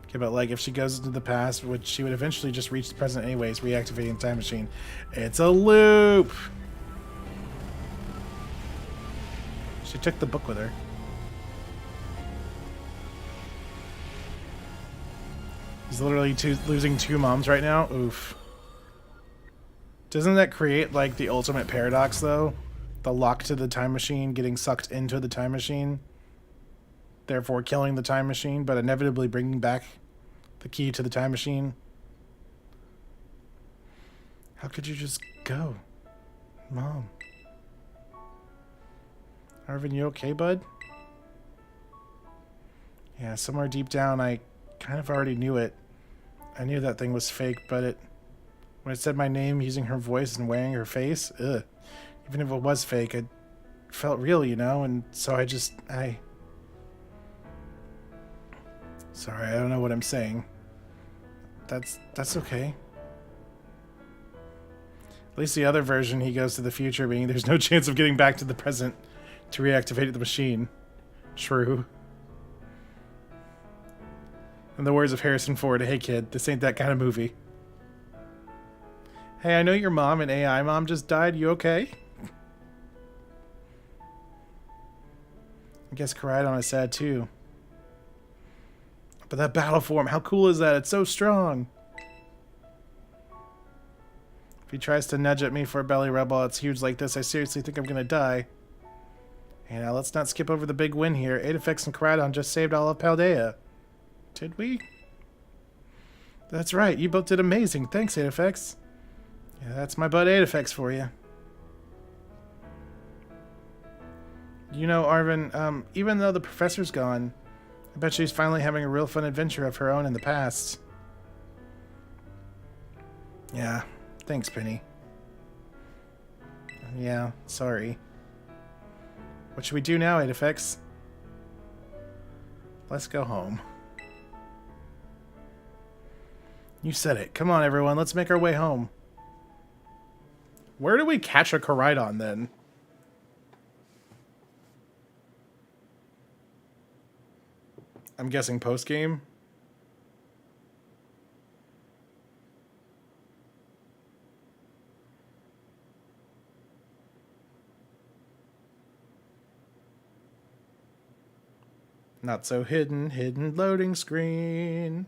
Okay, but like if she goes into the past, which she would eventually just reach the present anyways, reactivating the time machine. It's a loop! She took the book with her. He's literally losing two moms right now. Oof. Doesn't that create like the ultimate paradox though? The lock to the time machine getting sucked into the time machine, therefore killing the time machine, but inevitably bringing back the key to the time machine. How could you just go? Mom. Arven, you okay, bud? Yeah, somewhere deep down I kind of already knew it. I knew that thing was fake, but when it said my name using her voice and wearing her face, ugh. Even if it was fake, it felt real, you know? And so Sorry, I don't know what I'm saying. That's okay. At least the other version, he goes to the future, meaning there's no chance of getting back to the present to reactivate the machine. True. In the words of Harrison Ford, hey kid, this ain't that kind of movie. Hey, I know your mom and AI mom just died. You okay? I guess Caridon is sad too. But that battle form, how cool is that? It's so strong. If he tries to nudge at me for a belly rub while it's huge like this, I seriously think I'm gonna die. Hey, now let's not skip over the big win here. Adifex and Caridon just saved all of Paldea. Did we? That's right, you both did amazing. Thanks, Adifex. Yeah, that's my bud Adifex for you. You know, Arven, even though the professor's gone, I bet she's finally having a real fun adventure of her own in the past. Yeah, thanks, Penny. Yeah, sorry. What should we do now, Adifex? Let's go home. You said it. Come on, everyone. Let's make our way home. Where do we catch a Caridon, then? I'm guessing post-game? Not so hidden. Hidden loading screen.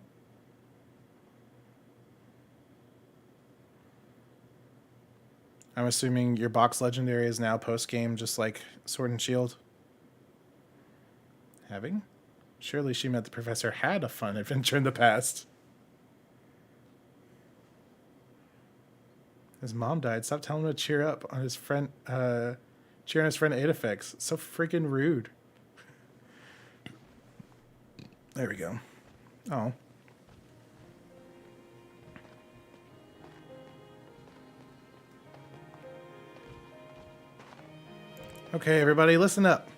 I'm assuming your box legendary is now post-game, just like Sword and Shield. Having? Surely she meant the professor had a fun adventure in the past. His mom died. Stop telling him to cheer up on his friend, cheer on his friend Adifex. So freaking rude. There we go. Oh. Okay, everybody, listen up.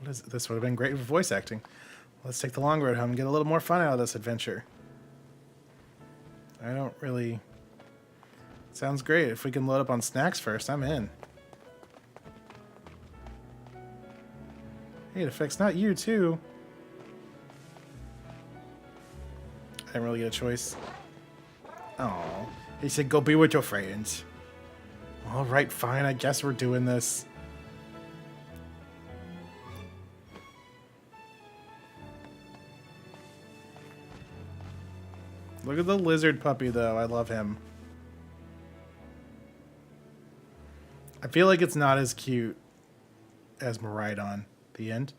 What is it? This would have been great for voice acting. Let's take the long road home and get a little more fun out of this adventure. I don't really... Sounds great. If we can load up on snacks first, I'm in. Hey, to fix not you, too. I didn't really get a choice. Oh, he said go be with your friends. Alright, fine. I guess we're doing this. Look at the lizard puppy, though. I love him. I feel like it's not as cute as Maridon. The end.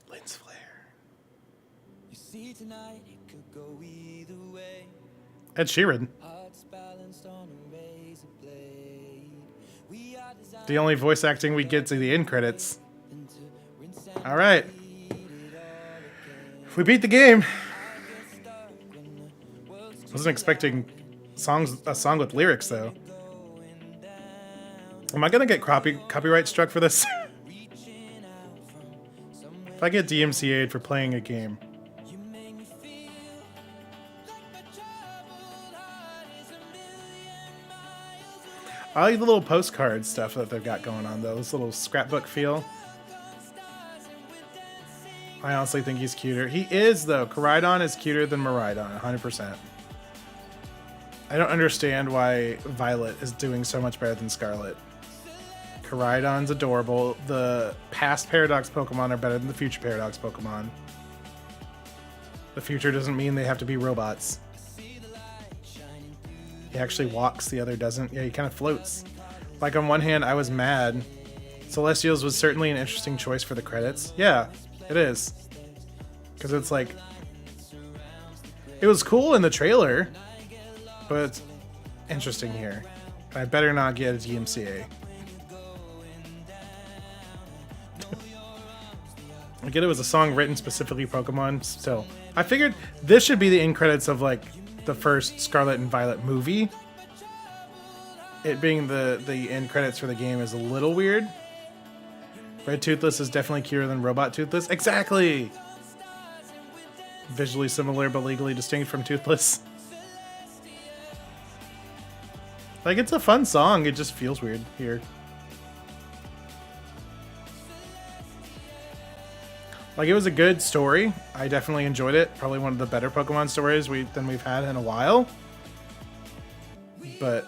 Lens flare. You see tonight, it could go either way. Ed Sheeran. The only voice acting we get to the end credits. All right. We beat the game. Wasn't expecting a song with lyrics though. Am I gonna get copyright struck for this? If I get DMCA'd for playing a game. I like the little postcard stuff that they've got going on though. This little scrapbook feel. I honestly think he's cuter. He is though. Koraidon is cuter than Miraidon, 100%. I don't understand why Violet is doing so much better than Scarlet. Koraidon's adorable. The past Paradox Pokemon are better than the future Paradox Pokemon. The future doesn't mean they have to be robots. He actually walks, the other doesn't. Yeah, he kind of floats. Like, on one hand, I was mad. Celestials was certainly an interesting choice for the credits. Yeah, it is. Because it's like... It was cool in the trailer, but it's interesting here. I better not get a DMCA. I get it was a song written specifically for Pokemon, still. I figured this should be the end credits of, like, the first Scarlet and Violet movie. It being the end credits for the game is a little weird. Red Toothless is definitely cuter than Robot Toothless. Exactly! Visually similar but legally distinct from Toothless. Like, it's a fun song, it just feels weird here. Like, it was a good story. I definitely enjoyed it. Probably one of the better Pokemon stories than we've had in a while. But,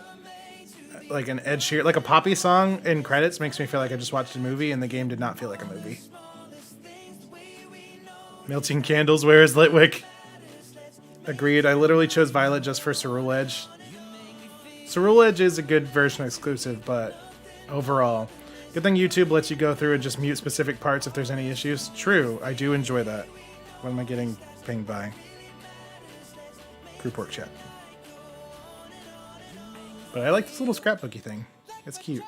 like, an Ed Sheeran, like a Poppy song in credits makes me feel like I just watched a movie, and the game did not feel like a movie. Melting Candles, where is Litwick? Agreed. I literally chose Violet just for Cerule Edge. Cerule Edge is a good version exclusive, but overall... Good thing YouTube lets you go through and just mute specific parts if there's any issues. True, I do enjoy that. What am I getting pinged by? Group work chat. But I like this little scrapbooky thing. It's cute.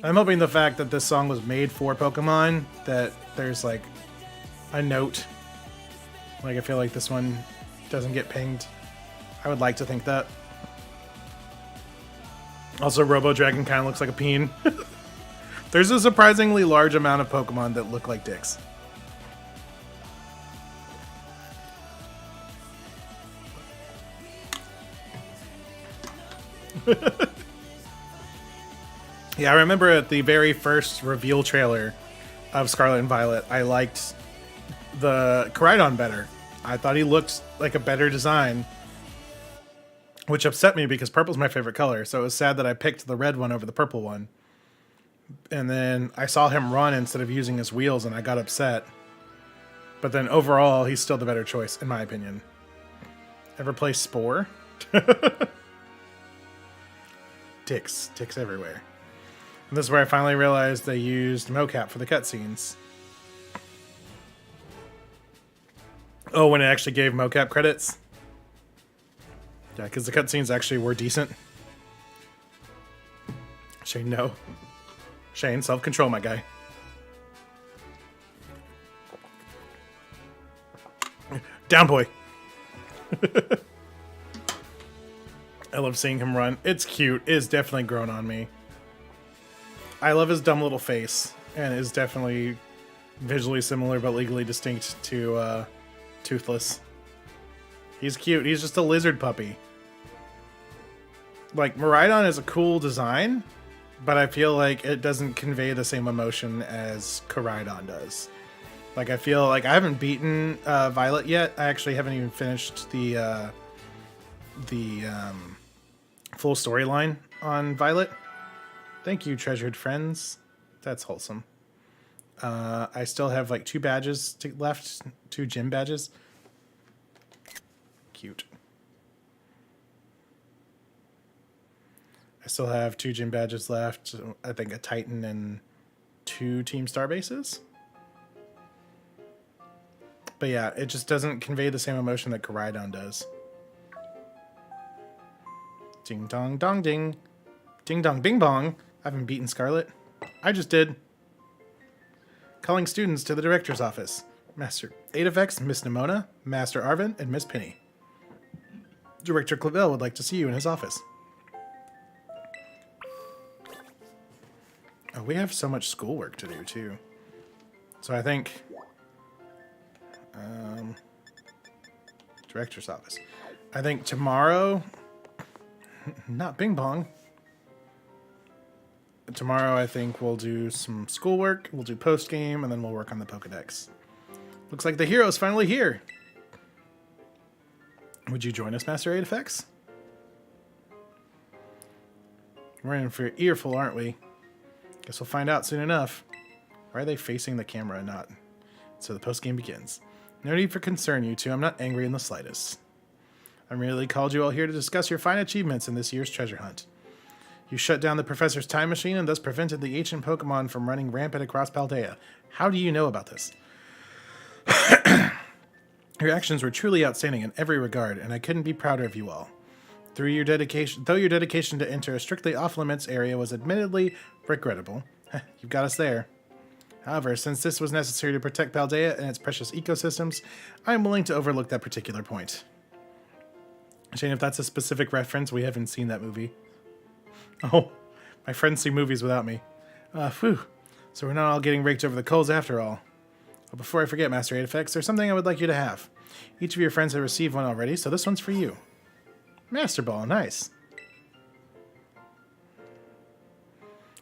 I'm hoping the fact that this song was made for Pokemon, that there's like a note. Like I feel like this one doesn't get pinged. I would like to think that. Also, Robo Dragon kind of looks like a peen. There's a surprisingly large amount of Pokemon that look like dicks. Yeah, I remember at the very first reveal trailer of Scarlet and Violet, I liked the Koraidon better. I thought he looked like a better design. Which upset me because purple's my favorite color, so it was sad that I picked the red one over the purple one. And then I saw him run instead of using his wheels, and I got upset. But then overall, he's still the better choice, in my opinion. Ever play Spore? Ticks everywhere. And this is where I finally realized they used mocap for the cutscenes. Oh, when it actually gave mocap credits? Yeah, because the cutscenes actually were decent. Shane, no. Shane, self-control, my guy. Down, boy. I love seeing him run. It's cute. It is definitely grown on me. I love his dumb little face. And is definitely visually similar but legally distinct to Toothless. He's cute. He's just a lizard puppy. Like, Miraidon is a cool design, but I feel like it doesn't convey the same emotion as Koraidon does. Like, I feel like I haven't beaten Violet yet. I actually haven't even finished the full storyline on Violet. Thank you, treasured friends. That's wholesome. I still have like 2 badges left, 2 gym badges. Cute. I still have 2 gym badges left. I think a Titan and 2 Team Star bases. But yeah, it just doesn't convey the same emotion that Koraidon does. Ding dong dong ding. Ding dong bing bong. I haven't beaten Scarlet. I just did. Calling students to the director's office. Master Adafex, Miss Nemona, Master Arven, and Miss Penny. Director Clavel would like to see you in his office. Oh, we have so much schoolwork to do, too. So I think... director's office. I think tomorrow... Not Bing Bong. Tomorrow, I think we'll do some schoolwork, we'll do post-game, and then we'll work on the Pokedex. Looks like the hero's finally here. Would you join us, Master Adafex? We're in for an earful, aren't we? Guess we'll find out soon enough. Why are they facing the camera and not? So the post-game begins. No need for concern, you two. I'm not angry in the slightest. I merely called you all here to discuss your fine achievements in this year's treasure hunt. You shut down the professor's time machine and thus prevented the ancient Pokemon from running rampant across Paldea. How do you know about this? Your actions were truly outstanding in every regard, and I couldn't be prouder of you all. Though your dedication to enter a strictly off-limits area was admittedly regrettable, you've got us there. However, since this was necessary to protect Paldea and its precious ecosystems, I am willing to overlook that particular point. Shane, if that's a specific reference, we haven't seen that movie. Oh, my friends see movies without me. Phew. So we're not all getting raked over the coals after all. But before I forget, Master Adafex, there's something I would like you to have. Each of your friends have received one already, so this one's for you. Master Ball, nice.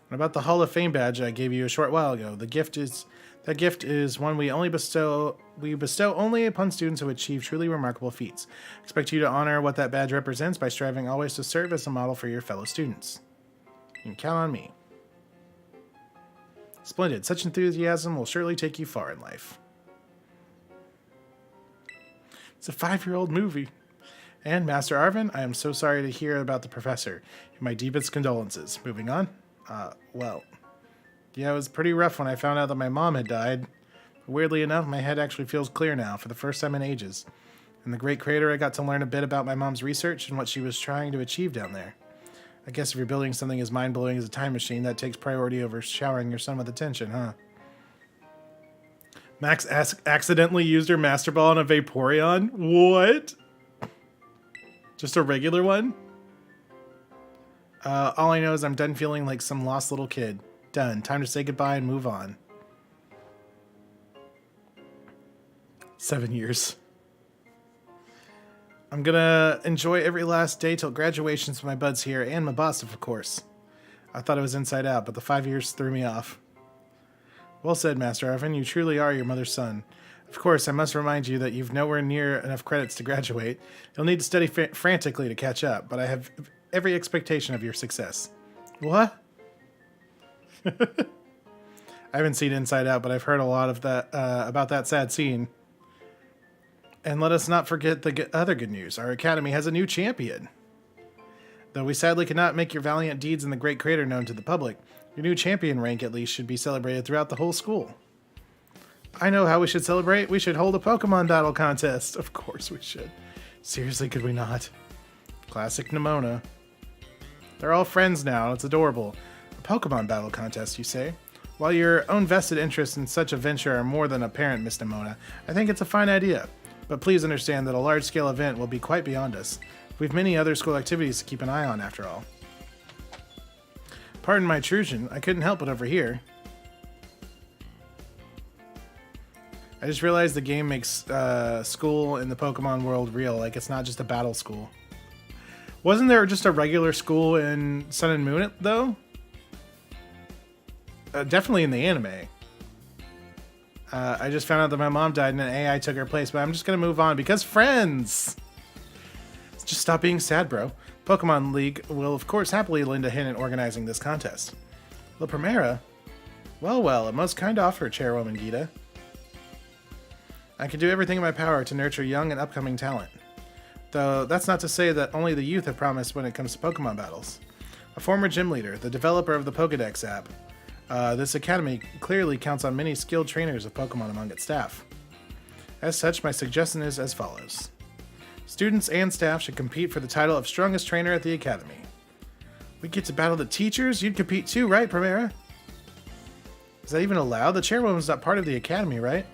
What about the Hall of Fame badge I gave you a short while ago? That gift is one we bestow only upon students who achieve truly remarkable feats. Expect you to honor what that badge represents by striving always to serve as a model for your fellow students. You can count on me. Splendid. Such enthusiasm will surely take you far in life. It's a 5-year-old movie. And Master Arven, I am so sorry to hear about the professor. My deepest condolences. Moving on. Well, yeah, it was pretty rough when I found out that my mom had died. Weirdly enough, my head actually feels clear now, for the first time in ages. In the Great Crater, I got to learn a bit about my mom's research and what she was trying to achieve down there. I guess if you're building something as mind-blowing as a time machine, that takes priority over showering your son with attention, huh? Max accidentally used her Master Ball on a Vaporeon? What? Just a regular one? All I know is I'm done feeling like some lost little kid. Done. Time to say goodbye and move on. 7 years. I'm gonna enjoy every last day till graduations with my buds here, and my boss, of course. I thought it was Inside Out, but the 5 years threw me off. Well said, Master Arven. You truly are your mother's son. Of course, I must remind you that you've nowhere near enough credits to graduate. You'll need to study frantically to catch up, but I have every expectation of your success. What? I haven't seen Inside Out, but I've heard a lot of that about that sad scene. And let us not forget the other good news. Our academy has a new champion. Though we sadly cannot make your valiant deeds in the Great Crater known to the public, your new champion rank at least should be celebrated throughout the whole school. I know how we should celebrate. We should hold a Pokemon battle contest. Of course we should. Seriously, could we not? Classic Nemona. They're all friends now. It's adorable. A Pokemon battle contest, you say? While your own vested interests in such a venture are more than apparent, Miss Nemona, I think it's a fine idea. But please understand that a large-scale event will be quite beyond us. We've many other school activities to keep an eye on, after all. Pardon my intrusion. I couldn't help but overhear. I just realized the game makes school in the Pokemon world real. Like, it's not just a battle school. Wasn't there just a regular school in Sun and Moon, though? Definitely in the anime. I just found out that my mom died and an AI took her place, but I'm just going to move on because friends! Just stop being sad, bro. Pokemon League will, of course, happily lend a hand in organizing this contest. La Primera? Well, a most kind offer, Chairwoman Gita. I can do everything in my power to nurture young and upcoming talent. Though that's not to say that only the youth have promise when it comes to Pokemon battles. A former gym leader, the developer of the Pokedex app, this academy clearly counts on many skilled trainers of Pokemon among its staff. As such, my suggestion is as follows. Students and staff should compete for the title of strongest trainer at the academy. We get to battle the teachers? You'd compete too, right, Primera? Is that even allowed? The chairwoman's not part of the academy, right?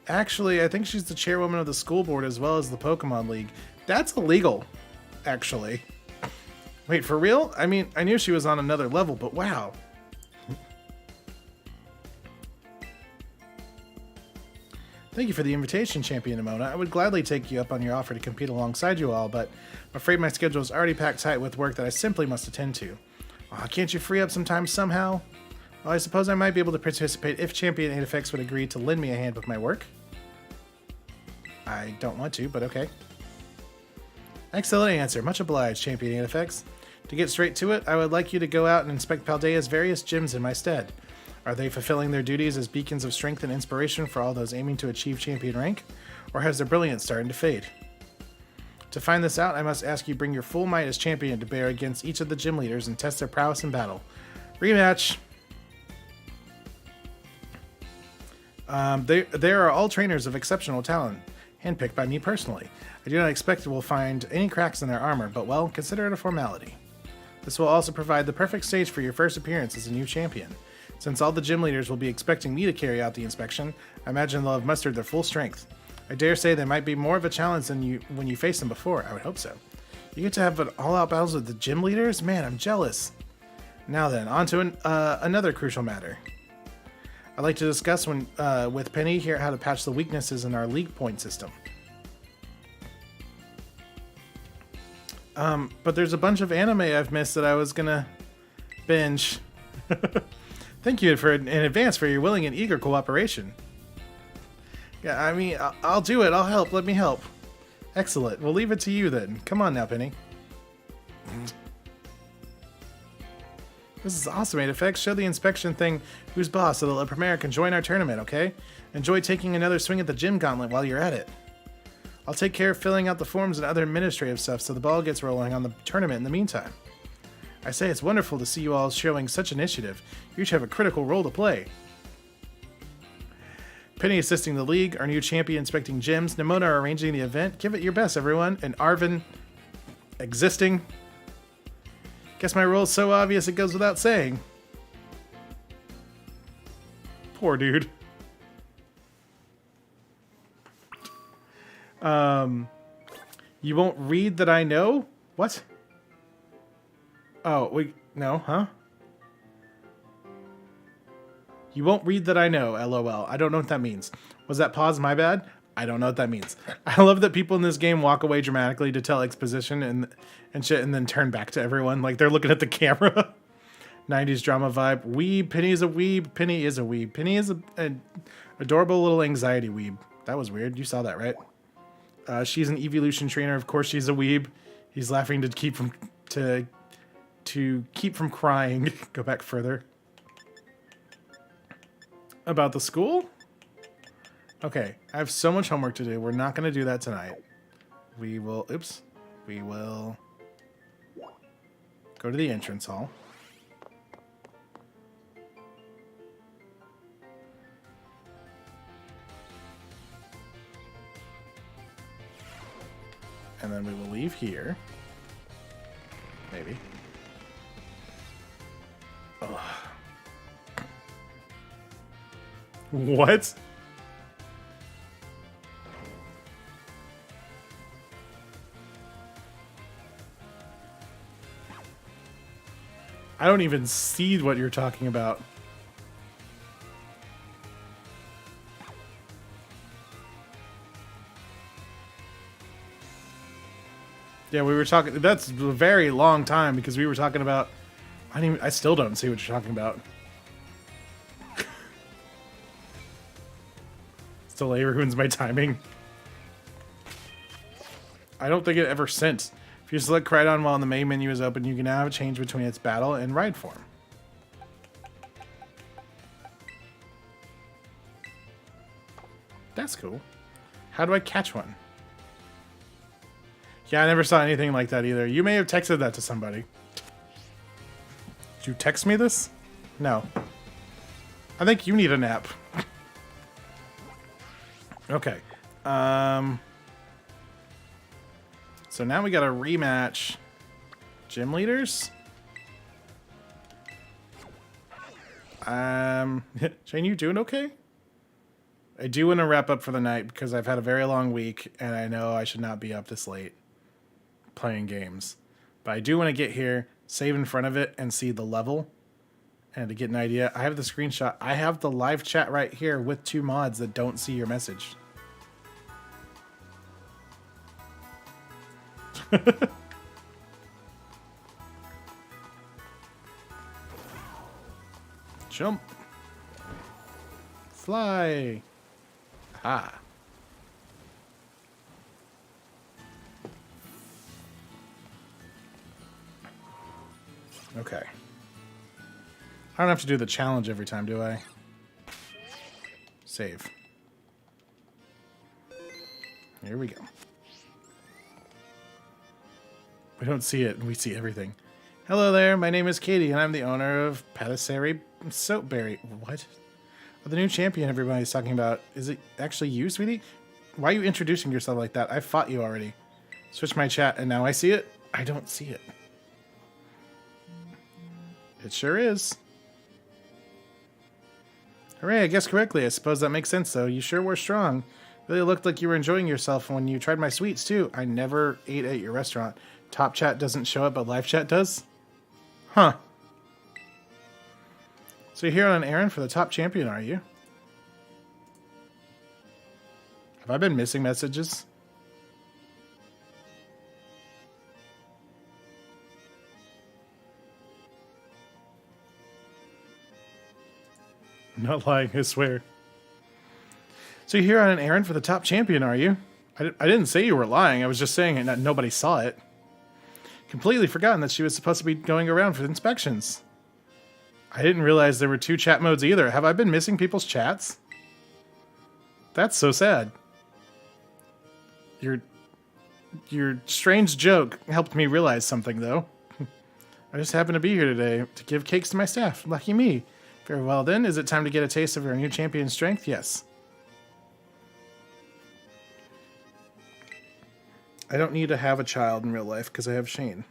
Actually, I think she's the chairwoman of the school board as well as the Pokemon League. That's illegal, actually. Wait, for real? I mean, I knew she was on another level, but wow. Thank you for the invitation, Champion Nemona. I would gladly take you up on your offer to compete alongside you all, but I'm afraid my schedule is already packed tight with work that I simply must attend to. Aw, can't you free up some time somehow? Well, I suppose I might be able to participate if Champion 8FX would agree to lend me a hand with my work. I don't want to, but okay. Excellent answer. Much obliged, Champion 8FX. To get straight to it, I would like you to go out and inspect Paldea's various gyms in my stead. Are they fulfilling their duties as beacons of strength and inspiration for all those aiming to achieve champion rank? Or has their brilliance started to fade? To find this out, I must ask you bring your full might as champion to bear against each of the gym leaders and test their prowess in battle. Rematch! They are all trainers of exceptional talent, handpicked by me personally. I do not expect we'll find any cracks in their armor, but well, consider it a formality. This will also provide the perfect stage for your first appearance as a new champion. Since all the gym leaders will be expecting me to carry out the inspection, I imagine they'll have mustered their full strength. I dare say they might be more of a challenge than when you faced them before. I would hope so. You get to have an all-out battles with the gym leaders? Man, I'm jealous. Now then, on to another crucial matter. I'd like to discuss with Penny here how to patch the weaknesses in our league point system. But there's a bunch of anime I've missed that I was gonna binge. Thank you in advance for your willing and eager cooperation. Yeah, I mean, I'll do it. I'll help. Let me help. Excellent. We'll leave it to you then. Come on now, Penny. This is awesome, 8FX. Show the inspection thing who's boss so that La Primera can join our tournament, okay? Enjoy taking another swing at the gym gauntlet while you're at it. I'll take care of filling out the forms and other administrative stuff so the ball gets rolling on the tournament in the meantime. I say it's wonderful to see you all showing such initiative. You each have a critical role to play. Penny assisting the league, our new champion inspecting gyms, Nemona arranging the event. Give it your best, everyone. And Arven existing. Guess my role's so obvious it goes without saying. Poor dude. You won't read that I know? What? Oh, wait, no, huh? You won't read that I know, LOL. I don't know what that means. Was that pause my bad? I don't know what that means. I love that people in this game walk away dramatically to tell exposition and shit and then turn back to everyone like they're looking at the camera. 90s drama vibe. Weeb. Penny is a weeb. Penny is a weeb. Penny is an adorable little anxiety weeb. That was weird. You saw that, right? She's an evolution trainer. Of course she's a weeb. He's laughing to keep from crying. Go back further. About the school? Okay, I have so much homework to do. We're not going to do that tonight. We will go to the entrance hall. And then we will leave here. Maybe. Ugh. What? I don't even see what you're talking about. Yeah, we were talking. That's a very long time because we were talking about. I still don't see what you're talking about. Delay ruins my timing. I don't think it ever sent. If you select Crydon while the main menu is open, you can now change between its battle and ride form. That's cool. How do I catch one? Yeah, I never saw anything like that either. You may have texted that to somebody. Did you text me this? No. I think you need a nap. Okay. So now we got a rematch. Gym leaders? Shane, you doing okay? I do want to wrap up for the night because I've had a very long week and I know I should not be up this late playing games. But I do want to get here, save in front of it, and see the level. And to get an idea, I have the screenshot. I have the live chat right here with 2 mods that don't see your message. Jump. Fly. Ah. Okay. I don't have to do the challenge every time, do I? Save. Here we go. We don't see it, we see everything. Hello there, my name is Katie, and I'm the owner of Patisserie Soapberry. What? Oh, the new champion everybody's talking about. Is it actually you, sweetie? Why are you introducing yourself like that? I fought you already. Switch my chat, and now I see it? I don't see it. It sure is. Hooray, I guessed correctly. I suppose that makes sense, though. You sure were strong. Really looked like you were enjoying yourself when you tried my sweets, too. I never ate at your restaurant. Top chat doesn't show it, but live chat does? Huh. So you're here on an errand for the top champion, are you? Have I been missing messages? I'm not lying, I swear. So you're here on an errand for the top champion, are you? I didn't say you were lying. I was just saying it, that nobody saw it. Completely forgotten that she was supposed to be going around for inspections. I didn't realize there were 2 chat modes either. Have I been missing people's chats? That's so sad. Your strange joke helped me realize something, though. I just happened to be here today to give cakes to my staff. Lucky me. Very well then, is it time to get a taste of our new champion's strength? Yes. I don't need to have a child in real life because I have Shane.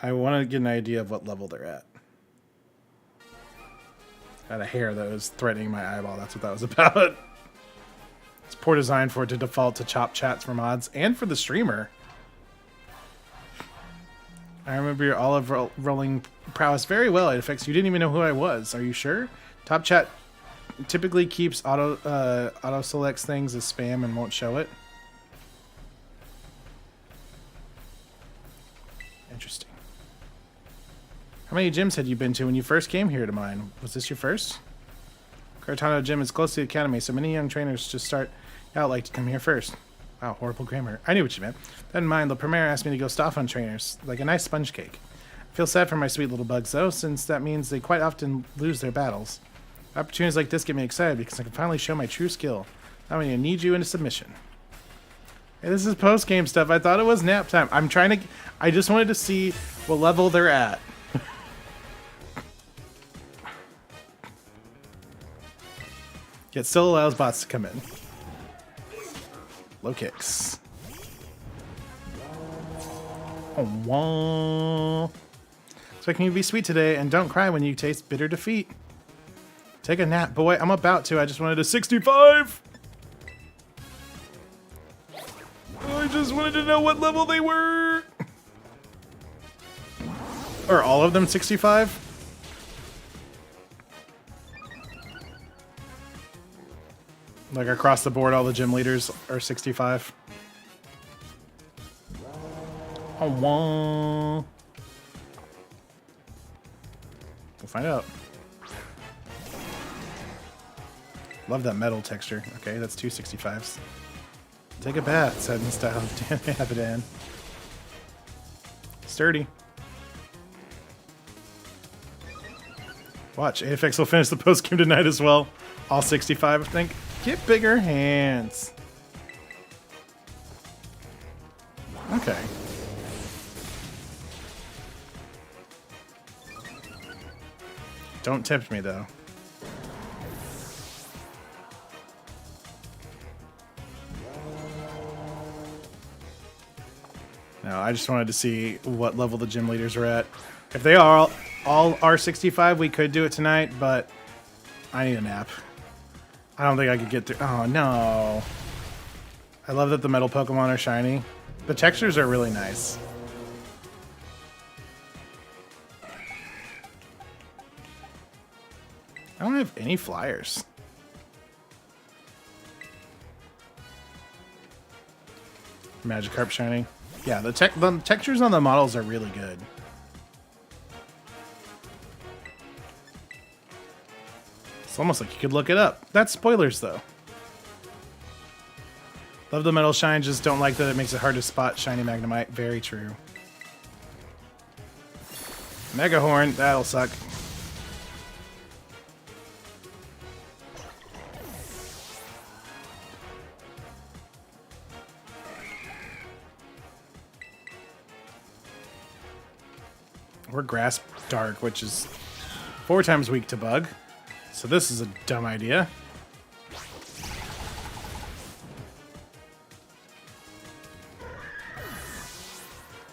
I want to get an idea of what level they're at. Had a hair that was threatening my eyeball. That's what that was about. It's poor design for it to default to chop chats for mods and for the streamer. I remember your olive rolling prowess very well, Edifix. You didn't even know who I was. Are you sure? Top chat typically keeps auto selects things as spam and won't show it. Interesting. How many gyms had you been to when you first came here to mine? Was this your first? Cartano Gym is close to the academy, so many young trainers just start out like to come here first. Wow, horrible grammar. I knew what you meant. That in mind, the Premier asked me to go stop on trainers, like a nice sponge cake. I feel sad for my sweet little bugs, though, since that means they quite often lose their battles. Opportunities like this get me excited because I can finally show my true skill. I'm going to need you into submission. Hey, this is post-game stuff. I thought it was nap time. I just wanted to see what level they're at. It still allows bots to come in. Low kicks. Oh, wah. So can you be sweet today and don't cry when you taste bitter defeat? Take a nap, boy. I'm about to. I just wanted a 65. I just wanted to know what level they were. Are all of them 65? Like across the board, all the gym leaders are 65. Oh, wah. We'll find out. Love that metal texture. Okay, that's 2 65s. Take a bath, said in style of Dan Abadan. Sturdy. Watch, AFX will finish the post game tonight as well. All 65, I think. Get bigger hands. Okay. Don't tempt me, though. know. I just wanted to see what level the gym leaders are at. If they are all are 65, we could do it tonight, but I need a nap. I don't think I could get through. Oh, no. I love that the metal Pokemon are shiny. The textures are really nice. I don't have any flyers. Magikarp shiny. Yeah, the textures on the models are really good. It's almost like you could look it up. That's spoilers, though. Love the metal shine, just don't like that it makes it hard to spot shiny Magnemite. Very true. Mega Horn, that'll suck. We're Grass Dark, which is 4 times weak to Bug. So this is a dumb idea.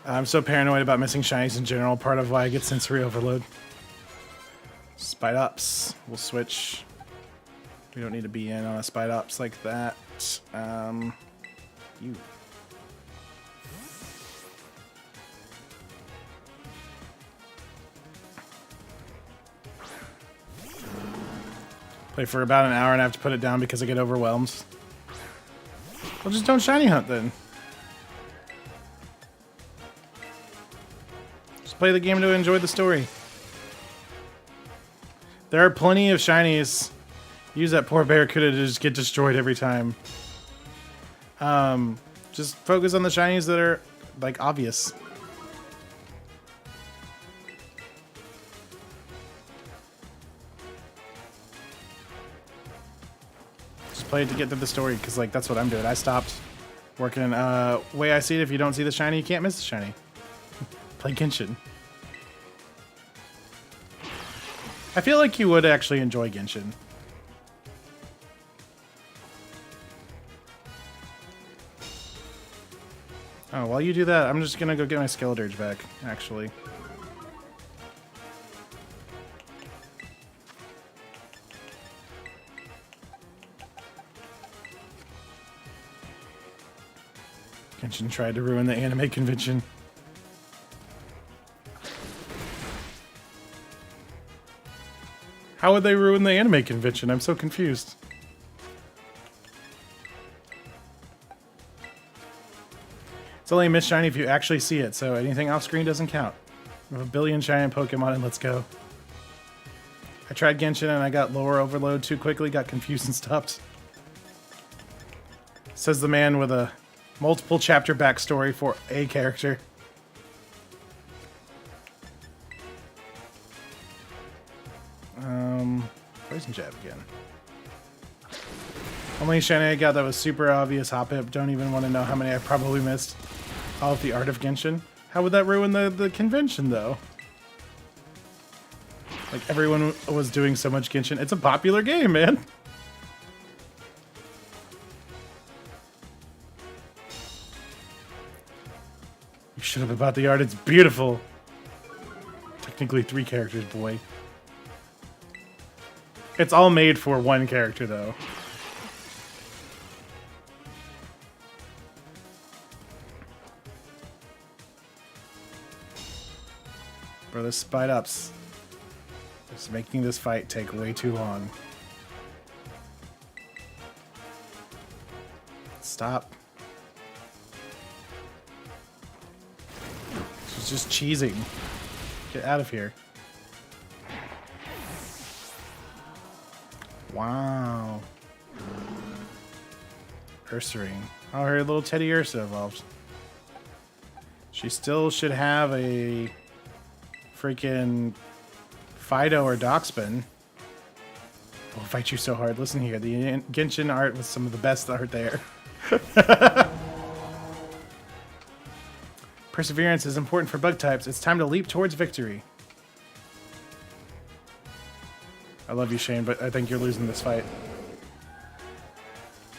I'm so paranoid about missing shinies in general, part of why I get sensory overload. Spite Ops. We'll switch. We don't need to be in on a Spite Ops like that. You. Play for about an hour and I have to put it down because I get overwhelmed. Well, just don't shiny hunt then. Just play the game to enjoy the story. There are plenty of shinies. Use that poor Barracuda to just get destroyed every time. Just focus on the shinies that are, like, obvious. Play it to get to the story, because like that's what I'm doing. I stopped working. Way I see it, if you don't see the shiny, you can't miss the shiny. Play Genshin. I feel like you would actually enjoy Genshin. Oh, while you do that, I'm just gonna go get my Skeledirge back, actually. Genshin tried to ruin the anime convention. How would they ruin the anime convention? I'm so confused. It's only a miss shiny if you actually see it, so anything off screen doesn't count. We have a billion shiny Pokemon and let's go. I tried Genshin and I got lower overload too quickly, got confused and stopped. Says the man with a multiple chapter backstory for a character. Poison Jab again. Only shiny I got that was super obvious Hoppip. Don't even want to know how many I probably missed. All of the Art of Genshin. How would that ruin the convention, though? Like, everyone was doing so much Genshin. It's a popular game, man. You shut up about the art. It's beautiful. Technically 3 characters, boy. It's all made for 1 character, though. Bro, the Spite Ups. It's making this fight take way too long. Stop. She's just cheesing. Get out of here. Wow. Ursaring. Oh, her little Teddy Ursa evolved. She still should have a freaking Fido or Doxpin. I'll fight you so hard. Listen here, the Genshin art was some of the best art there. Perseverance is important for bug types. It's time to leap towards victory. I love you, Shane, but I think you're losing this fight.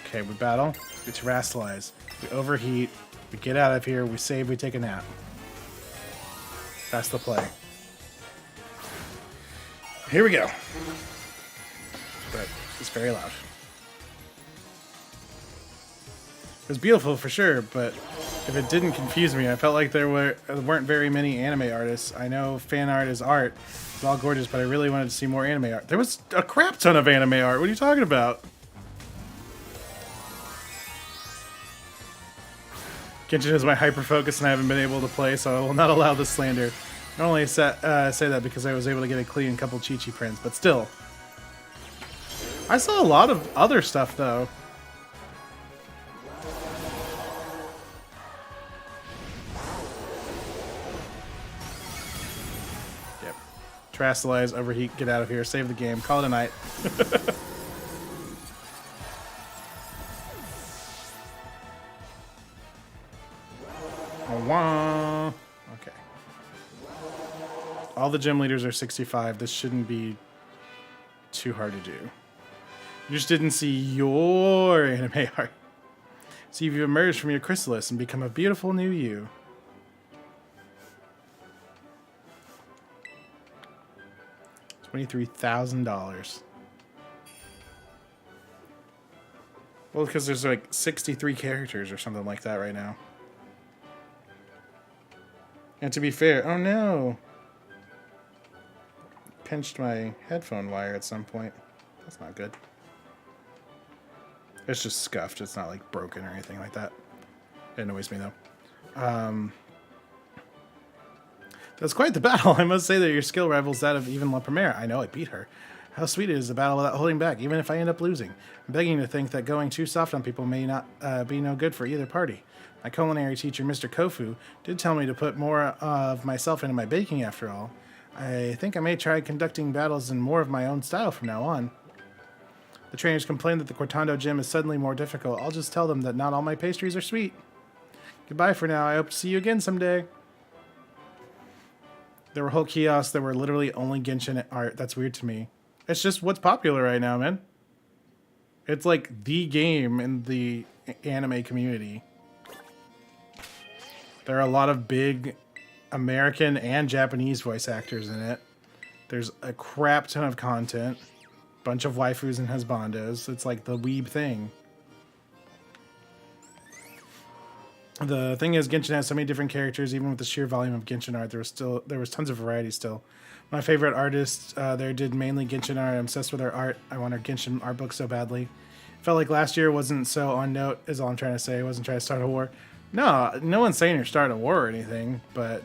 Okay, we battle. We terrasilize. We overheat. We get out of here, we save, we take a nap. That's the play. Here we go. But it's very loud. It was beautiful for sure, but if it didn't confuse me, I felt like there weren't very many anime artists. I know fan art is art. It's all gorgeous, but I really wanted to see more anime art. There was a crap ton of anime art. What are you talking about? Genshin is my hyper-focus and I haven't been able to play, so I will not allow this slander. I only say that because I was able to get a clean couple Chi-Chi prints, but still. I saw a lot of other stuff, though. Yep. Terastallize, overheat, get out of here, save the game, call it a night. Okay. All the gym leaders are 65. This shouldn't be too hard to do. You just didn't see your anime art. See if you emerge from your chrysalis and become a beautiful new you. $23,000. Well, because there's like 63 characters or something like that right now. And to be fair, oh no! Pinched my headphone wire at some point. That's not good. It's just scuffed. It's not like broken or anything like that. It annoys me though. That's quite the battle. I must say that your skill rivals that of even La Primera. I know I beat her. How sweet it is a battle without holding back, even if I end up losing. I'm begging to think that going too soft on people may not be no good for either party. My culinary teacher, Mr. Kofu, did tell me to put more of myself into my baking after all. I think I may try conducting battles in more of my own style from now on. The trainers complain that the Cortando gym is suddenly more difficult. I'll just tell them that not all my pastries are sweet. Goodbye for now. I hope to see you again someday. There were whole kiosks that were literally only Genshin art. That's weird to me. It's just what's popular right now, man. It's like the game in the anime community. There are a lot of big American and Japanese voice actors in it. There's a crap ton of content. Bunch of waifus and husbandos. It's like the weeb thing. The thing is, Genshin has so many different characters. Even with the sheer volume of Genshin art, there was tons of variety still. My favorite artist there did mainly Genshin art. I'm obsessed with her art. I want her Genshin art book so badly. Felt like last year wasn't so on note, is all I'm trying to say. I wasn't trying to start a war. No one's saying you're starting a war or anything, but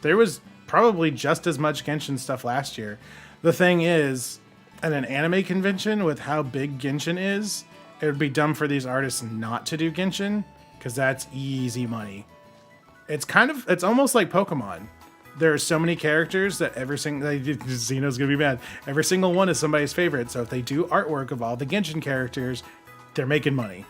there was probably just as much Genshin stuff last year. The thing is, at an anime convention with how big Genshin is, it would be dumb for these artists not to do Genshin, because that's easy money. It's almost like Pokemon. There are so many characters that Xeno's gonna be mad. Every single one is somebody's favorite, so if they do artwork of all the Genshin characters, they're making money.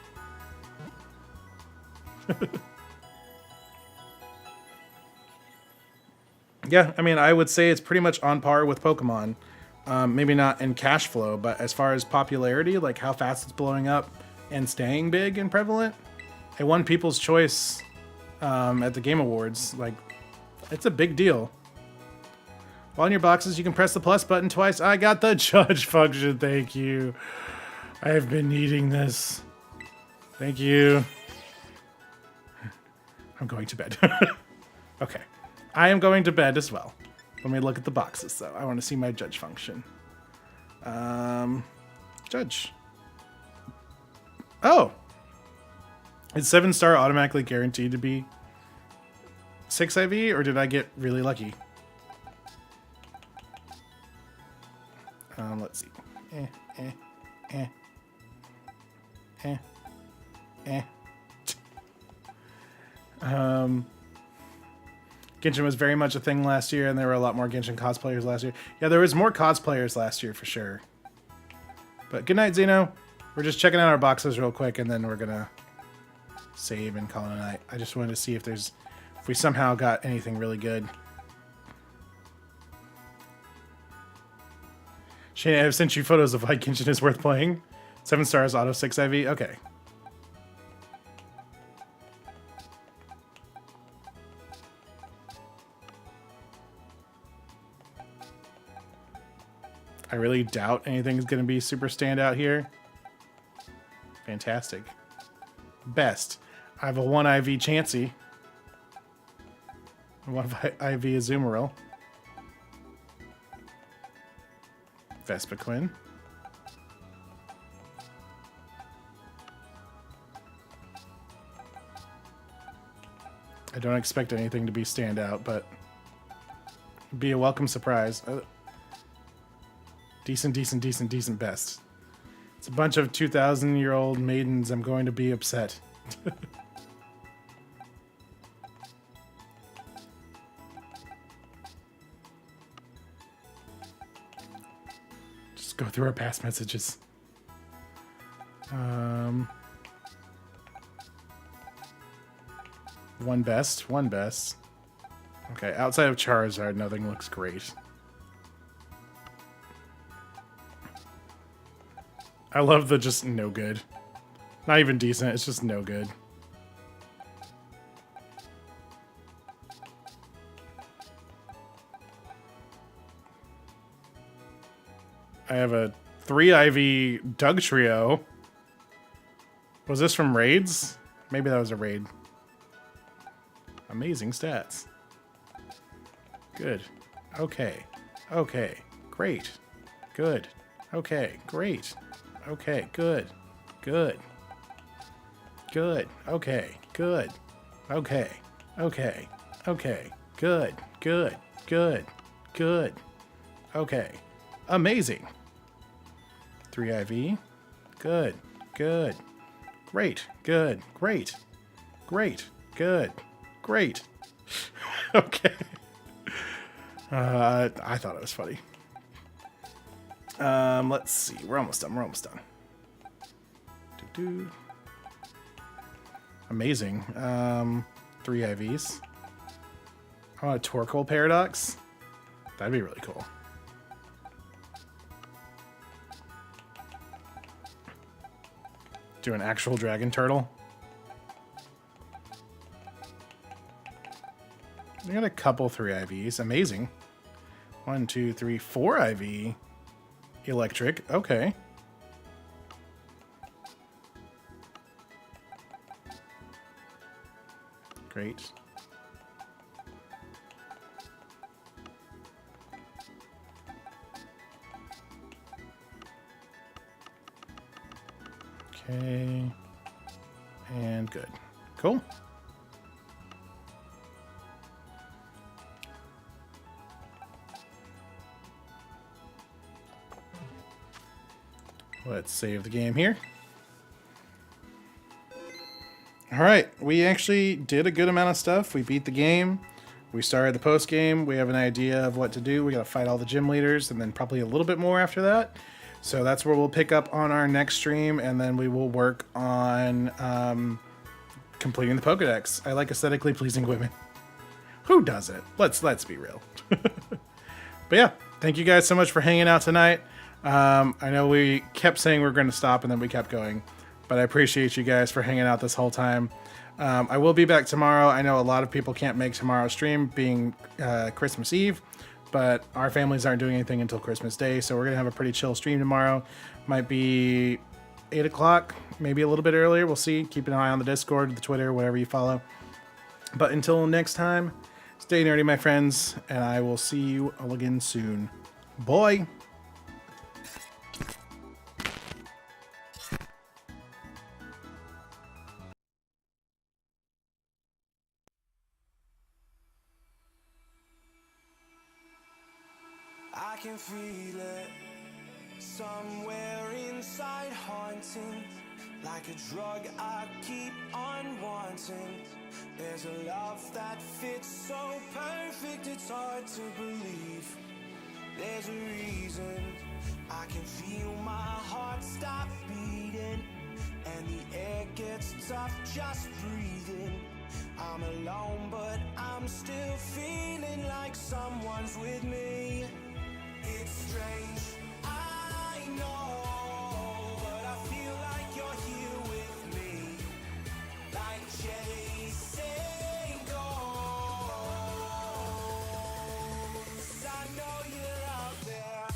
Yeah, I mean, I would say it's pretty much on par with Pokemon. Maybe not in cash flow, but as far as popularity, like how fast it's blowing up and staying big and prevalent, it won People's Choice at the Game Awards. Like, it's a big deal. While in your boxes, you can press the plus button twice. I got the judge function, thank you. I have been needing this. Thank you. I'm going to bed. Okay. I am going to bed as well. Let me look at the boxes, though. I want to see my judge function. Judge. Oh! Is 7-star automatically guaranteed to be 6 IV, or did I get really lucky? Let's see. Genshin was very much a thing last year, and there were a lot more Genshin cosplayers last year. Yeah, there was more cosplayers last year for sure. But good night, Xeno. We're just checking out our boxes real quick, and then we're gonna save and call it a night. I just wanted to see if we somehow got anything really good. Shane, I've sent you photos of why Genshin is worth playing. 7 stars, auto 6 IV. Okay. I really doubt anything's going to be super standout here. Fantastic. Best. I have a 1 IV Chansey. 1 IV Azumarill. Vespiquen. I don't expect anything to be standout, but be a welcome surprise. Decent best. It's a bunch of 2,000-year-old maidens. I'm going to be upset. Just go through our past messages. One best. Okay, outside of Charizard, nothing looks great. I love the just no good. Not even decent, it's just no good. I have a 3 IV Dugtrio. Was this from raids? Maybe that was a raid. Amazing stats. Good. Okay. Okay. Great. Good. Okay. Great. Okay. Good. Good. Good. Okay. Good. Okay. Okay. Okay. Good. Good. Good. Good. Okay. Amazing. 3 IV. Good. Good. Great. Good. Great. Great. Good. Great. Okay. I thought it was funny. Let's see. We're almost done. Doo-doo. Amazing. 3 IVs. Oh, a Torkoal Paradox? That'd be really cool. Do an actual dragon turtle. I got a couple 3 IVs. Amazing. 1, 2, 3, 4 IV. Electric. Okay. Great. Okay. And good. Cool. Let's save the game here. All right, we actually did a good amount of stuff. We beat the game. We started the post game. We have an idea of what to do. We got to fight all the gym leaders and then probably a little bit more after that. So that's where we'll pick up on our next stream, and then we will work on completing the Pokedex. I like aesthetically pleasing women. Who doesn't? Let's be real. But yeah, thank you guys so much for hanging out tonight. I know we kept saying we were going to stop and then we kept going, but I appreciate you guys for hanging out this whole time. I will be back tomorrow. I know a lot of people can't make tomorrow's stream being Christmas Eve, but our families aren't doing anything until Christmas Day, so we're going to have a pretty chill stream tomorrow. Might be 8 o'clock, maybe a little bit earlier. We'll see. Keep an eye on the Discord, the Twitter, whatever you follow. But until next time, stay nerdy, my friends, and I will see you all again soon. Bye! I can feel it somewhere inside, haunting like a drug I keep on wanting. There's a love that fits so perfect, it's hard to believe. There's a reason I can feel my heart stop beating, and the air gets tough just breathing. I'm alone, but I'm still feeling like someone's with me. It's strange, I know, but I feel like you're here with me, like chasing ghosts. I know you're out there.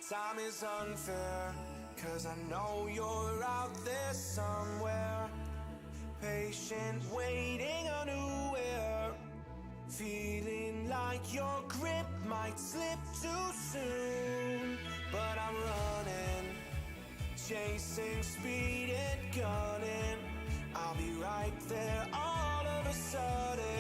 Time is unfair, 'cause I know you're out there somewhere, patient, waiting unaware, feeling like your grip might slip too soon. But I'm running, chasing speed and gunning. I'll be right there all of a sudden.